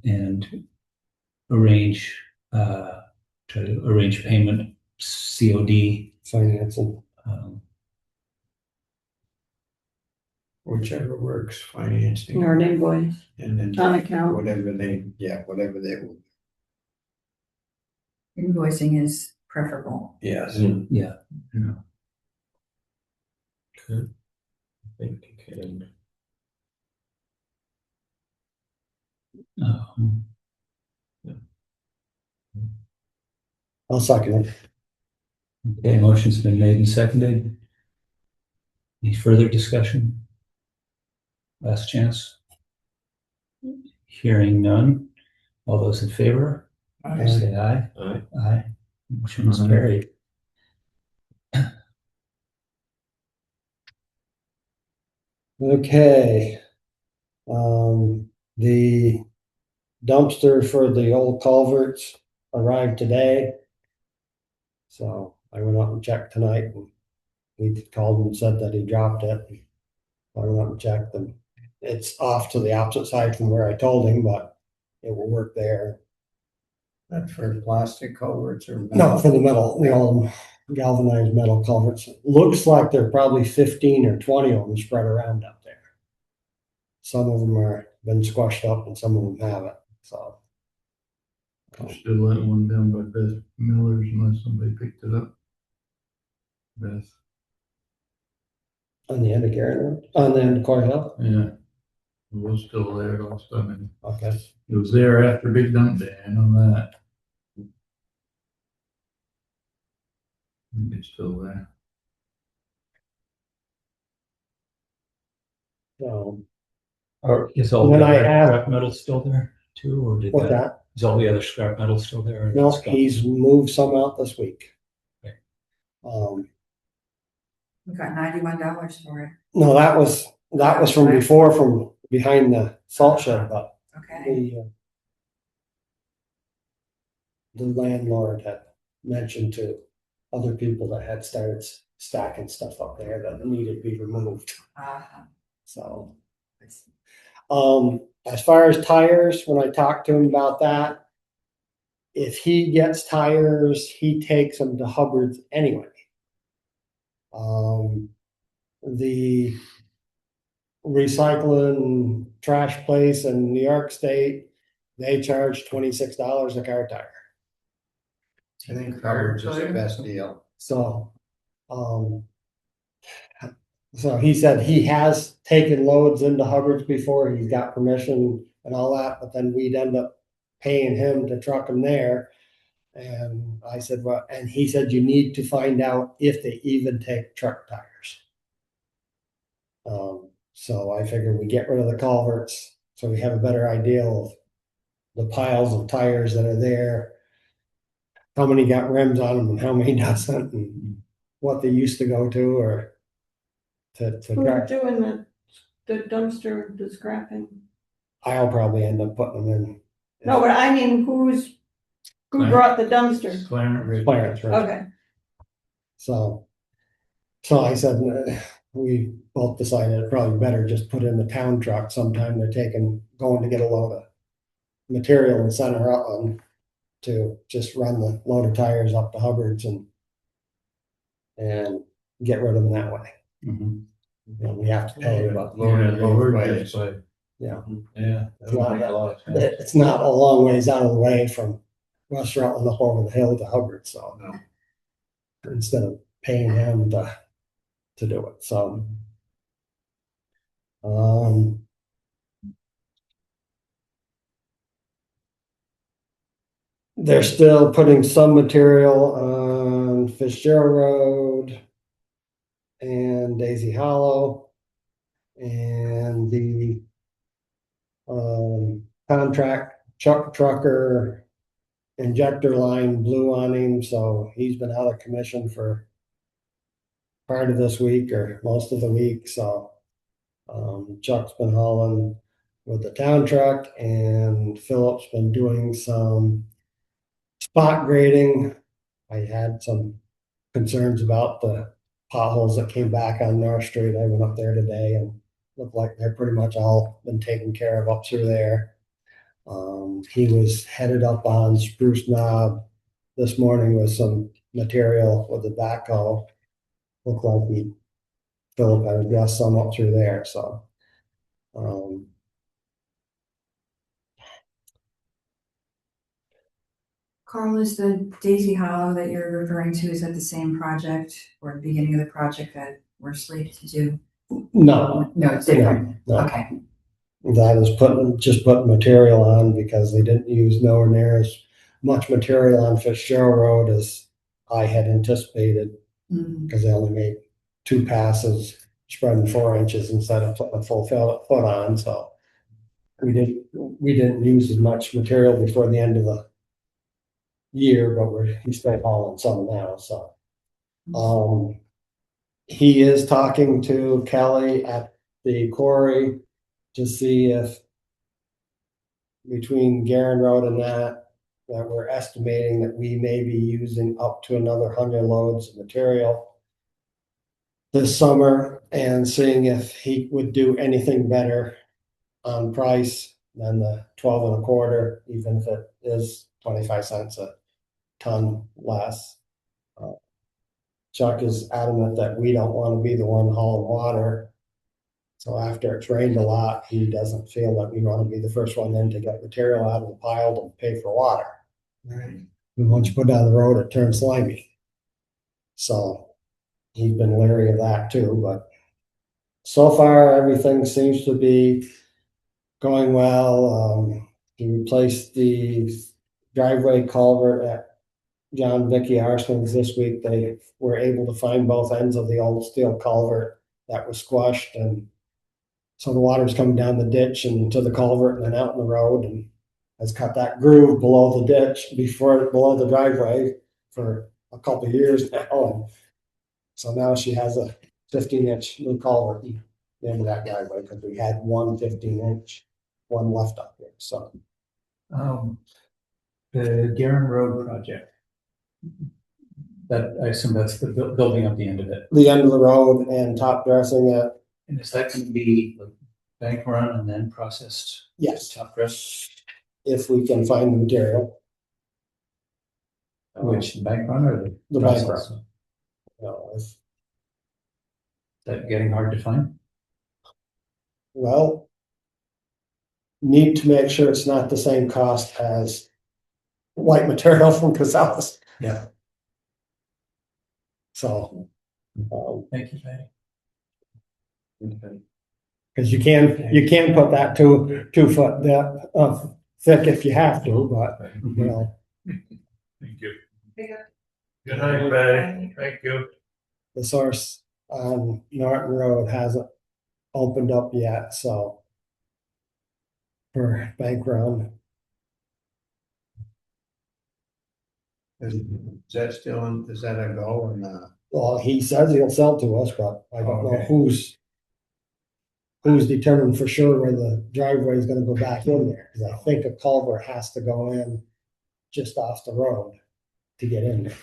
and arrange try to arrange payment COD.
Financing.
Whichever works, financing,
or an invoice
and then
on account.
whatever they will.
Invoicing is preferable.
Yes.
Yeah.
I think you can.
I'll second it.
Okay, motion's been made and seconded. Any further discussion? Last chance. Hearing none. All those in favor, say aye.
Aye.
Aye. Motion is carried.
Okay. The dumpster for the old culverts arrived today. So I went up and checked tonight, and he called and said that he dropped it. I went up and checked, and it's off to the opposite side from where I told him, but it will work there.
That's for plastic culverts or?
No, for the metal, the old galvanized metal culverts. Looks like there are probably 15 or 20 of them spread around up there. Some of them are been squashed up and some of them haven't, so.
Still that one down by Beth Miller's unless somebody picked it up. Beth,
On the end of Garrett, on the end of Coy Hill?
yeah. It was still there last time.
Okay.
It was there after Big Dump Day, I know that. I think it's still there.
So,
Or is all
When
the
I
other
asked-
scrap metal still there too, or did
what's that?
is all the other scrap metal still there? or
No,
it's gone?
he's moved some out this week.
Okay.
We got $91 for it.
No, that was from before, from behind the salt shed, but
Okay.
the landlord had mentioned to other people that had started stacking stuff up there that needed to be removed. So, as far as tires, when I talked to him about that, if he gets tires, he takes them to Hubbard's anyway. The recycling trash place in New York State, they charge $26 a car tire.
I think Hubbard's is the best deal.
So, so he said he has taken loads into Hubbard's before, he's got permission and all that, but then we'd end up paying him to truck them there. And I said, well, and he said, you need to find out if they even take truck tires. So I figured we get rid of the culverts, so we have a better idea of the piles of tires that are there, how many got rims on them and how many doesn't, and what they used to go to, or to
Who's doing the dumpster, the scrapping?
I'll probably end up putting them in.
No, but I mean, who brought the dumpster?
Clarence, right?
Okay,
So I said, we both decided it probably better just put in the town truck sometime. They're going to get a load of material in Center Rutland to just run the load of tires up to Hubbard's and get rid of them that way.
Mhm.
And we have to pay, but yeah,
Yeah. That would make a lot of sense.
it's not a long ways out of the way from West Rutland up over the hill to Hubbard. So
No.
instead of paying him to do it, so they're still putting some material on Fitzgerald Road and Daisy Hollow, and the contract trucker injector line blew on him, so he's been out of commission for part of this week or most of the week. So Chuck's been hauling with the town truck, and Philip's been doing some spot grading. I had some concerns about the potholes that came back on North Street. I went up there today and looked like they're pretty much all been taken care of up through there. He was headed up on Spruce Knob this morning with some material with the backhoe. Looked like Philip had got some up through there. So
Carl, is the Daisy Hollow that you're referring to, is that the same project or the beginning of the project that we're slated to do?
no,
No, it's different.
no.
Okay.
That is putting material on because they didn't use nowhere near as much material on Fitzgerald Road as I had anticipated, because they only made 2 passes spreading 4 inches instead of putting a full foot on. So we didn't use as much material before the end of the year, but he's still hauling some now. So he is talking to Kelly at the quarry to see if between Garin Road and that we're estimating that we may be using up to another 100 loads of material this summer, and seeing if he would do anything better on price than the 12 and a quarter, even if it is 25 cents a ton less. Chuck is adamant that we don't want to be the one hauling water. So after it's rained a lot, he doesn't feel that we want to be the first one in to get material out of the pile to pay for water.
Right.
And once you put down the road, it turns slimy. So he's been leery of that too, but so far everything seems to be going well. He replaced the driveway culvert at John Vicky Arslan's this week. They were able to find both ends of the old steel culvert that was squashed, and so the water's coming down the ditch and to the culvert and then out in the road, and has cut that groove below the ditch below the driveway for a couple of years now. And so now she has a 15-inch new culvert at the end of that driveway, because we had one 15-inch, one left up here. So
Bill,
The Garen Road project. That, I assume that's the building up the end of it.
The end of the road and top dressing it.
And is that gonna be like bank run and then processed?
Yes,
Top dress,
if we can find the material.
which the bank run or
The bank
process?
run. No, if-
Is that getting hard to find?
Well, need to make sure it's not the same cost as white material from Casales.
Yeah.
So,
Thank you, Patty.
because you can put that 2 foot depth of thick if you have to, but you know,
Thank you. Good night, Patty. Thank you.
the source on Norton Road hasn't opened up yet, so. For bank run,
Is that still, is that a go or not?
well, he says he'll sell to us, but I don't know
Okay.
who's determined for sure where the driveway is gonna go back in there, because I think a culvert has to go in just off the road to get in there.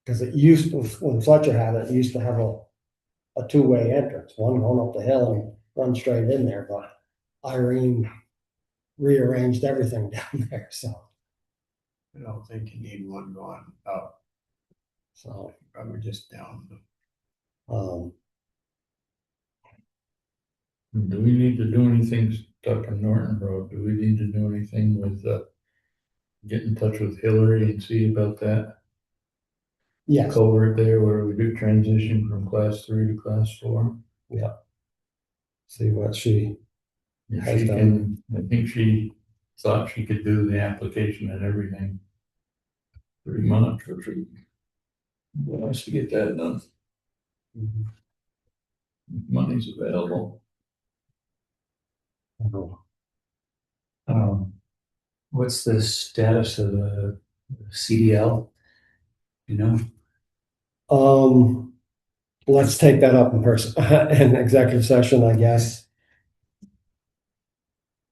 Because it used to, when Fletcher had it, it used to have a two-way entrance, one going up the hill and run straight in there, but Irene rearranged everything down there, so,
I don't think you need one going up, probably just down.
um,
Do we need to do anything stuck on Norton Road? Do we need to do anything with, get in touch with Hillary and see about that
yes,
culvert there where we do transition from class 3 to class 4?
see what she,
If
Has
she
done.
can, I think she thought she could do the application and everything. 3 months or she wants to get that done. Money's available.
What's the status of the CDL? You know,
let's take that up in person, in executive session, I guess.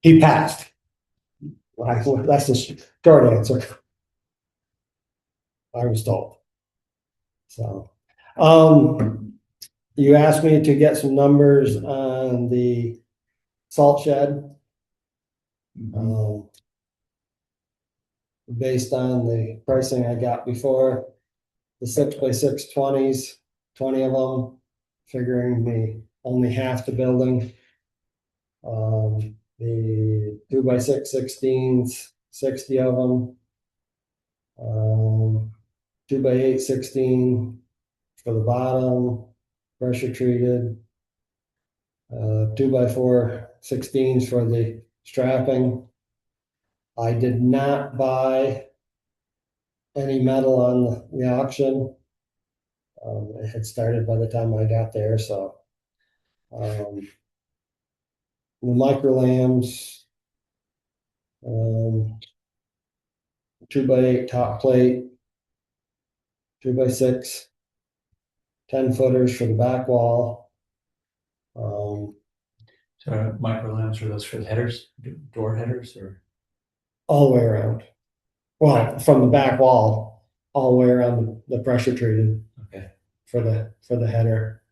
He passed. That's the short answer. I was told. So, you asked me to get some numbers on the salt shed. Based on the pricing I got before, the 6x6 20s, 20 of them, figuring me only half the building. The 2x6 16s, 60 of them. 2x8 16 for the bottom, pressure treated. 2x4 16s for the strapping. I did not buy any metal on the auction. It had started by the time I got there, so. The micro lambs, 2x8 top plate, 2x6, 10 footers for the back wall.
so micro lamps are those for the headers, door headers, or?
All the way around. Well, from the back wall, all the way around the pressure treated.
Okay.
For the header,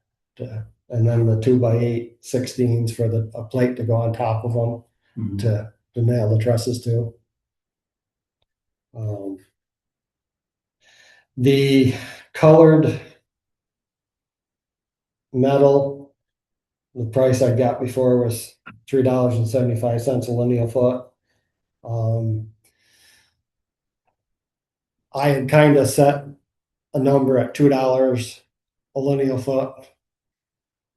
and then the 2x8 16s for a plate to go on top of them.
Mhm.
to nail the trusses to. The colored metal, the price I got before was $3.75 a lineal foot. I had kind of set a number at $2 a lineal foot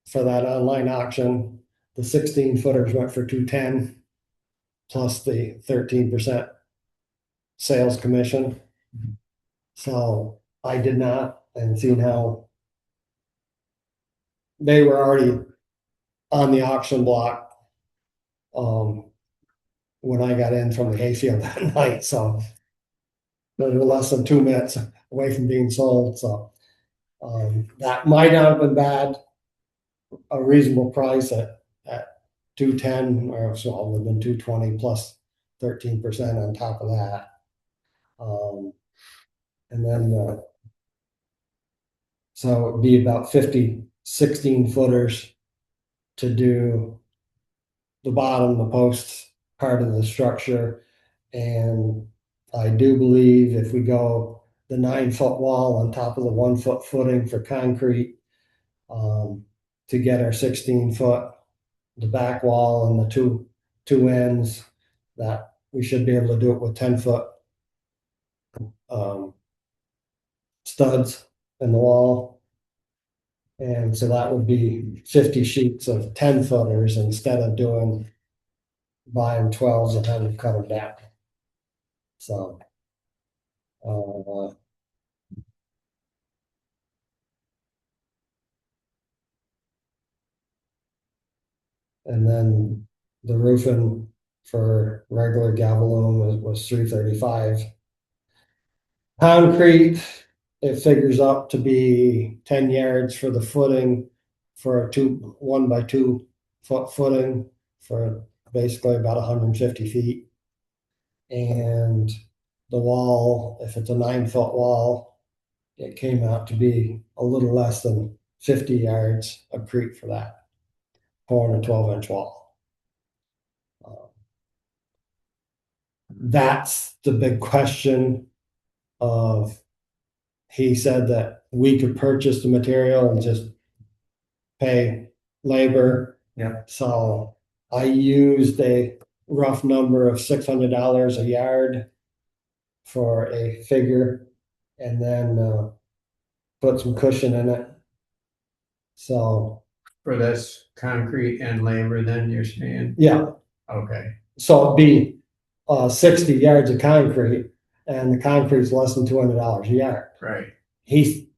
for that online auction. The 16 footers went for $2.10 plus the 13% sales commission. So I did not, and seeing how they were already on the auction block when I got in from the hayfield that night, so they were less than 2 minutes away from being sold. So that might not have been bad, a reasonable price at $2.10, or so it would have been $2.20 plus 13% on top of that. And then, so it'd be about 50 16 footers to do the bottom, the posts, part of the structure. And I do believe if we go the 9 foot wall on top of the 1 foot footing for concrete, to get our 16 foot, the back wall and the two ends, that we should be able to do it with 10 foot studs in the wall. And so that would be 50 sheets of 10 footers instead of buying 12s and having to cut them down. So, and then the roofing for regular Gaviloom was 335. Concrete, it figures up to be 10 yards for the footing for a 1 by 2 foot footing for basically about 150 feet. And the wall, if it's a 9 foot wall, it came out to be a little less than 50 yards of creep for that, pouring a 12-inch wall. That's the big question of, he said that we could purchase the material and just pay labor.
Yeah.
So I used a rough number of $600 a yard for a figure, and then put some cushion in it. So
For this concrete and labor, then you're saying?
yeah,
Okay,
so it'd be 60 yards of concrete, and the concrete's less than $200 a yard.
right.
He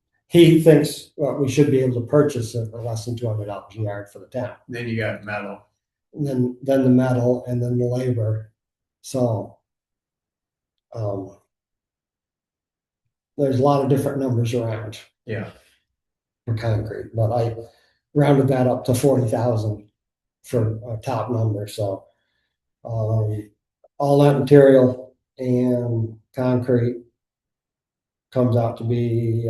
thinks we should be able to purchase it for less than $200 a yard for the town.
Then you got metal.
And then the metal, and then the labor. So there's a lot of different numbers around
Yeah.
for concrete, but I rounded that up to 40,000 for a top number. So all that material and concrete comes out to be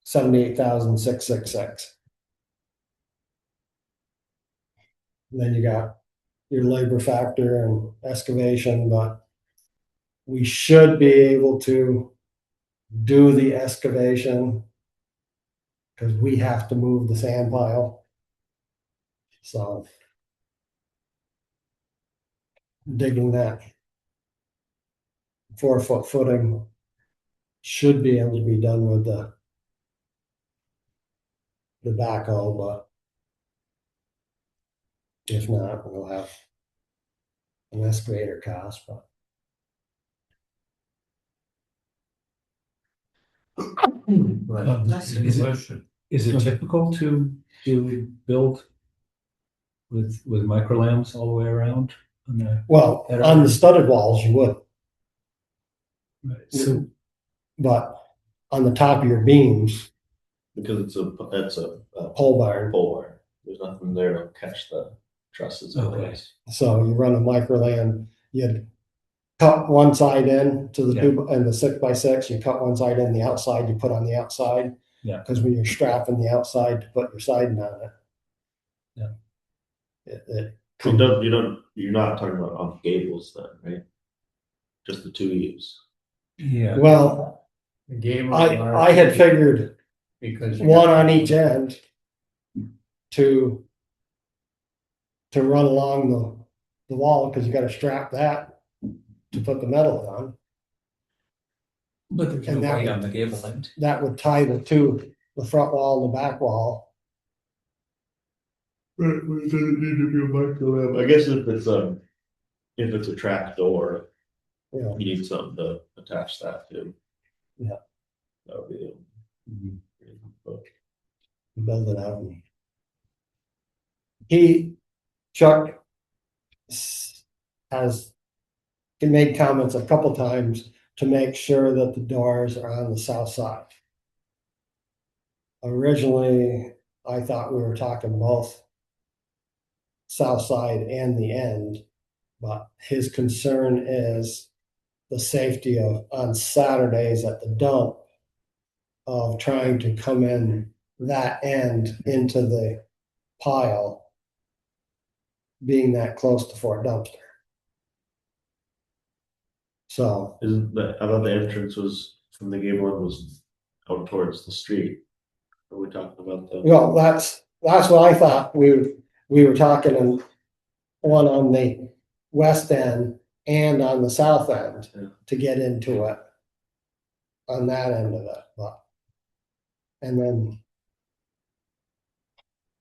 78,666. Then you got your labor factor and excavation, but we should be able to do the excavation because we have to move the sand pile. So digging that 4 foot footing should be able to be done with the backhoe, but if not, we'll have an excavator cost. But
That's a good question.
Is it typical to build with microlams all the way around?
well, on the studded walls, you would,
So
but on the top of your beams,
Because it's a
pole barn.
pole barn. There's nothing there to catch the trusses in
Okay.
place.
So you run a microlam, you'd cut one side in to the
Yeah.
and the 6x6, you cut one side in, the outside you put on the outside.
Yeah.
Because when you're strapping the outside to put your siding on it.
Yeah.
You're not talking about on the gables then, right? Just the two eaves.
yeah.
Well,
The game.
I had figured
Because.
one on each end to run along the wall, because you gotta strap that to put the metal on.
But there's
And
no
that
weight
would-
on the gable end.
That would tie the front wall and the back wall.
Right, well, does it need to be a microlab? I guess if it's a trap door,
You know,
you need something to attach that to.
Yeah.
That would be but
build it out. Chuck has made comments a couple times to make sure that the doors are on the south side. Originally, I thought we were talking both south side and the end, but his concern is the safety of on Saturdays at the dump of trying to come in that end into the pile, being that close to Fort Dumpster. So,
Isn't that, I thought the entrance was from the gable end was out towards the street. Are we talking about the?
well, that's what I thought. We were talking on one on the west end and on the south end
Yeah.
to get into it on that end of it, but and then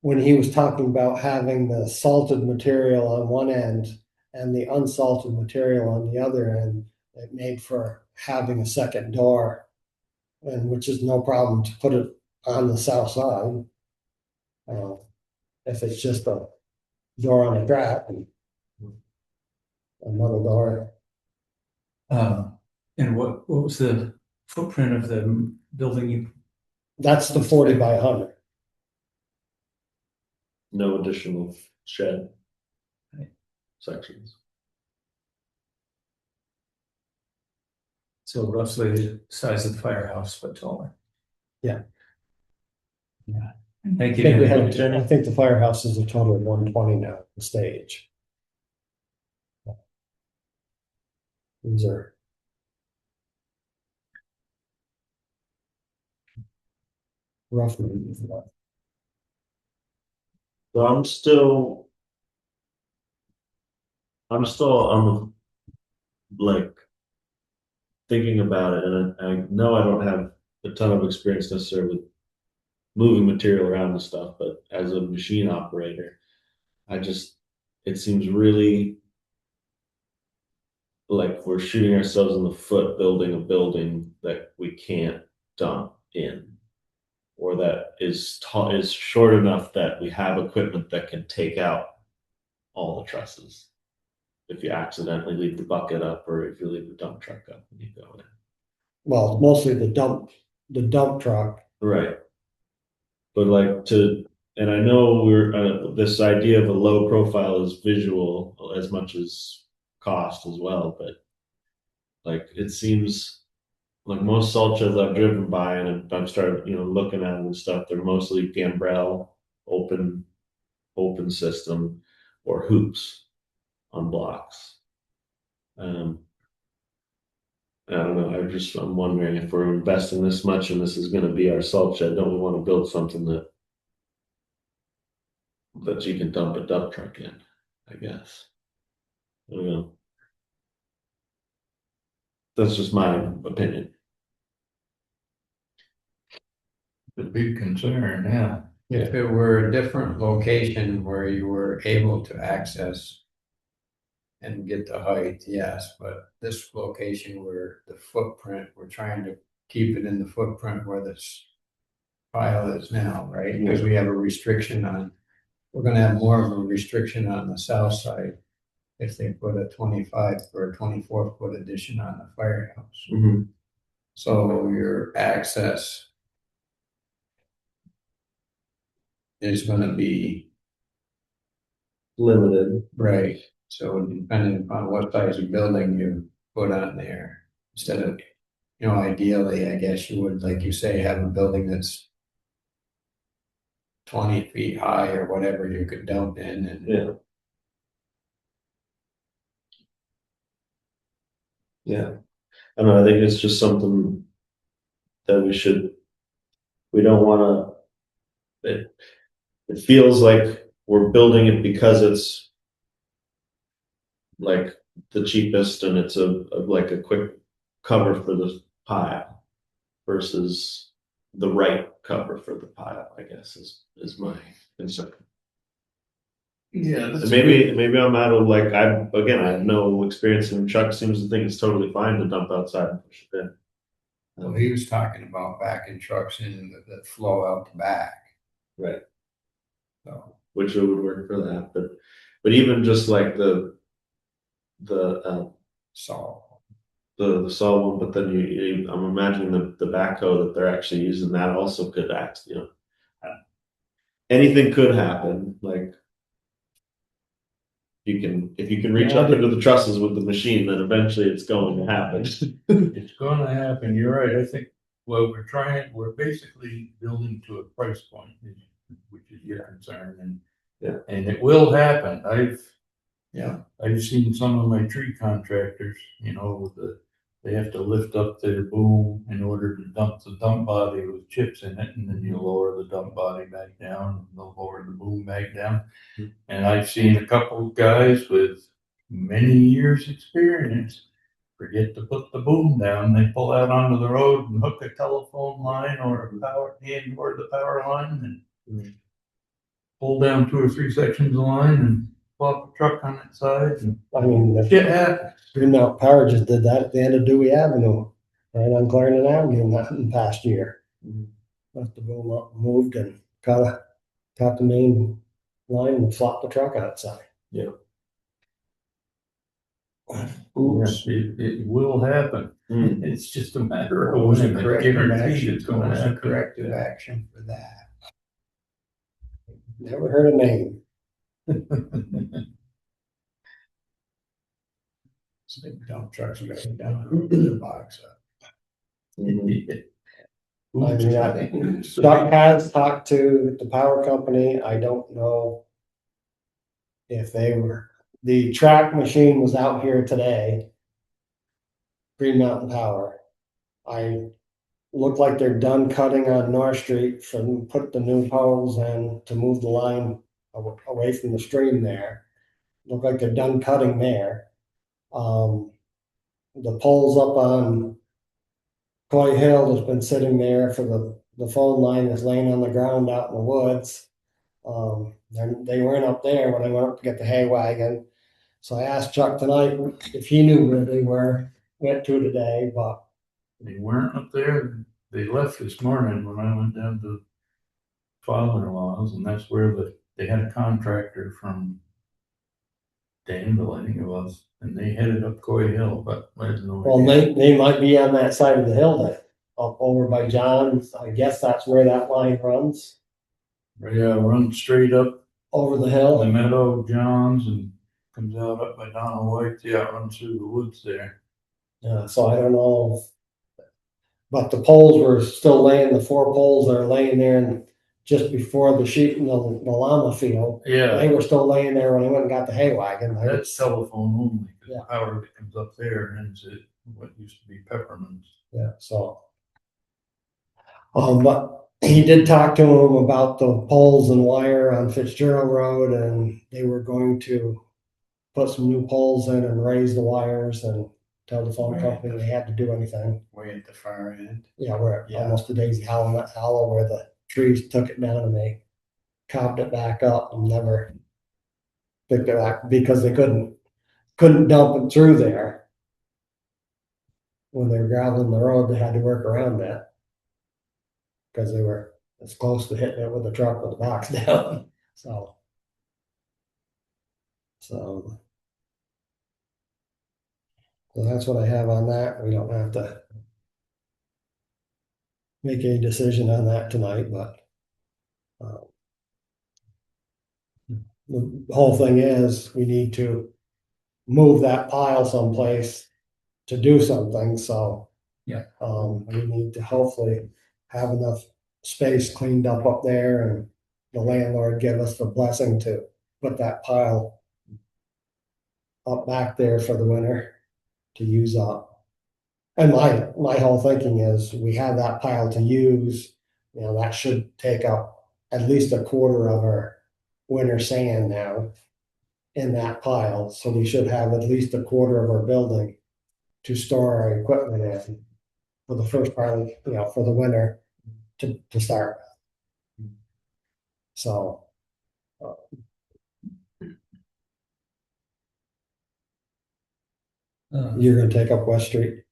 when he was talking about having the salted material on one end and the unsalted material on the other end, it made for having a second door, and which is no problem to put it on the south side. If it's just a door on a track and another door.
And what was the footprint of the building you?
That's the 40 by 100.
No additional shed
Right.
sections.
So roughly the size of the firehouse, but taller.
Yeah.
Yeah.
I
Thank
think, we
you.
have, I think the firehouse is a total of 120 now, the stage. These are roughly.
So I'm still on the, like, thinking about it, and I know I don't have a ton of experience necessarily with moving material around and stuff, but as a machine operator, it seems really like we're shooting ourselves in the foot building a building that we can't dump in, or that is short enough that we have equipment that can take out all the trusses if you accidentally leave the bucket up or if you leave the dump truck up when you go in.
Well, mostly the dump truck.
Right. But and I know this idea of a low profile is visual as much as cost as well, but like it seems like most salt sheds I've driven by and I've started, looking at them and stuff, they're mostly gambrel, open system, or hoops on blocks. I don't know. I'm wondering if we're investing this much and this is going to be our salt shed. Don't we want to build something that you can dump a dump truck in? I guess. I don't know. That's just my opinion.
The big concern, yeah.
If it were a different location where you were able to access and get the height, yes, but this location where the footprint, we're trying to keep it in the footprint where this pile is now, right? Because we have a restriction we're gonna have more of a restriction on the south side if they put a 25 or a 24-foot addition on the firehouse.
Mm-hmm.
So your access is gonna be
Limited.
right. So depending upon what size of building you put on there, instead of, ideally, I guess you would, like you say, have a building that's 20 feet high or whatever you could dump in and
Yeah. Yeah. I don't know. I think it's just something that we don't want to, it feels like we're building it because it's like the cheapest and it's like a quick cover for the pile versus the right cover for the pile, I guess is my concern.
Yeah.
And maybe I'm out of I have no experience, and Chuck seems to think it's totally fine to dump outside and push it in.
well, he was talking about backing trucks in that flow out the back.
Right.
So
Which it would work for that, but even just like the
so
the saw one, but then I'm imagining the backhoe that they're actually using, that also could act, anything could happen. Like if you can reach up into the trusses with the machine, then eventually it's going to happen.
It's gonna happen, you're right, I think, well, we're basically building to a price point, which is your concern, and.
Yeah.
And it will happen,
Yeah.
I've seen some of my tree contractors, you know, they have to lift up their boom in order to dump the dump body with chips in it, and then you lower the dump body back down, and they'll lower the boom back down. And I've seen a couple of guys with many years' experience forget to put the boom down. They pull out onto the road and hook a telephone line or a power hand or the power line and pull down 2 or 3 sections of line and plop a truck on its side. And
I mean, the
shit happens.
Green Mountain Power just did that at the end of Dewey Avenue, right on Clarendon Avenue in the past year. Left the boom up, moved and caught the main line and flopped the truck outside.
Oops, it will happen. It's just a matter of
What was the
when. I
corrective
guarantee
action?
it's gonna
What was the
happen.
corrective action for that?
Never heard a name.
So the dump trucks going down the box up.
I mean, Chuck has talked to the power company. I don't know if the track machine was out here today. Green Mountain Power. I look like they're done cutting on North Street put the new poles in to move the line away from the stream there. Look like they're done cutting there. The poles up on Coy Hill has been sitting there for the phone line that's laying on the ground out in the woods. They weren't up there when I went up to get the hay wagon. So I asked Chuck tonight if he knew where they went to today, but
They weren't up there. They left this morning when I went down to father-in-law's, and that's where they had a contractor from Danville, I think it was, and they headed up Coy Hill, but I have no
well,
idea.
they might be on that side of the hill then, up over by John's. I guess that's where that line runs,
Yeah, run straight up
over the
the
hill.
meadow, John's, and comes out up by Donald White's. Yeah, it runs through the woods there.
So I don't know. But the poles were still laying, the 4 poles that are laying there and just before the sheep in the llama field.
Yeah,
They were still laying there when I went and got the hay wagon.
that's telephone only, 'cause
Yeah.
the power that comes up there ends at what used to be Peppermint's.
Yeah, so. But he did talk to him about the poles and wire on Fitzgerald Road, and they were going to put some new poles in and raise the wires and tell the phone company they had to do anything.
Way at the far end.
Yeah, we're
Yeah.
almost to Daisy Hollow where the trees took it down and they cobbed it back up and never picked it back because they couldn't dump it through there. When they were graveling the road, they had to work around that. Because they were as close to hitting it with the truck with the box down, so. So that's what I have on that. We don't have to make any decision on that tonight, but. The whole thing is, we need to move that pile someplace to do something, so.
Yeah.
We need to hopefully have enough space cleaned up there and the landlord give us the blessing to put that pile up back there for the winter to use up. And my whole thinking is we have that pile to use, that should take up at least a quarter of our winter sand now in that pile. So we should have at least a quarter of our building to store our equipment in for the first part of, for the winter to start with. So. You're gonna take up West Street?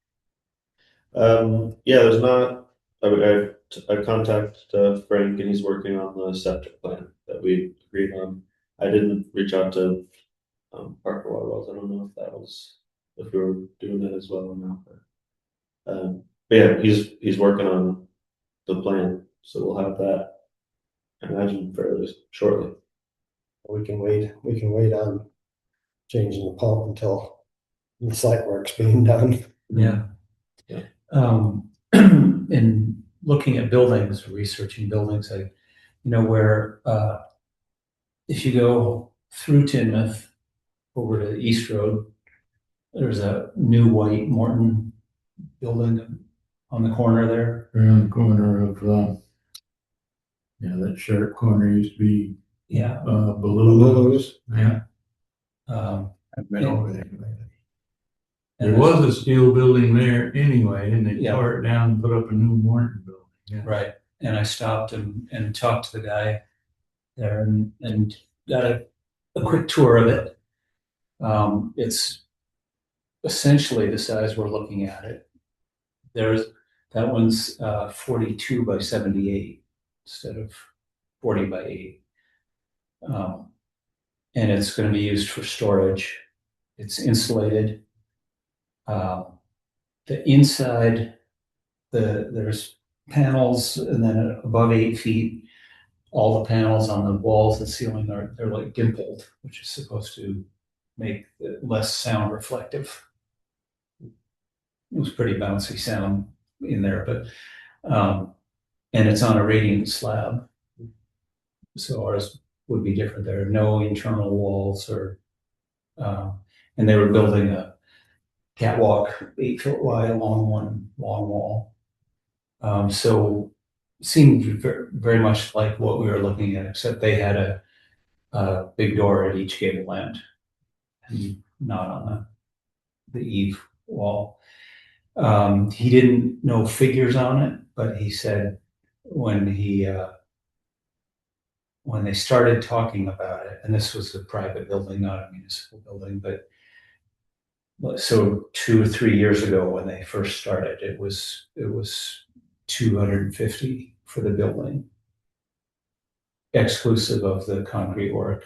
Yeah, there's not, I contacted Frank and he's working on the septic plan that we agreed on. I didn't reach out to Parker Water Wells. I don't know if we were doing that as well or not. But yeah, he's working on the plan, so we'll have that, I imagine, fairly shortly.
We can wait on changing the pump until the site work's being done.
Yeah.
Yeah.
In looking at buildings, researching buildings, where, if you go through Tinmouth over to East Road, there's a new white Morton building on the corner there.
Around the corner of, that sharp corner used to be,
Yeah.
Balloons. Yeah,
I've been over there.
there was a steel building there anyway, and they
Yeah.
tore it down and put up a new Morton building. Yeah.
Right. And I stopped and talked to the guy there and got a quick tour of it. It's essentially the size we're looking at it. That one's 42 by 78 instead of 40 by 8. And it's going to be used for storage. It's insulated. The inside, there's panels, and then above 8 feet, all the panels on the walls and ceiling they're like dimpled, which is supposed to make it less sound reflective. It was pretty bouncy sound in there, but and it's on a radiant slab, so ours would be different. There are no internal walls or and they were building a catwalk 8 foot wide along one long wall. So seemed very much like what we were looking at, except they had a big door at each gable end and not on the eave wall. He didn't know figures on it, but he said when they started talking about it, and this was a private building, not a municipal building, but so 2 or 3 years ago when they first started, it was $250 for the building, exclusive of the concrete work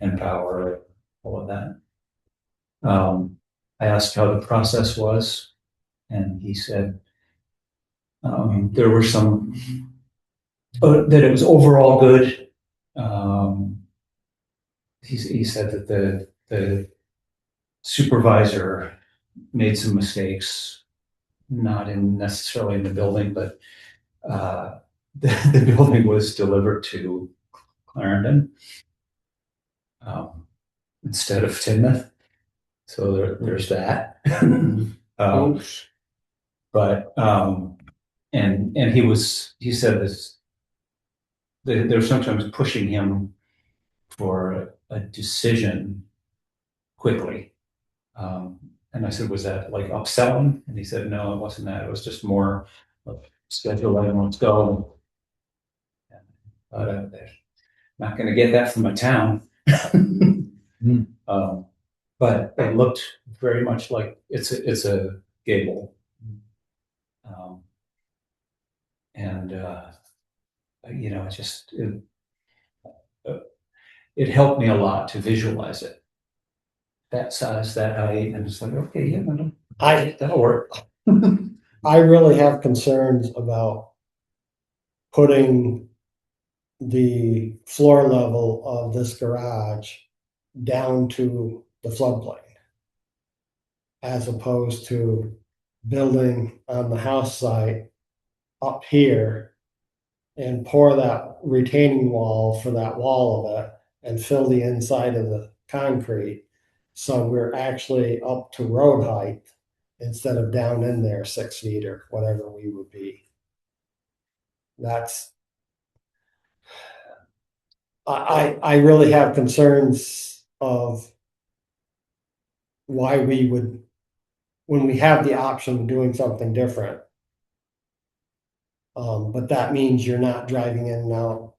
and power, all of that. I asked how the process was, and he said there were some that it was overall good. He said that the supervisor made some mistakes, not necessarily in the building, but the building was delivered to Clarendon instead of Tinmouth. So there's that. But and he said this, they're sometimes pushing him for a decision quickly. And I said, was that like upselling? And he said, no, it wasn't that. It was just more of schedule item, let's go. But they're not going to get that from a town. But it looked very much like it's a gable. It helped me a lot to visualize it. That size, that height, and it's like, okay, yeah, that'll work.
I really have concerns about putting the floor level of this garage down to the floodplain, as opposed to building on the house site up here and pour that retaining wall for that wall of it and fill the inside of the concrete. So we're actually up to road height instead of down in there 6 feet or whatever we would be. I really have concerns of why we would, when we have the option of doing something different. But that means you're not driving in and out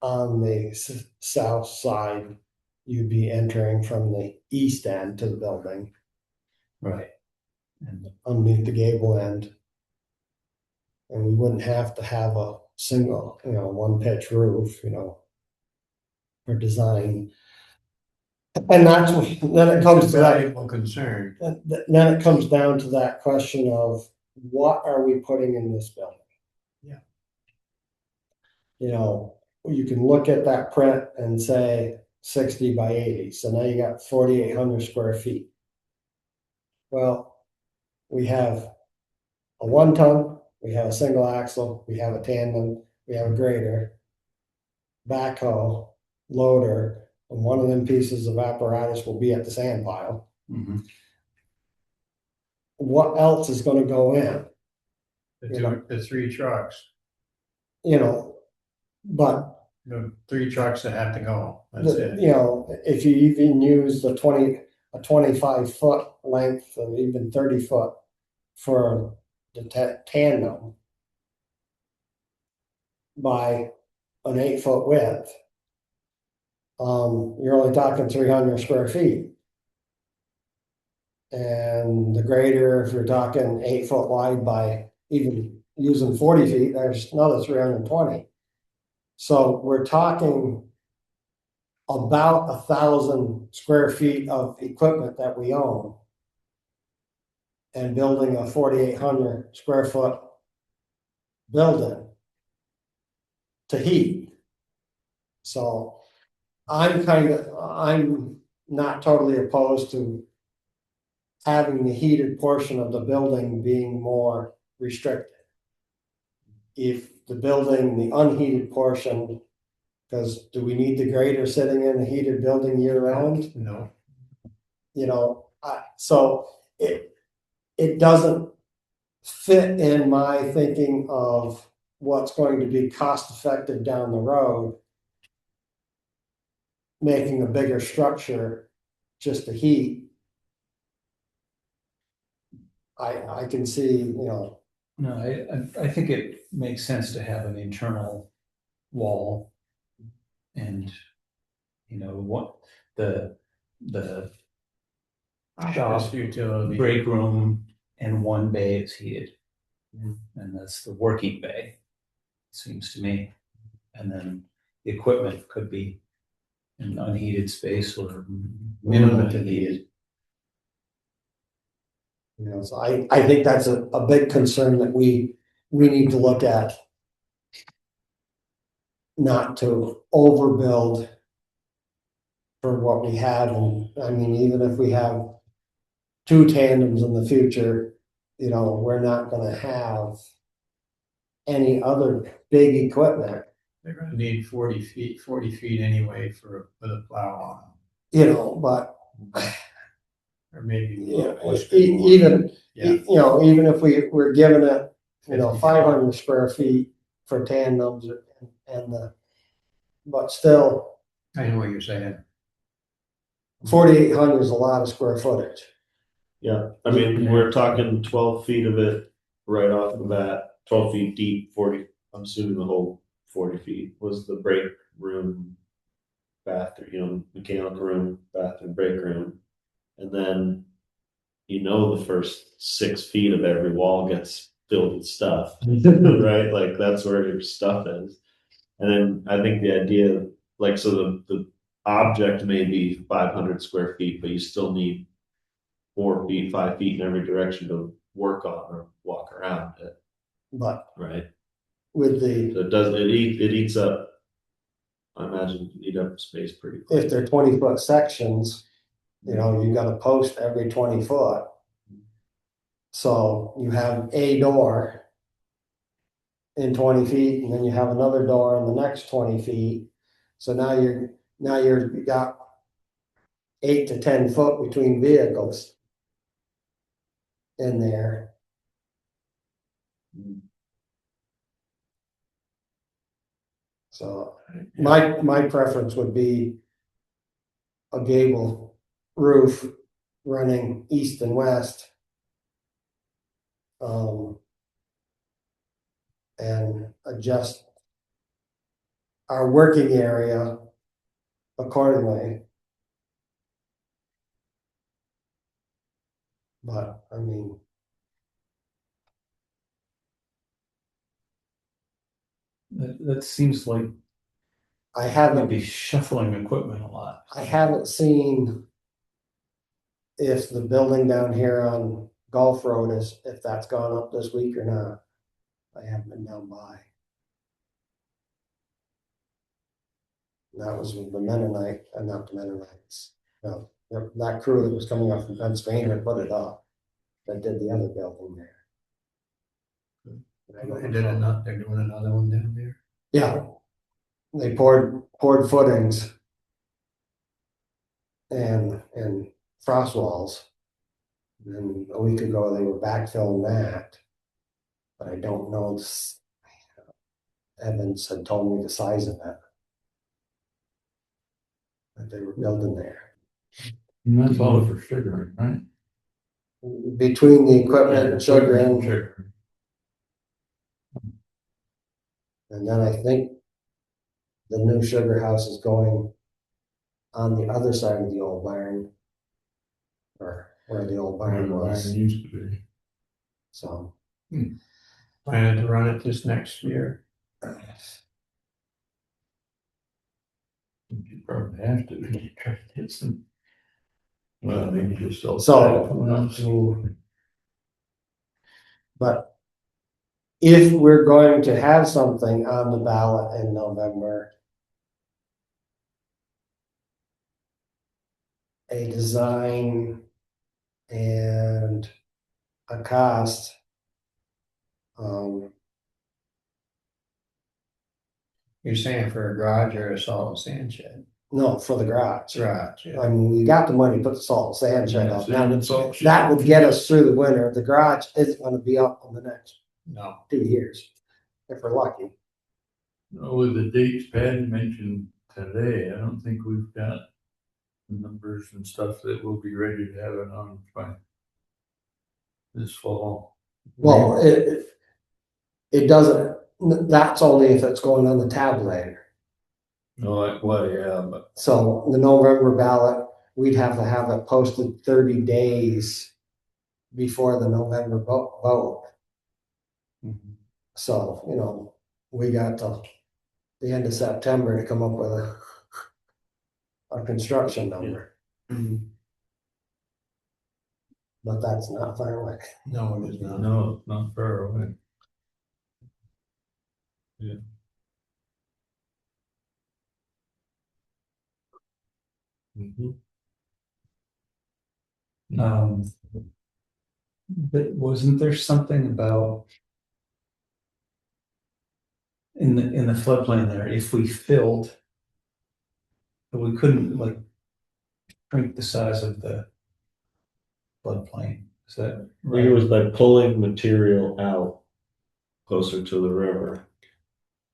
on the south side. You'd be entering from the east end to the building.
Right. And
underneath the gable end. And we wouldn't have to have a single, one pitch roof, for design. And that's then it comes to that
Valuable concern.
Then it comes down to that question of what are we putting in this building?
Yeah.
You can look at that print and say, 60 by 80, so now you got 4,800 square feet. Well, we have a 1-ton, we have a single axle, we have a tandem, we have a grader, backhoe, loader, and one of them pieces of apparatus will be at the sand pile.
Mhm.
What else is gonna go in?
The three trucks,
But
the three trucks that have to go, that's it.
if you even use a 25-foot length or even 30-foot for the tandem by an 8-foot width, you're only talking 300 square feet. And the grader, if you're talking 8-foot wide by even using 40 feet, there's another 320. So we're talking about 1,000 square feet of equipment that we own and building a 4,800 square foot building to heat. So I'm not totally opposed to having the heated portion of the building being more restricted. If the building, the unheated portion, because do we need the grader sitting in a heated building year round?
No,
So it doesn't fit in my thinking of what's going to be cost effective down the road, making a bigger structure just to heat. I can see,
No, I think it makes sense to have an internal wall. And, what the shop,
office utility.
break room, and one bay is heated. And that's the working bay, seems to me. And then the equipment could be in an unheated space or minimally heated.
so I think that's a big concern that we need to look at. Not to overbuild for what we have, and I mean, even if we have 2 tandems in the future, we're not gonna have any other big equipment,
They're gonna need 40 feet anyway with a plow on
but
them, or maybe.
even,
Yeah.
even if we're giving it,
50 feet.
500 square feet for tandems but still,
I know what you're saying.
4,800 is a lot of square footage.
Yeah, I mean, we're talking 12 feet of it right off the bat, 12 feet deep, 40, I'm assuming the whole 40 feet was the break room, bathroom, mechanical room, bathroom, break room. And then, the first 6 feet of every wall gets filled with stuff, right? Like that's where your stuff is. And then I think the idea, like, so the object may be 500 square feet, but you still need 4 feet, 5 feet in every direction to work on or walk around it,
But
right?
with the,
So it eats up, I imagine, eat up space pretty quick.
if they're 20-foot sections, you got a post every 20 foot. So you have a door in 20 feet, and then you have another door in the next 20 feet. So now you got 8 to 10 foot between vehicles in there. So my preference would be a gable roof running east and west. And adjust our working area accordingly. But I mean,
That seems like
I
you'd
haven't
be shuffling equipment a lot.
I haven't seen if the building down here on Gulf Road if that's gone up this week or not. I haven't been down by. That was with the Mennonite, not the Mennonites. No, that crew that was coming up from Pennsylvania put it up. That did the other building there. And I don't know.
They're doing another one down there.
Yeah, they poured footings and frost walls. And a week ago, they were backfilling that. But I don't know, Evans had told me the size of it. That they were building there.
And that's all for sugar, right?
Between the equipment and sugaring,
Sugar.
and then I think the new sugar house is going on the other side of the old barn. Or where the old barn was,
Used to be.
so.
Planning to run it this next year.
You probably have to. Try to get some. Well, maybe just sell.
So, but if we're going to have something on the ballot in November, a design and a cost,
You're saying for a garage or a salt and sand shed?
no, for the garage.
Garage, yeah.
I mean, we got the money to put the salt and sand shed up.
Sand and salt shed.
That would get us through the winter. The garage isn't gonna be up in the next
No.
2 years, if we're lucky.
With the dates Patty mentioned today, I don't think we've got the numbers and stuff that we'll be ready to have it on by this fall.
Well, it doesn't, that's only if it's going on the tabulator.
No, well, yeah, but
So the November ballot, we'd have to have it posted 30 days before the November vote. So, we got till the end of September to come up with a construction number. But that's not far away.
No, it is not.
no, it's not far away. Yeah.
But wasn't there something about in the floodplain there, if we filled, but we couldn't like shrink the size of the floodplain? Is that
I think it was like pulling material out closer to the river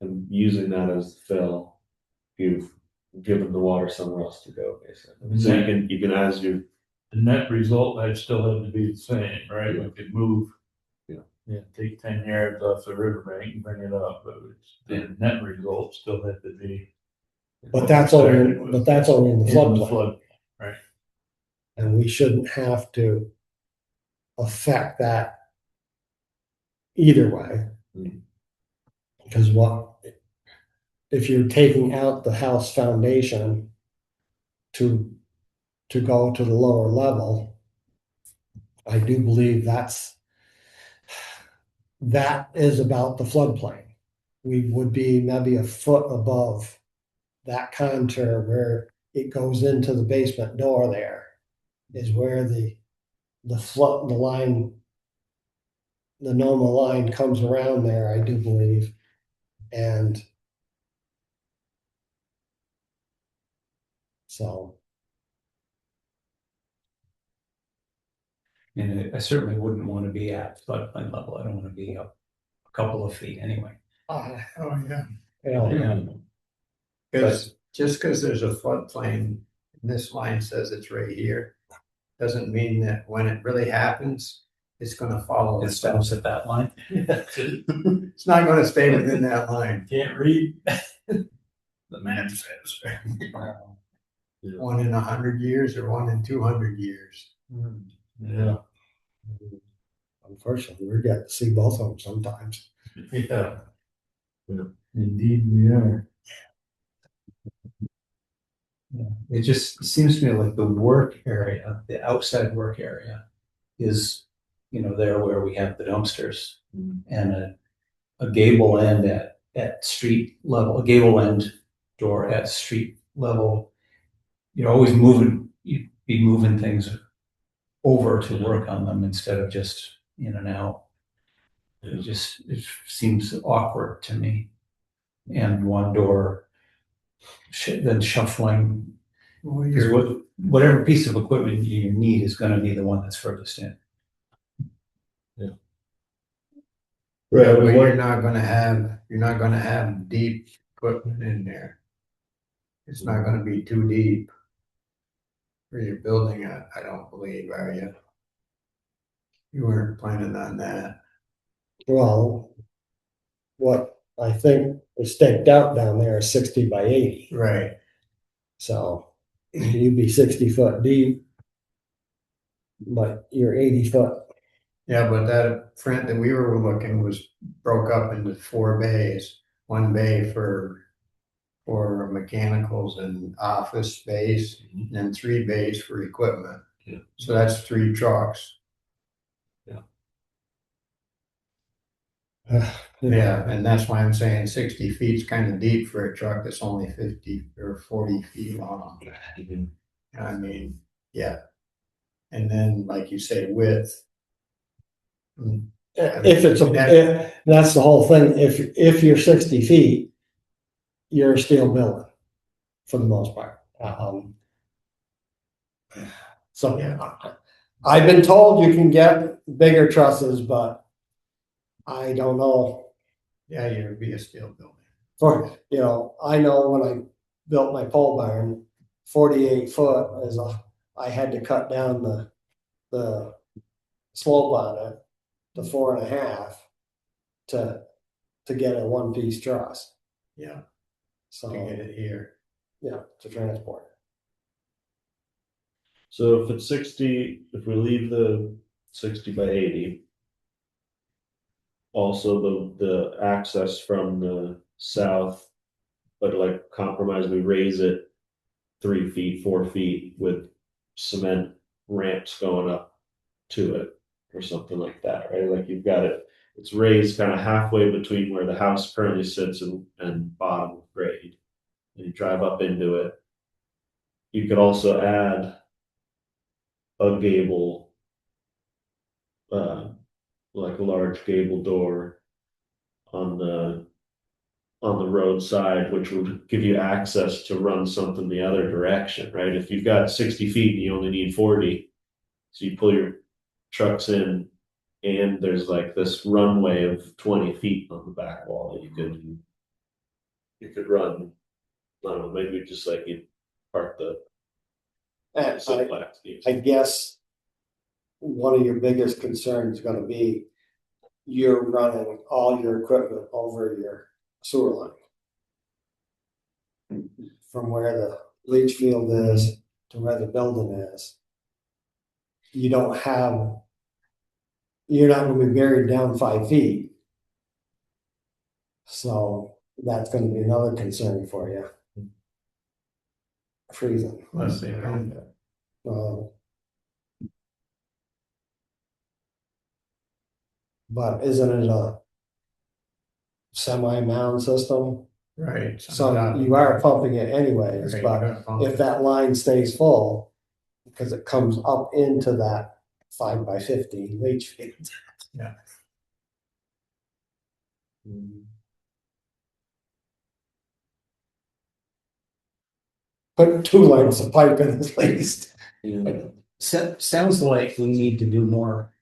and using that as fill. You've given the water somewhere else to go, basically. So you can as you.
The net result, I'd still have to be the same, right? We could move.
Yeah.
Take 10 yards off the riverbank and bring it up, but the net result still had to be.
But that's only in the floodplain.
Flood, right?
And we shouldn't have to affect that either way. Because if you're taking out the house foundation to go to the lower level, I do believe that is about the floodplain. We would be maybe a foot above that contour where it goes into the basement door. There is where the line, the normal line comes around there, I do believe. And so.
And I certainly wouldn't want to be at floodplain level. I don't want to be up a couple of feet anyway.
Oh, yeah.
Yeah.
Because just because there's a floodplain, and this line says it's right here, doesn't mean that when it really happens, it's going to follow.
It stops at that line.
It's not going to stay within that line.
Can't read. The man says.
1 in 100 years or 1 in 200 years.
Yeah.
Unfortunately, we get to see both of them sometimes.
Yeah. Indeed, we are.
Yeah. It just seems to me like the work area, the outside work area is, there where we have the dumpsters and a gable end at street level, a gable end door at street level. You're always moving, you'd be moving things over to work on them instead of just in and out. It seems awkward to me. And one door, then shuffling,
Well,
because
you're,
whatever piece of equipment you need is gonna be the one that's furthest in.
Right,
but
what-
you're not gonna have deep equipment in there. It's not gonna be too deep. For your building, I don't believe, are you? You weren't planning on that.
Well, what I think is staked out down there is 60 by 80.
Right.
So you'd be 60 foot deep, but you're 80 foot.
Yeah, but that front that we were looking was broke up into 4 bays. 1 bay for mechanicals and office space, and then 3 bays for equipment.
Yeah.
So that's 3 trucks. Yeah, and that's why I'm saying 60 feet's kind of deep for a truck that's only 50 or 40 feet long. I mean, yeah. And then, like you say, width.
If it's that's the whole thing. If you're 60 feet, you're a steel building for the most part. So I've been told you can get bigger trusses, but I don't know.
Yeah, you'd be a steel building.
I know when I built my pole barn, 48 foot I had to cut down the slope on it to 4.5 to get a 1-piece truss.
Yeah,
So
to get it here.
yeah, to transport it.
So if it's 60, if we leave the 60 by 80. Also the access from the south, but like compromise, we raise it 3 feet, 4 feet with cement ramps going up to it or something like that, right? Like you've got it's raised kind of halfway between where the house currently sits and bottom grade. And you drive up into it. You could also add a gable, like a large gable door on the roadside, which would give you access to run something the other direction, right? If you've got 60 feet and you only need 40, so you pull your trucks in and there's like this runway of 20 feet on the back wall that you could run. I don't know, maybe just like you park the
And
simplex.
I guess one of your biggest concerns is going to be you're running all your equipment over your sewer line from where the leach field is to where the building is. You're not going to be buried down 5 feet. So that's going to be another concern for you. Freezing.
Unless they found it.
But isn't it a semi-mound system?
Right.
So you are pumping it anyways,
Right,
but
you're gonna pump
if
it.
that line stays full, because it comes up into that 5 by 50 leach field.
Yeah.
Put 2 lengths of pipe in at least.
Sounds like we need to do more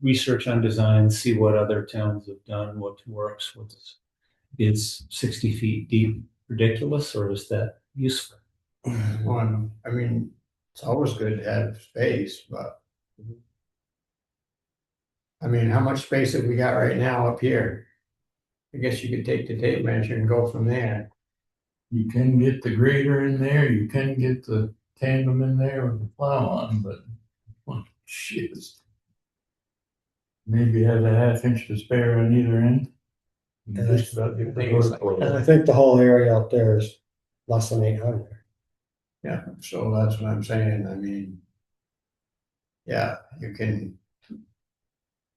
research on design, see what other towns have done, what works, is 60 feet deep ridiculous, or is that useful?
One, I mean, it's always good to have space, but. I mean, how much space have we got right now up here? I guess you could take the tape measure and go from there.
You can get the grader in there, you can get the tandem in there with the plow on, but shit. Maybe has a 1/2 inch to spare on either end.
And
Just about get the door
And I think the whole area out there is less than 800.
Yeah, so that's what I'm saying, I mean. Yeah, you can.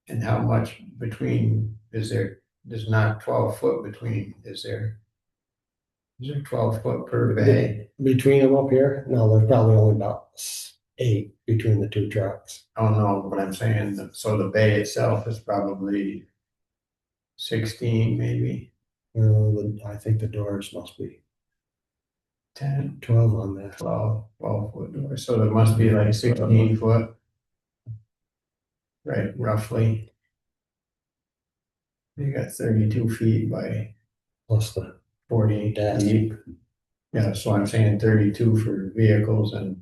And how much between is there, there's not 12 foot between, is there? Is it 12 foot per bay?
Between them up here? No, there's probably only about 8 between the two trucks.
Oh, no, but I'm saying, so the bay itself is probably 16, maybe
I think the doors must be
10,
12 on that.
12 foot door, so there must be like 16 foot. Right, roughly. You got 32 feet by
Plus the
40
dash.
deep. Yeah, so I'm saying 32 for vehicles and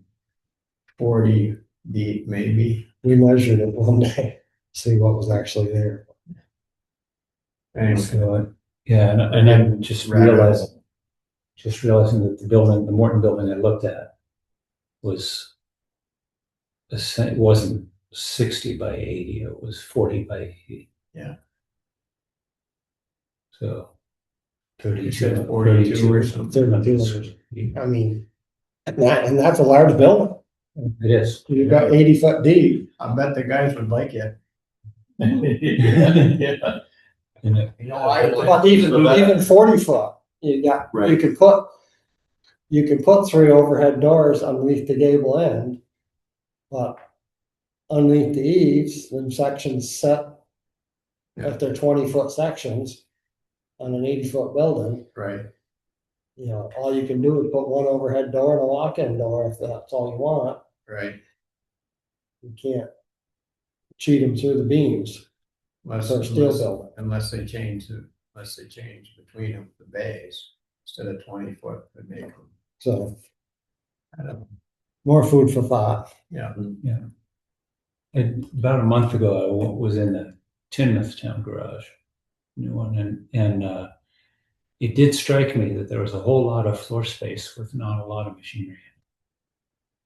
40 deep maybe.
We measured it one day, see what was actually there.
Anyway,
So, yeah, and I'm just realizing that the building, the Morton building I looked at was, it wasn't 60 by 80, it was 40 by 80.
Yeah.
So
You
32,
said 42 or something.
32. I mean, and that's a large building.
It is.
You got 80 foot deep.
I bet the guys would like it.
Yeah.
You know,
You know, I would.
But even 40 foot, you
Right.
could put 3 overhead doors underneath the gable end. But underneath the eaves, them sections set at their 20-foot sections on an 80-foot building.
Right,
You know, all you can do is put one overhead door and a walk-in door if that's all you want.
right.
You can't cheat them through the beams for a steel building.
Unless they change between them, the bays, instead of 20 foot, would make them,
So
I don't know,
more food for thought.
yeah.
And about a month ago, I was in the Middletown garage, new one, and it did strike me that there was a whole lot of floor space with not a lot of machinery.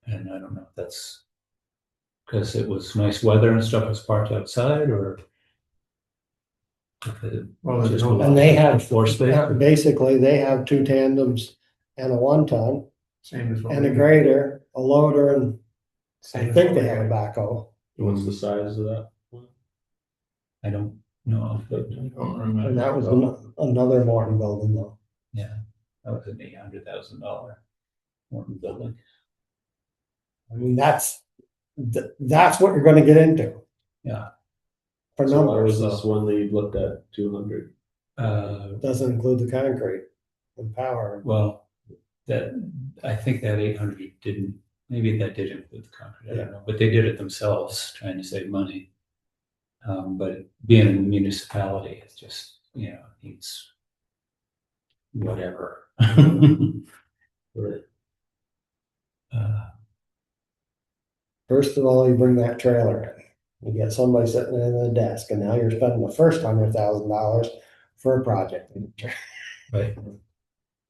And I don't know if that's because it was nice weather and stuff was parked outside, or if it
Well, there's
just
no-
And they have
floor space.
basically they have 2 tandems and a 1-ton
Same as what
and a
we-
grader, a loader, and
same
I
as
think
what
they
we
have a
got.
backhoe.
What's the size of that?
I don't know.
I don't remember.
And that was another Morton building though.
Yeah, that was an $800,000 Morton building.
I mean, that's what you're gonna get into.
Yeah.
For
So why was
numbers,
this one that you looked at 200?
doesn't include the concrete and power.
Well, I think that 800 didn't, maybe that did include the concrete, I don't know, but they did it themselves, trying to save money. But being a municipality, it's just, needs whatever.
Right.
First of all, you bring that trailer in. You get somebody sitting in the desk, and now you're spending the first $100,000 for a project
Right.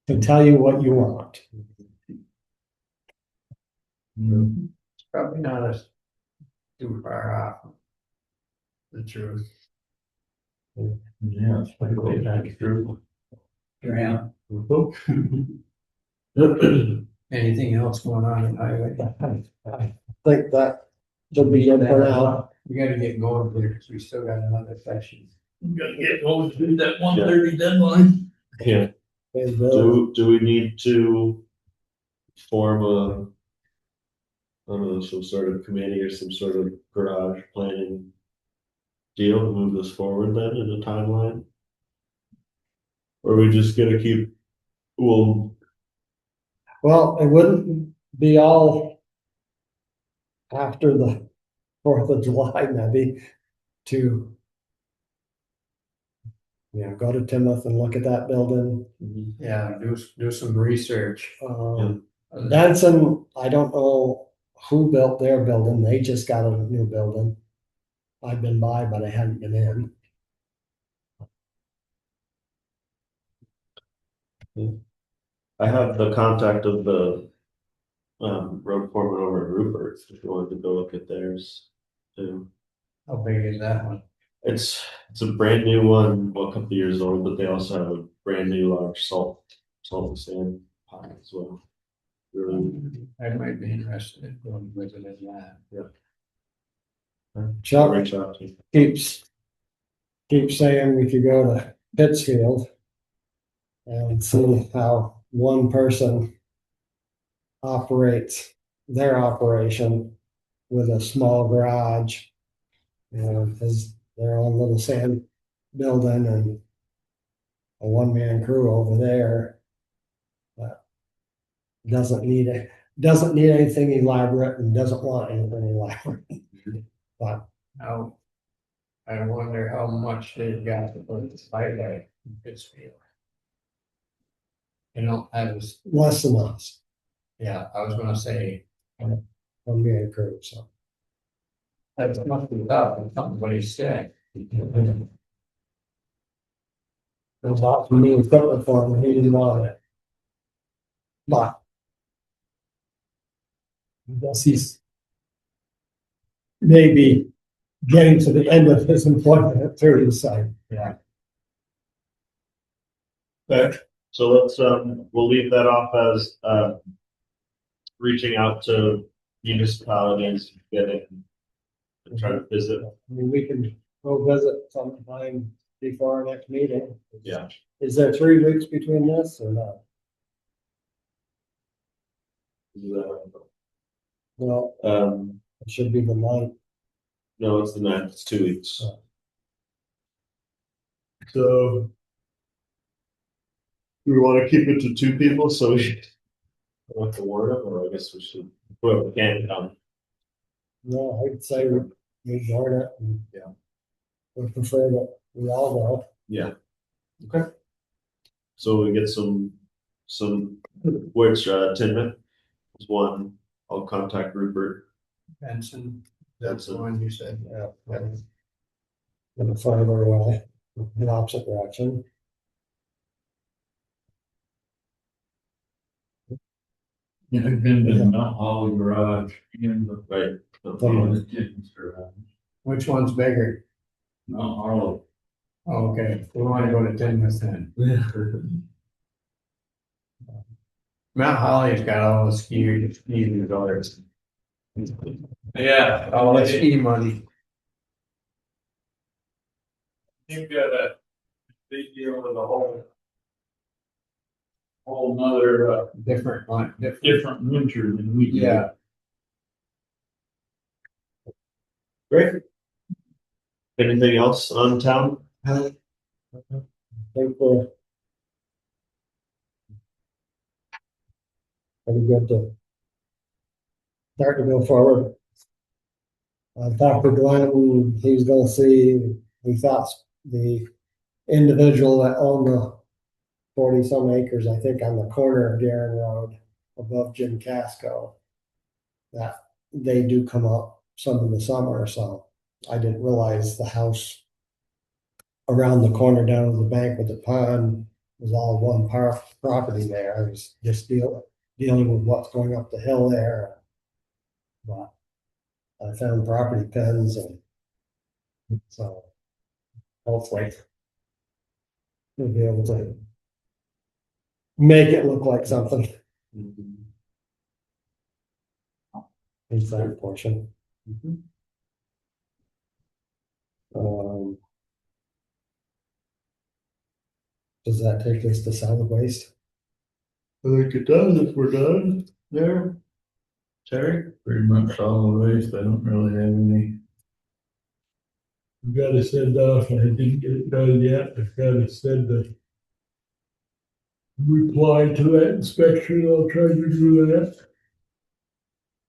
to tell you what you want.
It's probably not as too far off the truth.
Yeah, it's like way back through.
Yeah.
Anything else going on in highway?
I think that should be good for now.
We gotta get going here, because we still got another section.
We gotta get going to that 1:30 deadline.
Yeah,
Okay, Bill.
do we need to form I don't know, some sort of committee or some sort of garage planning deal to move this forward then in a timeline? Or we just gonna keep, well,
Well, it wouldn't be all after the 4th of July, maybe, to go to Timoth and look at that building.
Yeah, do some research.
Benson, I don't know who built their building. They just got a new building. I've been by, but I haven't been in.
I have the contact of the road foreman over in Rupert, if you wanted to go look at theirs too.
How big is that one?
It's a brand new one, well, a couple of years old, but they also have a brand new large salt and sand pile as well. Really,
I might be interested in going visit that.
Chuck
reach out to.
keeps saying we could go to Pittsfield and see how one person operates their operation with a small garage. You know, because their own little sand building and a one-man crew over there. But doesn't need anything elaborate and doesn't want anything elaborate. But
Now, I wonder how much they've got to put the skylight in Pittsfield. You know, I was,
less than us,
yeah, I was gonna say,
one-man crew, so.
that must be tough, if somebody's sick.
There's lots of new equipment for him, he didn't want it. But I guess he's maybe getting to the end of his employment at 30 site.
Yeah.
Okay, so let's, we'll leave that off as, reaching out to municipalities, getting, and try to visit.
I mean, we can go visit sometime before our next meeting.
Yeah.
Is there 3 weeks between this or not? Well, it should be the 9th.
No, it's the 9th, it's 2 weeks.
Oh.
So. Do we want to keep it to 2 people, so we want to warn them, or I guess we should, whoever can come.
No, I'd say we warn it. And
Yeah.
we prefer that we all go.
Yeah. Okay. So we get some, which, Tinman is one, I'll contact Rupert.
Benson, that's the one you said.
Yeah. In the farther away, in the opposite direction.
Yeah, I've been to the Mount Holly garage and the,
Right.
the Timmins garage.
Which one's bigger?
Mount Holly.
Oh, okay, we wanna go to Tinmouth then. Mount Holly's got all the ski resorts.
Yeah.
All the ski money.
You've got a big deal with a whole nother,
Different one,
different winter than we do.
yeah.
Great. Anything else on town?
I think we're pretty good to start to go forward. I talked to Glenn, he's gonna see, he thought the individual that owned the 40-some acres, I think, on the corner of Darren Road above Jim Casco, that they do come up some in the summer, so I didn't realize the house around the corner down to the bank with the pond was all one property there. I was just dealing with what's going up the hill there. But I found property pins, and so hopefully we'll be able to make it look like something. Inside portion. Does that take us to solid waste?
I think it does if we're done there. Terry?
Pretty much solid waste. I don't really have any. I've got to send off, I didn't get it done yet. I've got to send the reply to that inspection. I'll try to do that.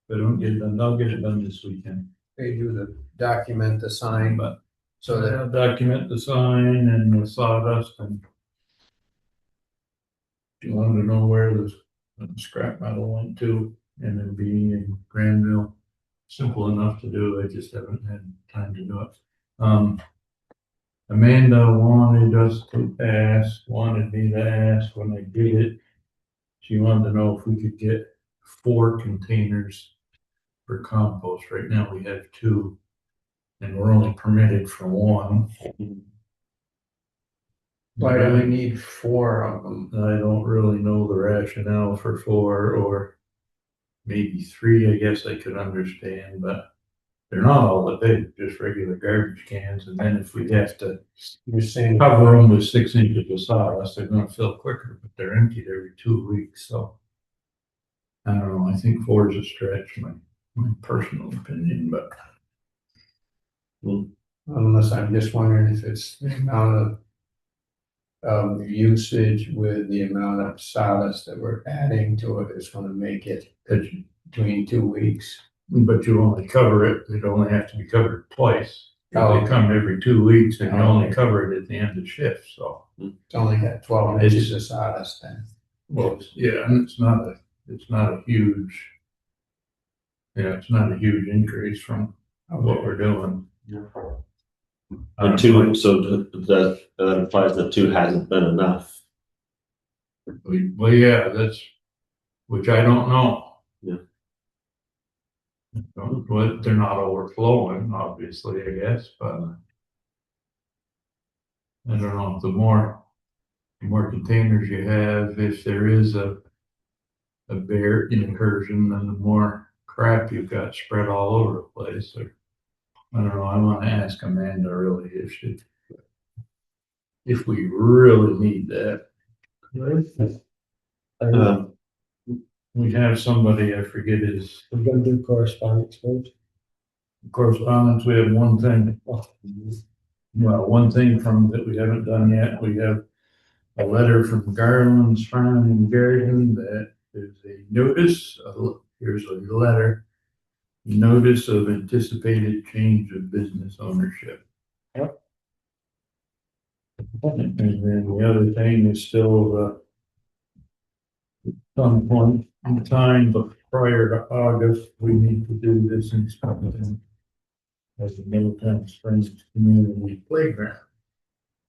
If I don't get it done, I'll get it done this weekend.
They do the document, the sign,
But
so that
I'll document the sign and the sawdust, and if you wanted to know where the scrap metal went to, and it'll be in Granville. Simple enough to do, I just haven't had time to do it. Amanda wanted me to ask when I did it. She wanted to know if we could get 4 containers for compost. Right now we have 2, and we're only permitted for 1.
why do we need 4 of them?
I don't really know the rationale for 4, or maybe 3, I guess I could understand, but they're not all that big, just regular garbage cans, and then if we have to
You're saying,
cover them with 6 inches of sawdust, they're gonna fill quicker, but they're emptied every 2 weeks, so. I don't know, I think 4 is a stretch, my personal opinion, but.
unless I'm just wondering if it's the amount of usage with the amount of sawdust that we're adding to it is gonna make it between 2 weeks.
But you only cover it, it'd only have to be covered twice. If
Oh.
they come every 2 weeks, and you
Oh.
only cover it at the end of shift, so.
It's only got 12 inches of sawdust then.
Well, yeah, and it's not a huge. It's not a huge increase from what we're doing.
And two, so that implies that 2 hasn't been enough.
Well, yeah, which I don't know.
Yeah.
Well, they're not overflowing, obviously, I guess, but. I don't know, the more containers you have, if there is a bear incursion, then the more crap you've got spread all over the place, or. I don't know, I wanna ask Amanda really if we really need that. We have somebody, I forget his
We're gonna do correspondence first.
correspondence, we have one thing. Well, one thing that we haven't done yet, we have a letter from Garland's Farm in Garden that is a notice, here's a letter. Notice of anticipated change of business ownership.
Yep.
And then the other thing is still, some point in time, but prior to August, we need to do this inspection as a Middletown Springs Community Playground.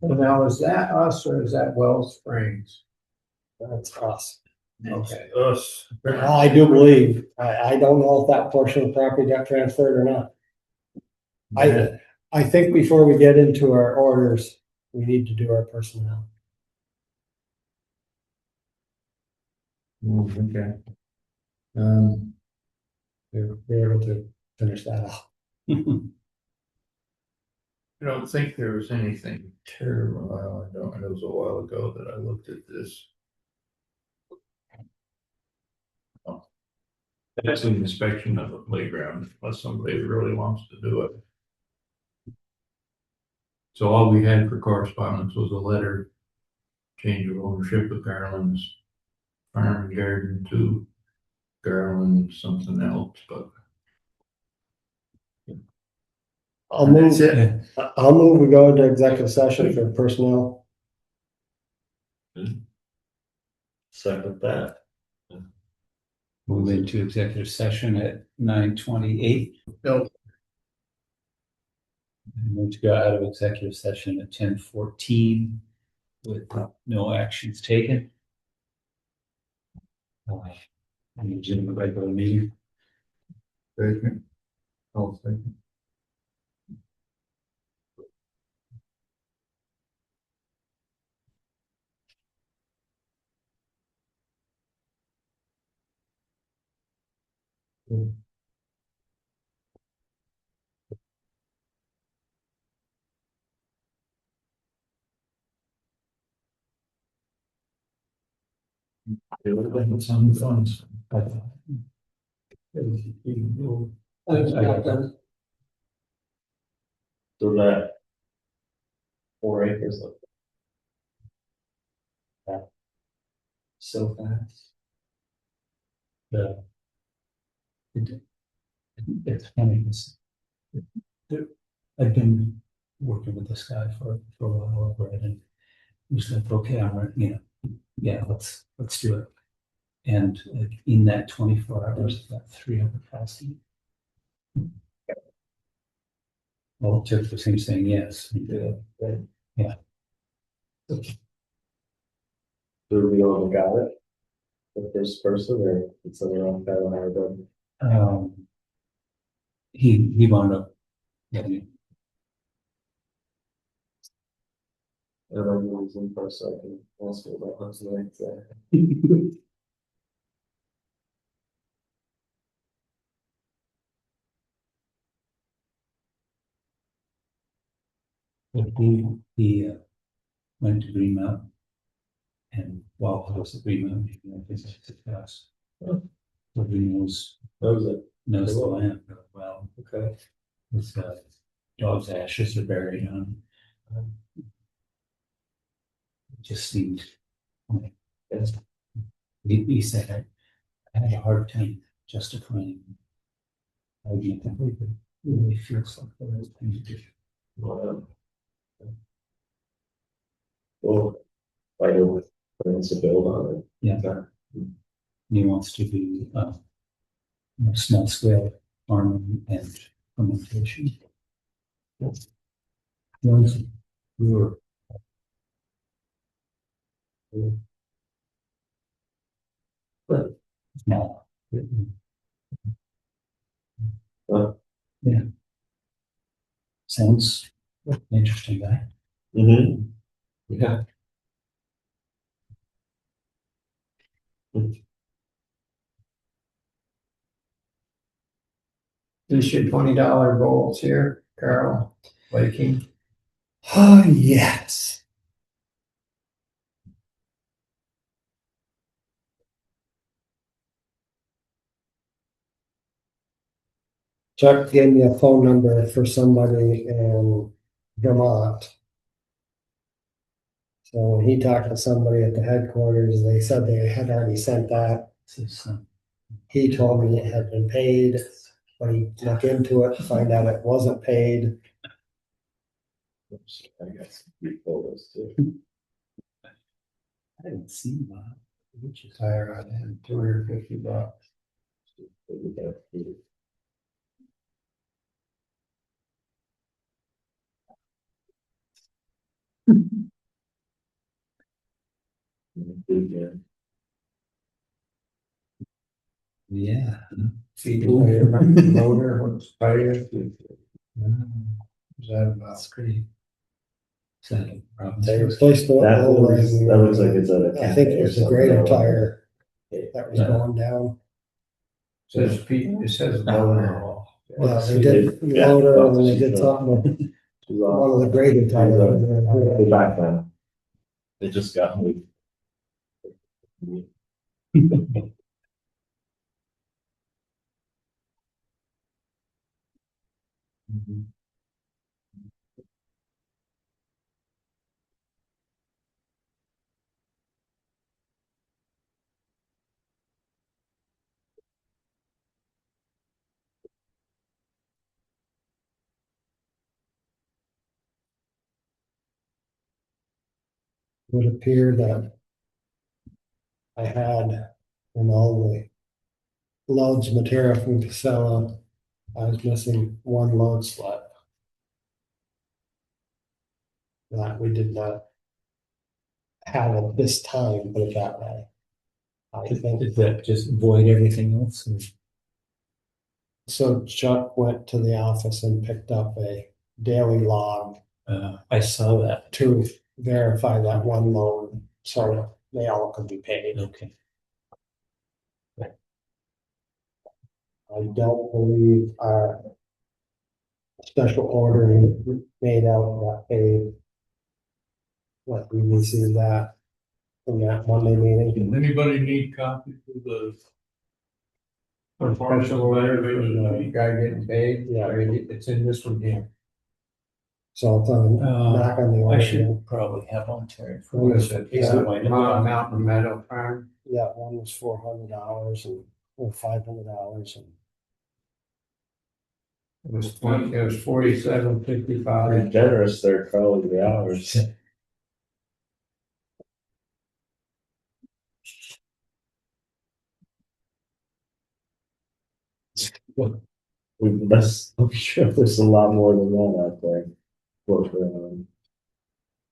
Well, now, is that us or is that Wells Springs?
That's us.
Okay.
Us.
Well, I do believe, I don't know if that portion of property got transferred or not. I think before we get into our orders, we need to do our personnel.
Okay.
We're able to finish that off.
I don't think there was anything terrible. Well, I don't, it was a while ago that I looked at this. Oh. That's an inspection of a playground, unless somebody really wants to do it. So all we had for correspondence was a letter, change of ownership of Garland's Farm and Garden to Garland something else, but.
I'll move,
That's it.
I'll move, we go into executive session for personnel.
Second that.
Move into executive session at 9:28.
Bill.
Move to go out of executive session at 10:14 with no actions taken. And resume the regular meeting.
Second. I'll second. It would have been some fun.
So that 4 acres of that so fast.
Yeah. It's funny, I've been working with this guy for a while already, and he was like, okay, yeah, let's do it. And like in that 24 hours, about 300,000. Well, it took the same saying yes. Yeah.
Do we all got it? The first person, or it's around that one hour?
He wound up getting
I don't know his info, so I can ask him about what's next.
it. He went to Green Mountain. And while I was at Green Mountain, he went to his house.
Oh.
So he knows
That was it.
the land really well.
Okay.
His dog's ashes are buried on. It just seemed.
Yes.
He said I had a hard time justifying. I get that it really feels like the right thing to do.
Wow. Well, I know plans to build on it.
Yeah.
Okay.
He wants to do small scale farming and fermentation. Once we were but small. Yeah. Sounds like an interesting guy.
Mm-hmm. Yeah.
This your $20 goals here, Carol, Lakey.
Oh, yes. Chuck gave me a phone number for somebody in Vermont. So when he talked to somebody at the headquarters, they said they had already sent that. He told me it had been paid, but he looked into it, find out it wasn't paid.
Oops, I got some free photos too.
I haven't seen that. Which is
Tire on him, $250.
Yeah.
yeah.
Feed the motor, what's tire? Is that about?
That's great. So,
They replaced the
That
oil
looks,
ring.
that looks like it's at a.
I think it was the greater tire
Yeah.
that was going down.
Says Pete, it says loader.
Yeah, they did the loader and then they did something with one of the greater tires.
They're back now. They just got moved.
It would appear that I had in all the loads of material from Casella, I was missing one load slip. That we did not have at this time, put it that way. I think,
Did that just void everything else? Or?
so Chuck went to the office and picked up a daily log
I saw that.
to verify that one load, so they all could be paid.
Okay.
I don't believe our special order made out got paid. What, we received that from that Monday meeting?
Does anybody need copies of the?
A special order for the guy getting paid,
Yeah.
or it's in this one here.
So it's on, knock on the
I
order.
should probably have one, Terry.
What is it?
Yeah.
Mountain Meadow Farm.
Yeah, one was $400 and, or $500 and.
It was 47.55.
Pretty generous there, Carl, with the hours. I'm sure there's a lot more than that out there. Floating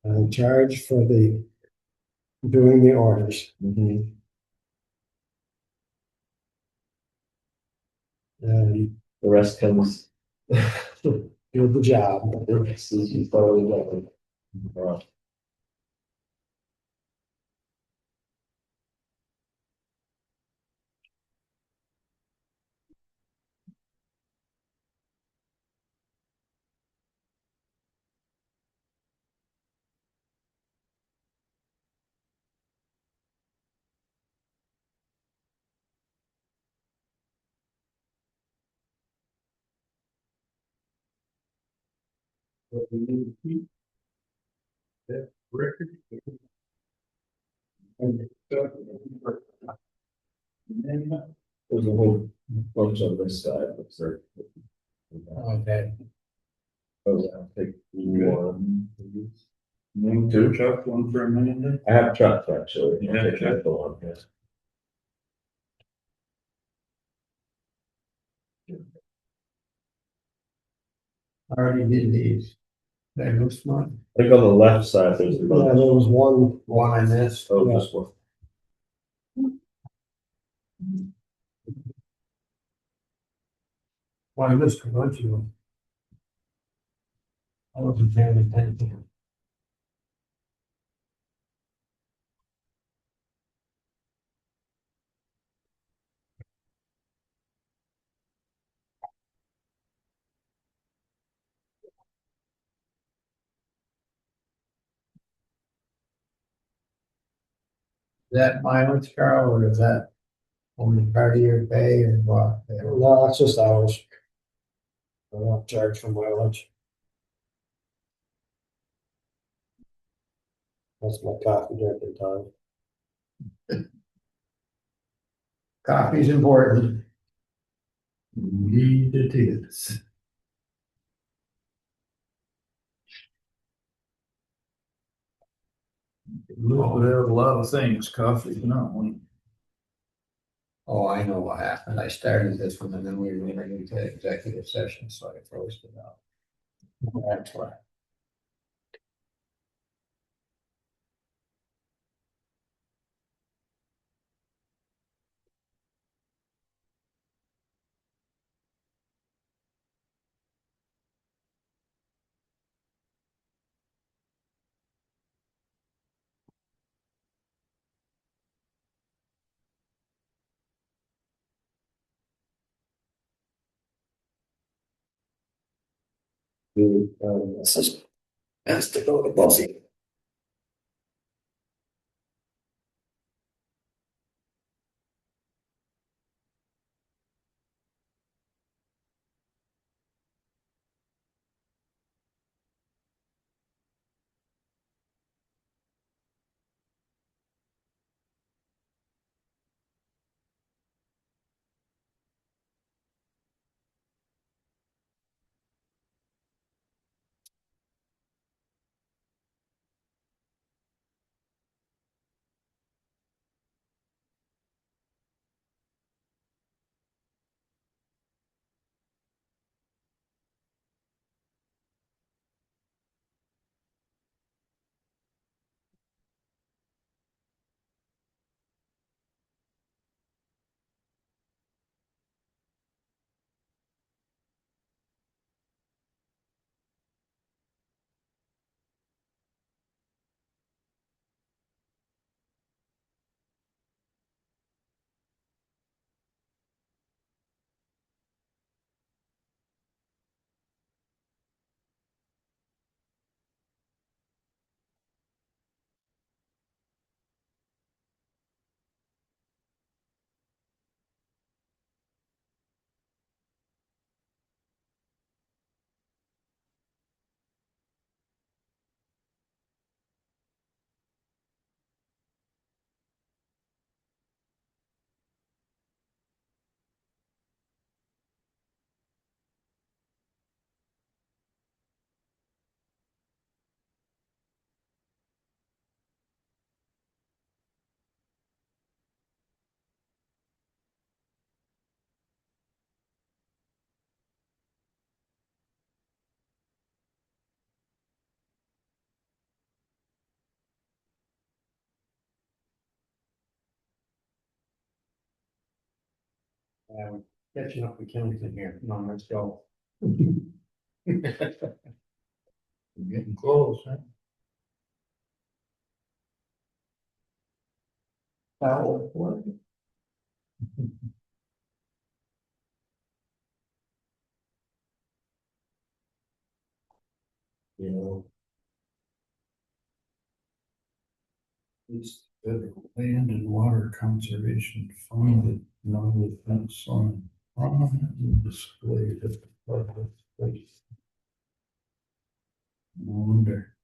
around.
Charge for the, doing the orders.
Mhm.
And
The rest comes.
do the job.
The rest is you thoroughly done. Wow.
Record.
There's a whole bunch on this side, looks like.
Okay.
Oh, yeah, take one.
Two, Chuck, one for a minute.
I have trucks actually.
You
I'll
have
take
truck?
the one, yes.
I already did these. That looks one.
I think on the left side, there's a
Yeah,
bunch.
there was one.
One I missed.
Oh,
Yeah.
just one.
One I missed a bunch of them. I wasn't paying attention. Is that mileage, Carl, or is that only part of your pay or what?
No, that's just ours. I don't charge for mileage. That's my coffee drinking time.
Coffee's important.
Indeed it is. Look, we have a lot of things, coffee, not one.
Oh, I know what happened. I started this one and then we went into executive session, so I froze it out. That's why.
This is has to go to Bussy.
We're catching up with Killington here. Come on, let's go.
Getting close, huh?
What?
You know,
It's federal land and water conservation fund, non-defense on prominently displayed at the public place. wonder.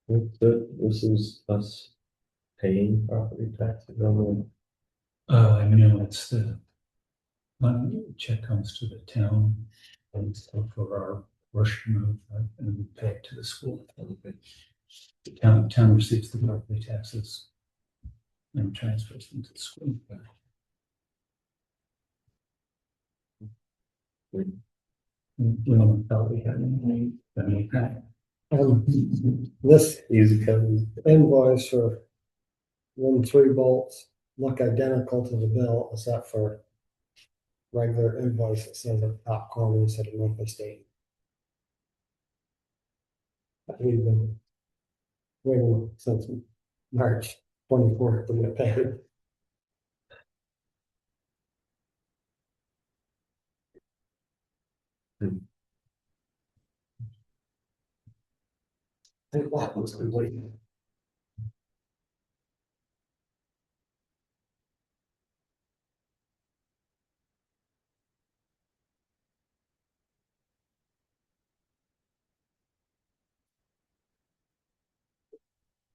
This is us paying property taxes on
No, it's the money check comes to the town and so for our brush remove and we pay it to the school. The town receives the property taxes and transfers them to the school. We don't probably have any,
This
easy comes.
invoice for them 3 bolts look identical to the bill except for regular invoice that says at the top corner instead of monthly statement. We've been waiting since March 24th to get paid. I think that was the way.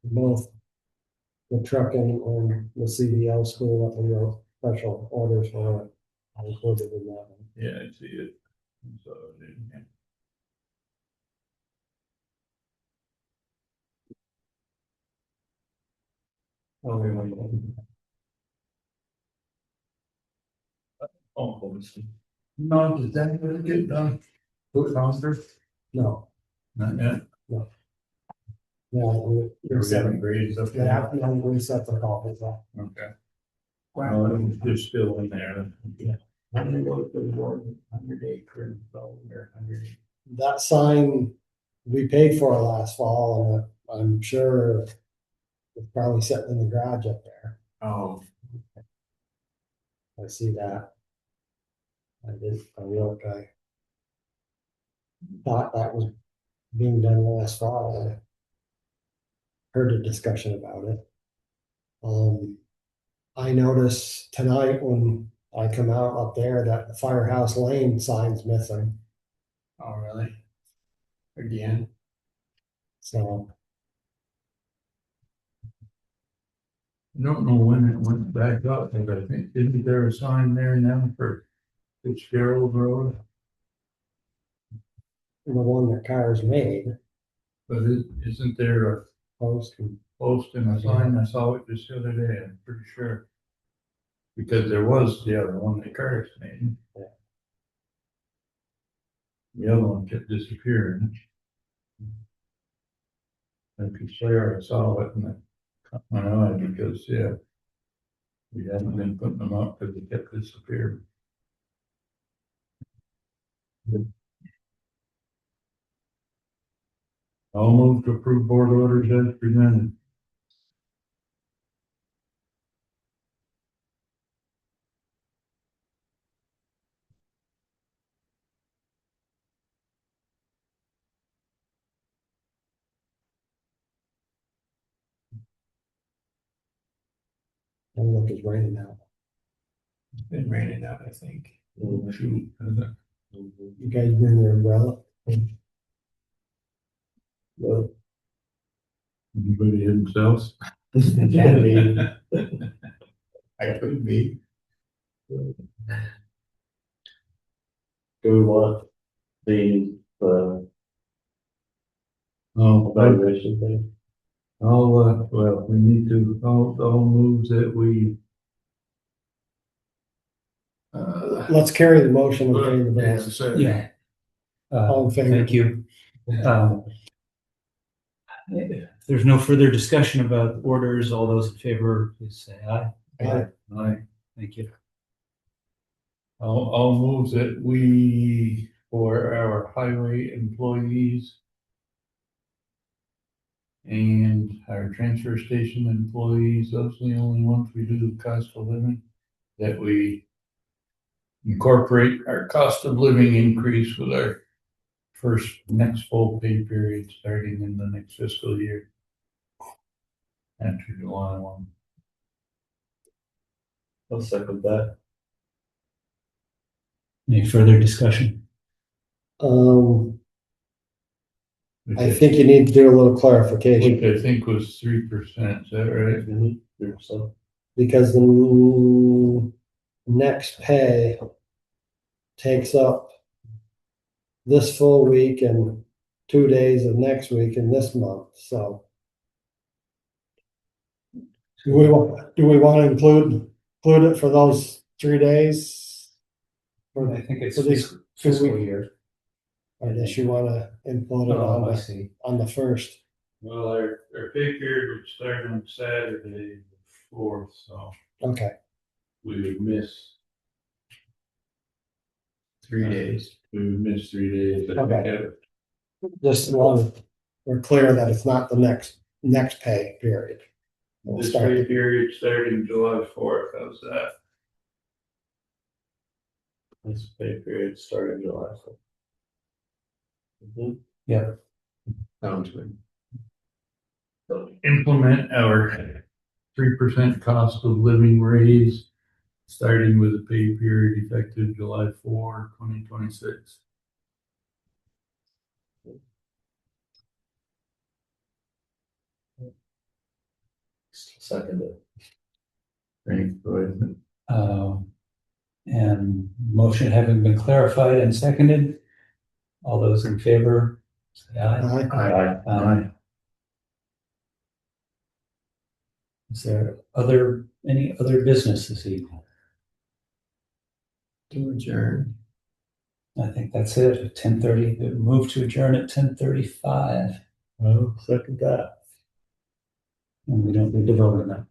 Both the trucking and the CDL school that we wrote special orders for, I included in that one.
Yeah, I see it. So, yeah.
Oh,
Oh, obviously. No, did that ever get done? Put longer?
no,
Not yet.
we
We
set
haven't
it.
graded up
Yeah,
yet.
we set the copies up.
Okay. Well, it's still in there.
Yeah.
When they go to the board, 100 acre zone or 100.
That sign we paid for last fall, and I'm sure it's probably sitting in the garage up there.
Oh,
I see that. I look, I thought that was being done last fall. I heard a discussion about it. I noticed tonight when I come out up there that the Firehouse Lane sign's missing,
oh, really? Again?
so
I don't know when it went back up, but I think, isn't there a sign there now for Fitzgerald Road?
the one that Cars made,
But isn't there a
post,
post and a sign? I saw it just the other day, I'm pretty sure. Because there was the other one that Curtis made.
Yeah.
The other one kept disappearing. I could swear I saw it and it caught my eye because, yeah. We hadn't been putting them up because they kept disappearing. I'll move to approve board orders as presented.
And look, it's raining out.
It's been raining out, I think.
Shoot.
You guys bring your umbrella?
Well,
Anybody hit themselves?
Can be. I could be.
do we want the
Oh,
evaluation thing?
well, we need to, I'll move that we.
Let's carry the motion and pay the bills.
Yeah.
All in favor?
Thank you. If there's no further discussion about orders, all those in favor, please say aye.
Aye.
Thank you.
I'll move that we, for our highway employees and our transfer station employees, those are the only ones we do the cost of living, that we incorporate our cost of living increase with our next full pay period starting in the next fiscal year. After July 1.
I'll second that.
Any further discussion?
I think you need to do a little clarification,
Which I think was 3%, is that right?
Mm-hmm. So,
because the next pay takes up this full week and 2 days of next week and this month, so. Do we want to include it for those 3 days?
I think it's
For this
fiscal year.
Or does you want to include it
Oh, I see.
on the first?
Well, our pay period would start on Saturday, the 4th, so
Okay,
we would miss
3 days.
we would miss 3 days.
Okay. just we're clear that it's not the next pay period. We'll
This
start
pay
it.
period starting July 4th, how's that?
this pay period starting July. Mm-hmm.
Yeah.
Sounds good.
Implement our 3% cost of living raise, starting with a pay period effective July 4, 2026.
Second it.
Thanks, go ahead.
And motion having been clarified and seconded, all those in favor, say aye.
Aye.
Aye. Is there any other business this evening?
To adjourn.
I think that's it, at 10:30, move to adjourn at 10:35,
I'll second that.
and we don't need to vote on that.